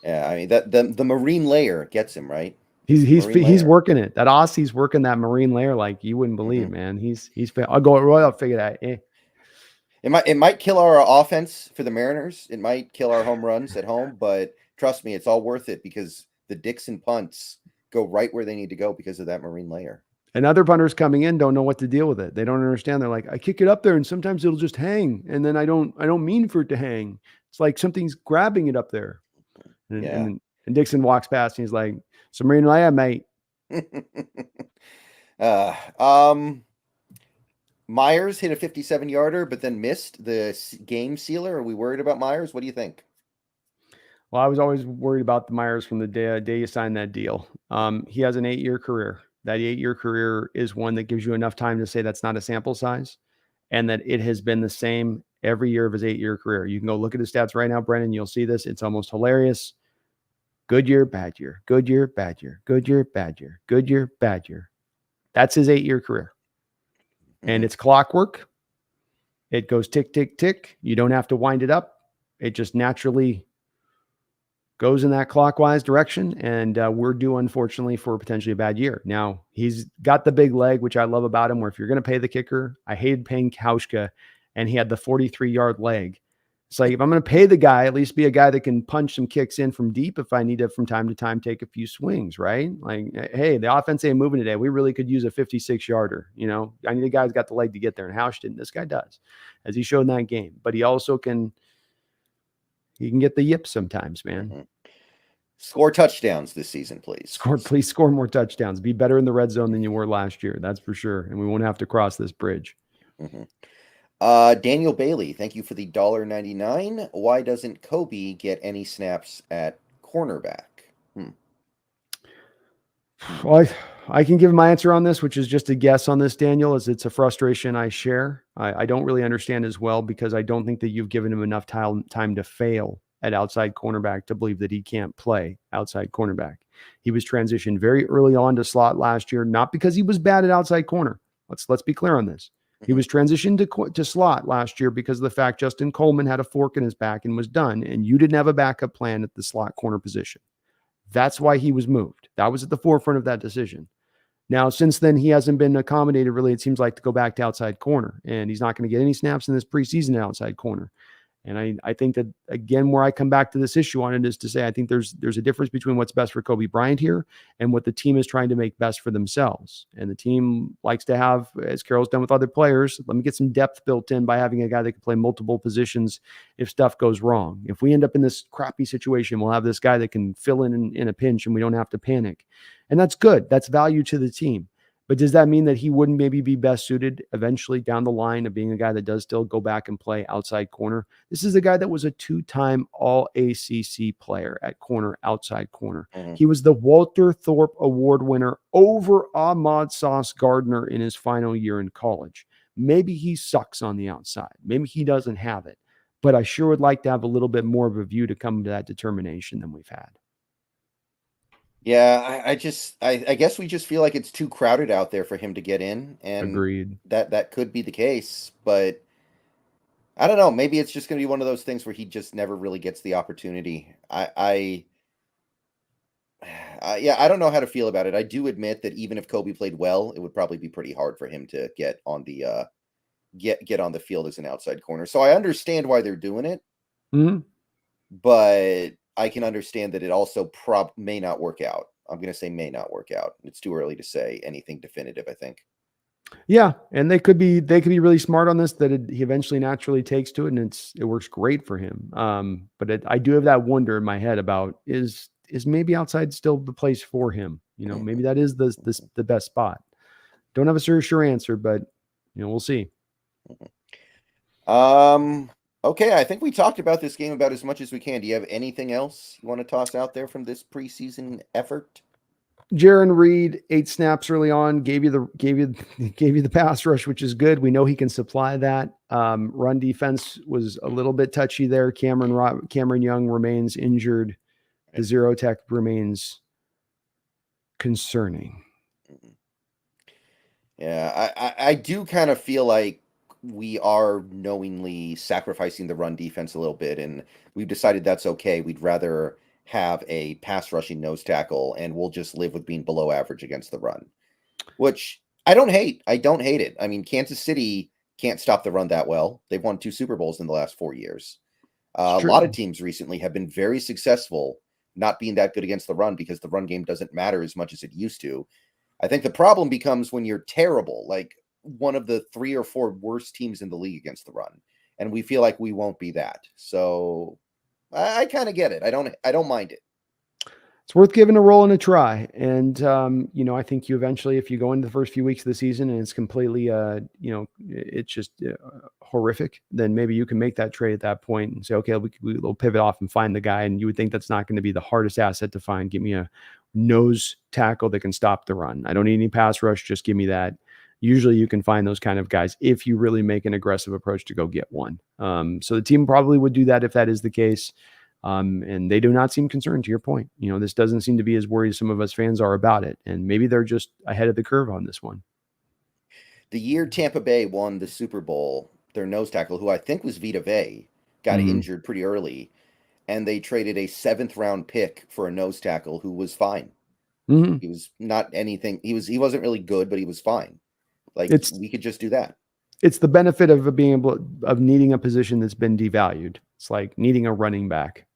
Yeah, I mean that the marine layer gets him right. He's working it. That Aussie's working that marine layer like you wouldn't believe, man. I'll go right. I'll figure that. It might kill our offense for the Mariners. It might kill our home runs at home, but trust me, it's all worth it because the Dixon punts go right where they need to go because of that marine layer. And other punters coming in don't know what to deal with it. They don't understand. They're like, I kick it up there and sometimes it'll just hang. And then I don't mean for it to hang. It's like something's grabbing it up there. And Dixon walks past and he's like, some marine layer, mate. Myers hit a 57-yarder, but then missed the game sealer. Are we worried about Myers? What do you think? Well, I was always worried about the Myers from the day you signed that deal. He has an 8-year career. That 8-year career is one that gives you enough time to say that's not a sample size and that it has been the same every year of his 8-year career. You can go look at his stats right now, Brendan. You'll see this. It's almost hilarious. Good year, bad year. Good year, bad year. Good year, bad year. Good year, bad year. That's his 8-year career. And it's clockwork. It goes tick, tick, tick. You don't have to wind it up. It just naturally goes in that clockwise direction, and we're due, unfortunately, for potentially a bad year. Now, he's got the big leg, which I love about him, where if you're going to pay the kicker, I hated paying Kaushka, and he had the 43-yard leg. It's like, if I'm going to pay the guy, at least be a guy that can punch some kicks in from deep if I need to, from time to time, take a few swings, right? Like, hey, the offense ain't moving today. We really could use a 56-yarder. I need a guy who's got the leg to get there, and Hausch didn't. This guy does, as he showed in that game. But he also can get the yips sometimes, man. Mm-hmm. Score touchdowns this season, please. Please score more touchdowns. Be better in the red zone than you were last year. That's for sure. And we won't have to cross this bridge. Mm-hmm. Daniel Bailey, thank you for the $1.99. Why doesn't Kobe get any snaps at cornerback? Well, I can give my answer on this, which is just a guess on this, Daniel, as it's a frustration I share. I don't really understand as well, because I don't think that you've given him enough time to fail at outside cornerback to believe that he can't play outside cornerback. He was transitioned very early on to slot last year, not because he was bad at outside corner. Let's be clear on this. He was transitioned to slot last year because of the fact Justin Coleman had a fork in his back and was done, and you didn't have a backup plan at the slot corner position. That's why he was moved. That was at the forefront of that decision. Now, since then, he hasn't been accommodated, really, it seems like, to go back to outside corner, and he's not going to get any snaps in this preseason outside corner. And I think that, again, where I come back to this issue on it is to say, I think there's a difference between what's best for Kobe Bryant here and what the team is trying to make best for themselves. And the team likes to have, as Carroll's done with other players, let me get some depth built in by having a guy that can play multiple positions if stuff goes wrong. If we end up in this crappy situation, we'll have this guy that can fill in a pinch, and we don't have to panic. And that's good. That's value to the team. But does that mean that he wouldn't maybe be best suited eventually down the line of being a guy that does still go back and play outside corner? This is a guy that was a 2-time All-ACC player at corner, outside corner. Mm-hmm. He was the Walter Thorpe Award winner over Ahmad Sauce Gardner in his final year in college. Maybe he sucks on the outside. Maybe he doesn't have it. But I sure would like to have a little bit more of a view to come to that determination than we've had. Yeah, I guess we just feel like it's too crowded out there for him to get in, and agreed. That could be the case, but I don't know. Maybe it's just going to be one of those things where he just never really gets the opportunity. I don't know how to feel about it. I do admit that even if Kobe played well, it would probably be pretty hard for him to get on the get on the field as an outside corner. So I understand why they're doing it, but I can understand that it also may not work out. I'm going to say may not work out. It's too early to say anything definitive, I think. Yeah, and they could be really smart on this, that he eventually naturally takes to it, and it works great for him. But I do have that wonder in my head about is maybe outside still the place for him? Maybe that is the best spot. Don't have a sure answer, but we'll see. Okay, I think we talked about this game about as much as we can. Do you have anything else you want to toss out there from this preseason effort? Jaron Reed, 8 snaps early on, gave you the pass rush, which is good. We know he can supply that. Run defense was a little bit touchy there. Cameron Young remains injured. The zero tech remains concerning. Yeah, I do kind of feel like we are knowingly sacrificing the run defense a little bit, and we've decided that's okay. We'd rather have a pass rushing nose tackle, and we'll just live with being below average against the run, which I don't hate. I don't hate it. I mean, Kansas City can't stop the run that well. They've won 2 Super Bowls in the last 4 years. A lot of teams recently have been very successful not being that good against the run because the run game doesn't matter as much as it used to. I think the problem becomes when you're terrible, like one of the 3 or 4 worst teams in the league against the run, and we feel like we won't be that. So I kind of get it. I don't mind it. It's worth giving a roll and a try. And, I think you eventually, if you go into the first few weeks of the season and it's completely, it's just horrific, then maybe you can make that trade at that point and say, okay, we'll pivot off and find the guy. And you would think that's not going to be the hardest asset to find. Give me a nose tackle that can stop the run. I don't need any pass rush. Just give me that. Usually you can find those kind of guys if you really make an aggressive approach to go get one. So the team probably would do that if that is the case. And they do not seem concerned, to your point. This doesn't seem to be as worried as some of us fans are about it. And maybe they're just ahead of the curve on this one. The year Tampa Bay won the Super Bowl, their nose tackle, who I think was Vita Vea, got injured pretty early. and they traded a 7th-round pick for a nose tackle who was fine. Mhm. He was not anything. He wasn't really good, but he was fine. Like, It's we could just do that. it's the benefit of being able of needing a position that's been devalued. It's like needing a running back,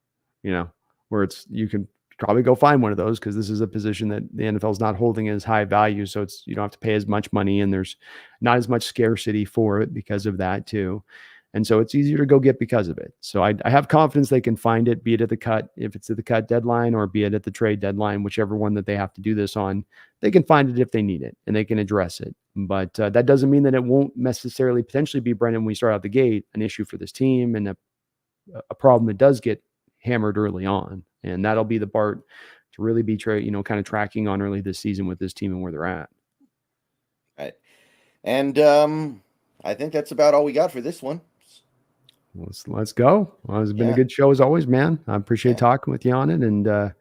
where it's you can probably go find one of those because this is a position that the NFL is not holding as high value. So you don't have to pay as much money and there's not as much scarcity for it because of that too. And so it's easier to go get because of it. So I have confidence they can find it, be it at the cut, if it's at the cut deadline, or be it at the trade deadline, whichever one that they have to do this on, they can find it if they need it and they can address it. But that doesn't mean that it won't necessarily potentially be, Brendan, when we start out the gate, an issue for this team and a problem that does get hammered early on. And that'll be the part to really be, kind of tracking on early this season with this team and where they're at. Right. And I think that's about all we got for this one. Let's go. Well, it's been a Yeah. good show as always, man. I appreciate Yeah. talking with you on it. And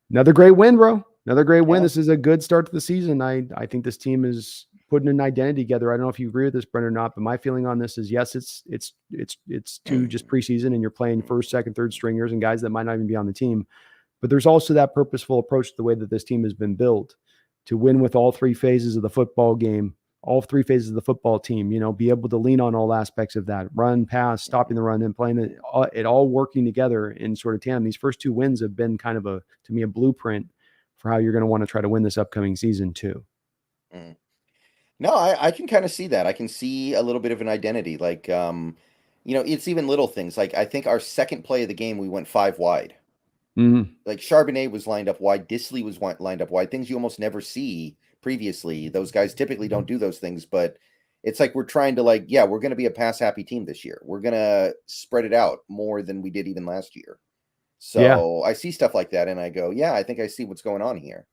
another great win, bro. Another great win. Yeah. This is a good start to the season. I think this team is putting an identity together. I don't know if you agree with this, Brendan, or not, but my feeling on this is yes, it's to just preseason and you're playing first, second, third stringers and guys that might not even be on the team. But there's also that purposeful approach to the way that this team has been built to win with all three phases of the football game, all three phases of the football team, be able to lean on all aspects of that, run, pass, stopping the run, and playing it all working together in sort of tandem. These first two wins have been kind of to me, a blueprint for how you're going to want to try to win this upcoming season too. Mm. No, I can kind of see that. I can see a little bit of an identity. Like, it's even little things. Like, I think our second play of the game, we went 5 wide. Mm-hmm. Like, Charbonnet was lined up wide. Disley was lined up wide. Things you almost never see previously. Those guys typically don't do those things, but it's like we're trying to, like, yeah, we're going to be a pass-happy team this year. We're going to spread it out more than we did even last year. So I see stuff like that, and I go, yeah, I think I see what's going on here.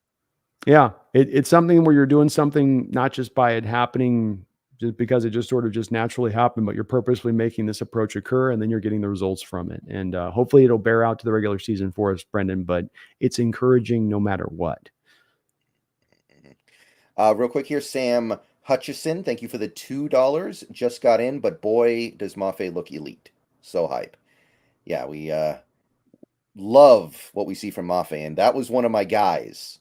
Yeah, it's something where you're doing something not just by it happening, just because it just sort of just naturally happened, but you're purposely making this approach occur, and then you're getting the results from it. And hopefully, it'll bear out to the regular season for us, Brendan. But it's encouraging no matter what. Real quick here, Sam Hutchison, thank you for the $2. Just got in, but boy, does Mafe look elite. So hype. Yeah, we love what we see from Mafe, and that was one of my guys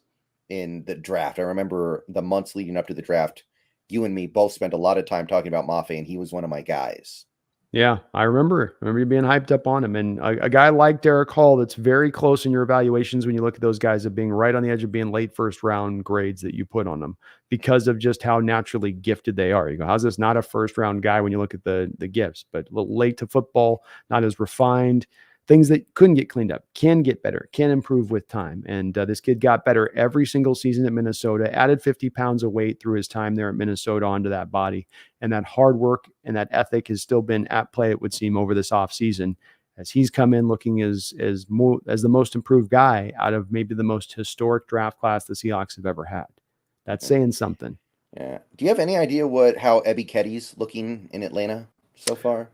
in the draft. I remember the months leading up to the draft, you and me both spent a lot of time talking about Mafe, and he was one of my guys. Yeah, I remember you being hyped up on him. And a guy like Derek Hall that's very close in your evaluations when you look at those guys of being right on the edge of being late first round grades that you put on them because of just how naturally gifted they are. You go, how's this not a first round guy when you look at the gifts, but a little late to football, not as refined, things that couldn't get cleaned up, can get better, can improve with time. And this kid got better every single season at Minnesota, added 50 pounds of weight through his time there at Minnesota onto that body. And that hard work and that ethic has still been at play, it would seem, over this offseason as he's come in looking as the most improved guy out of maybe the most historic draft class the Seahawks have ever had. That's saying something. Yeah. Do you have any idea how Ebby Ketty's looking in Atlanta so far?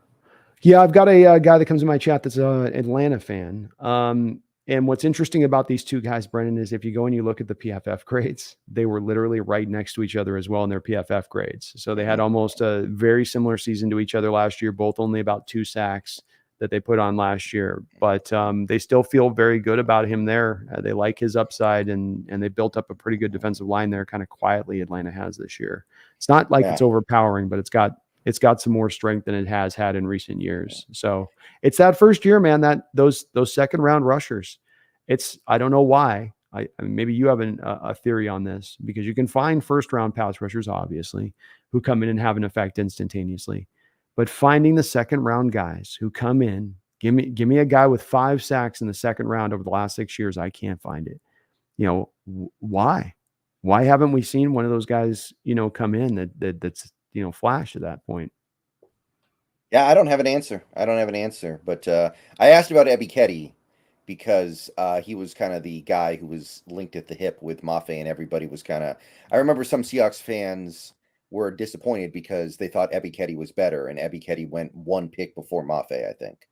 Yeah, I've got a guy that comes in my chat that's an Atlanta fan. And what's interesting about these two guys, Brendan, is if you go and you look at the PFF grades, they were literally right next to each other as well in their PFF grades. So they had almost a very similar season to each other last year, both only about 2 sacks that they put on last year. But they still feel very good about him there. They like his upside, and they built up a pretty good defensive line there kind of quietly, Atlanta has this year. It's not like it's overpowering, but it's got some more strength than it has had in recent years. So it's that first year, man, that those second round rushers, I don't know why. I mean, maybe you have a theory on this, because you can find first round pass rushers, obviously, who come in and have an effect instantaneously. But finding the second round guys who come in, give me a guy with 5 sacks in the second round over the last 6 years, I can't find it. Why? Why haven't we seen one of those guys, come in that's flash at that point? Yeah, I don't have an answer. But I asked about Ebby Ketty because he was kind of the guy who was linked at the hip with Mafe, and everybody was kind of. I remember some Seahawks fans were disappointed because they thought Ebby Ketty was better, and Ebby Ketty went 1 pick before Mafe, I think.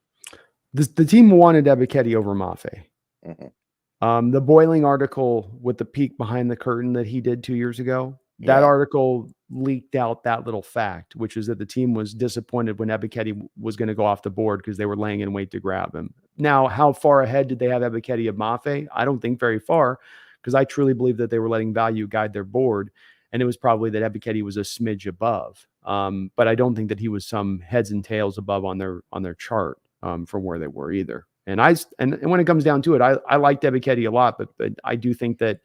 The team wanted Ebby Ketty over Mafe. Mm-hmm. The Boiling article with the peek behind the curtain that he did 2 years ago, that article leaked out that little fact, which is that the team was disappointed when Ebiketie was going to go off the board because they were laying in wait to grab him. Now, how far ahead did they have Ebiketie of Mafe? I don't think very far, because I truly believe that they were letting value guide their board, and it was probably that Ebiketie was a smidge above. But I don't think that he was some heads and tails above on their chart from where they were either. And when it comes down to it, I liked Ebiketie a lot, but I do think that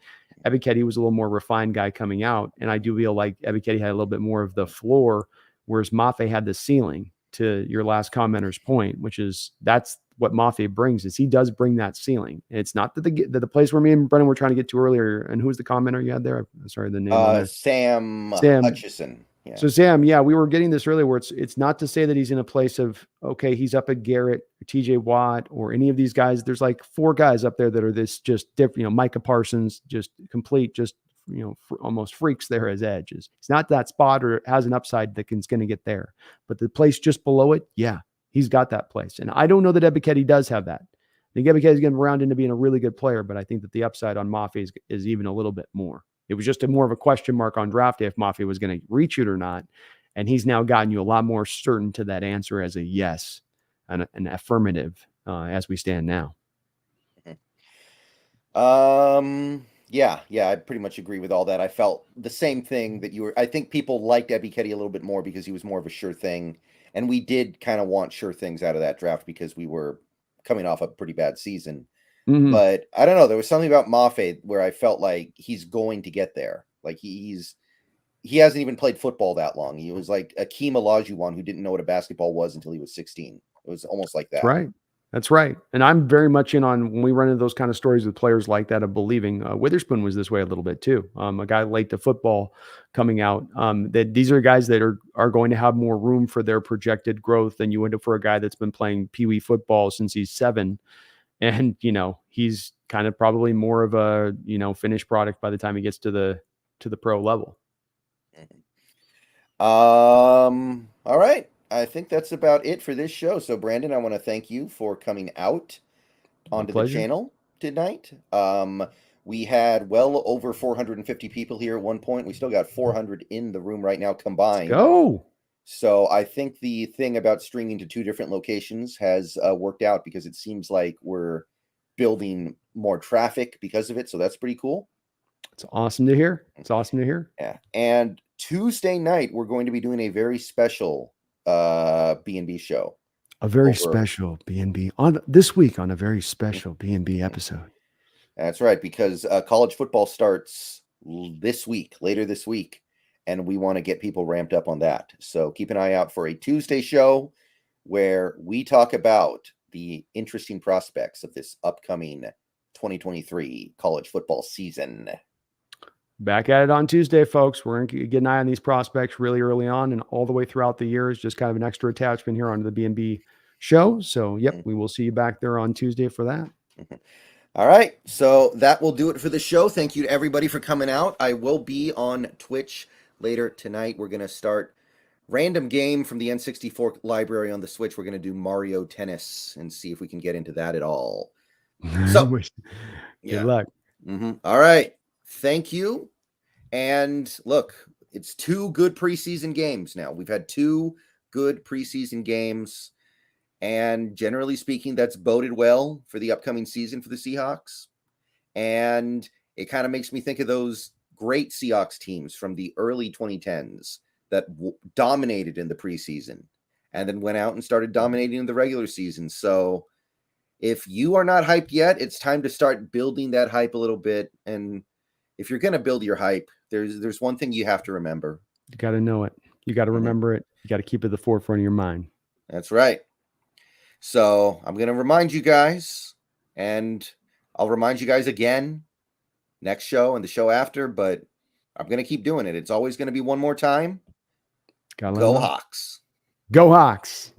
Ebiketie was a little more refined guy coming out, and I do feel like Ebiketie had a little bit more of the floor, whereas Mafe had the ceiling. To your last commenter's point, which is that's what Mafe brings, is he does bring that ceiling. And it's not that the place where me and Brendan were trying to get to earlier. And who was the commenter you had there? I'm sorry, the name on there. Sam Sam Hutchison. Yeah. So Sam, yeah, we were getting this earlier where it's not to say that he's in a place of, okay, he's up at Garrett or TJ Watt or any of these guys. There's like 4 guys up there that are this just different, Micah Parsons, just complete, just, almost freaks there as edges. It's not that spot or has an upside that is going to get there, but the place just below it, yeah, he's got that place. And I don't know that Ebiketie does have that. I think Ebiketie is going to round into being a really good player, but I think that the upside on Mafe is even a little bit more. It was just more of a question mark on draft day if Mafe was going to reach it or not. And he's now gotten you a lot more certain to that answer as a yes, an affirmative as we stand now. Yeah, I pretty much agree with all that. I felt the same thing that you were. I think people liked Ebiketie a little bit more because he was more of a sure thing. And we did kind of want sure things out of that draft because we were coming off a pretty bad season. Mm-hmm. But I don't know. There was something about Mafe where I felt like he's going to get there. Like he hasn't even played football that long. He was like Akeem Olajuwon who didn't know what a basketball was until he was 16. It was almost like that. That's right. And I'm very much in on when we run into those kind of stories with players like that of believing. Witherspoon was this way a little bit too. A guy late to football coming out. That these are guys that are going to have more room for their projected growth than you end up for a guy that's been playing Pee Wee football since he's 7. And, he's kind of probably more of a, finished product by the time he gets to the pro level. All right. I think that's about it for this show. So, Brandon, I want to thank you for coming out onto the channel tonight. We had well over 450 people here at one point. We still got 400 in the room right now combined. Let's go. So I think the thing about streaming to 2 different locations has worked out because it seems like we're building more traffic because of it. So that's pretty cool. It's awesome to hear. Yeah. And Tuesday night, we're going to be doing a very special BNB show. A very special BNB on this week on a very special BNB episode. That's right, because college football starts later this week, and we want to get people ramped up on that. So keep an eye out for a Tuesday show where we talk about the interesting prospects of this upcoming 2023 college football season. Back at it on Tuesday, folks. We're going to get an eye on these prospects really early on and all the way throughout the year is just kind of an extra attachment here onto the BNB show. So, yep, we will see you back there on Tuesday for that. All right. So that will do it for the show. Thank you to everybody for coming out. I will be on Twitch later tonight. We're going to start random game from the N64 library on the Switch. We're going to do Mario Tennis and see if we can get into that at all. So, good luck. All right. Thank you. And look, it's 2 good preseason games now. We've had 2 good preseason games. And generally speaking, that's boded well for the upcoming season for the Seahawks. And it kind of makes me think of those great Seahawks teams from the early 2010s that dominated in the preseason and then went out and started dominating in the regular season. So if you are not hyped yet, it's time to start building that hype a little bit. And if you're going to build your hype, there's one thing you have to remember. You got to know it. You got to remember it. You got to keep it at the forefront of your mind. That's right. So I'm going to remind you guys, and I'll remind you guys again next show and the show after, but I'm going to keep doing it. It's always going to be one more time. Go Hawks. Go Hawks.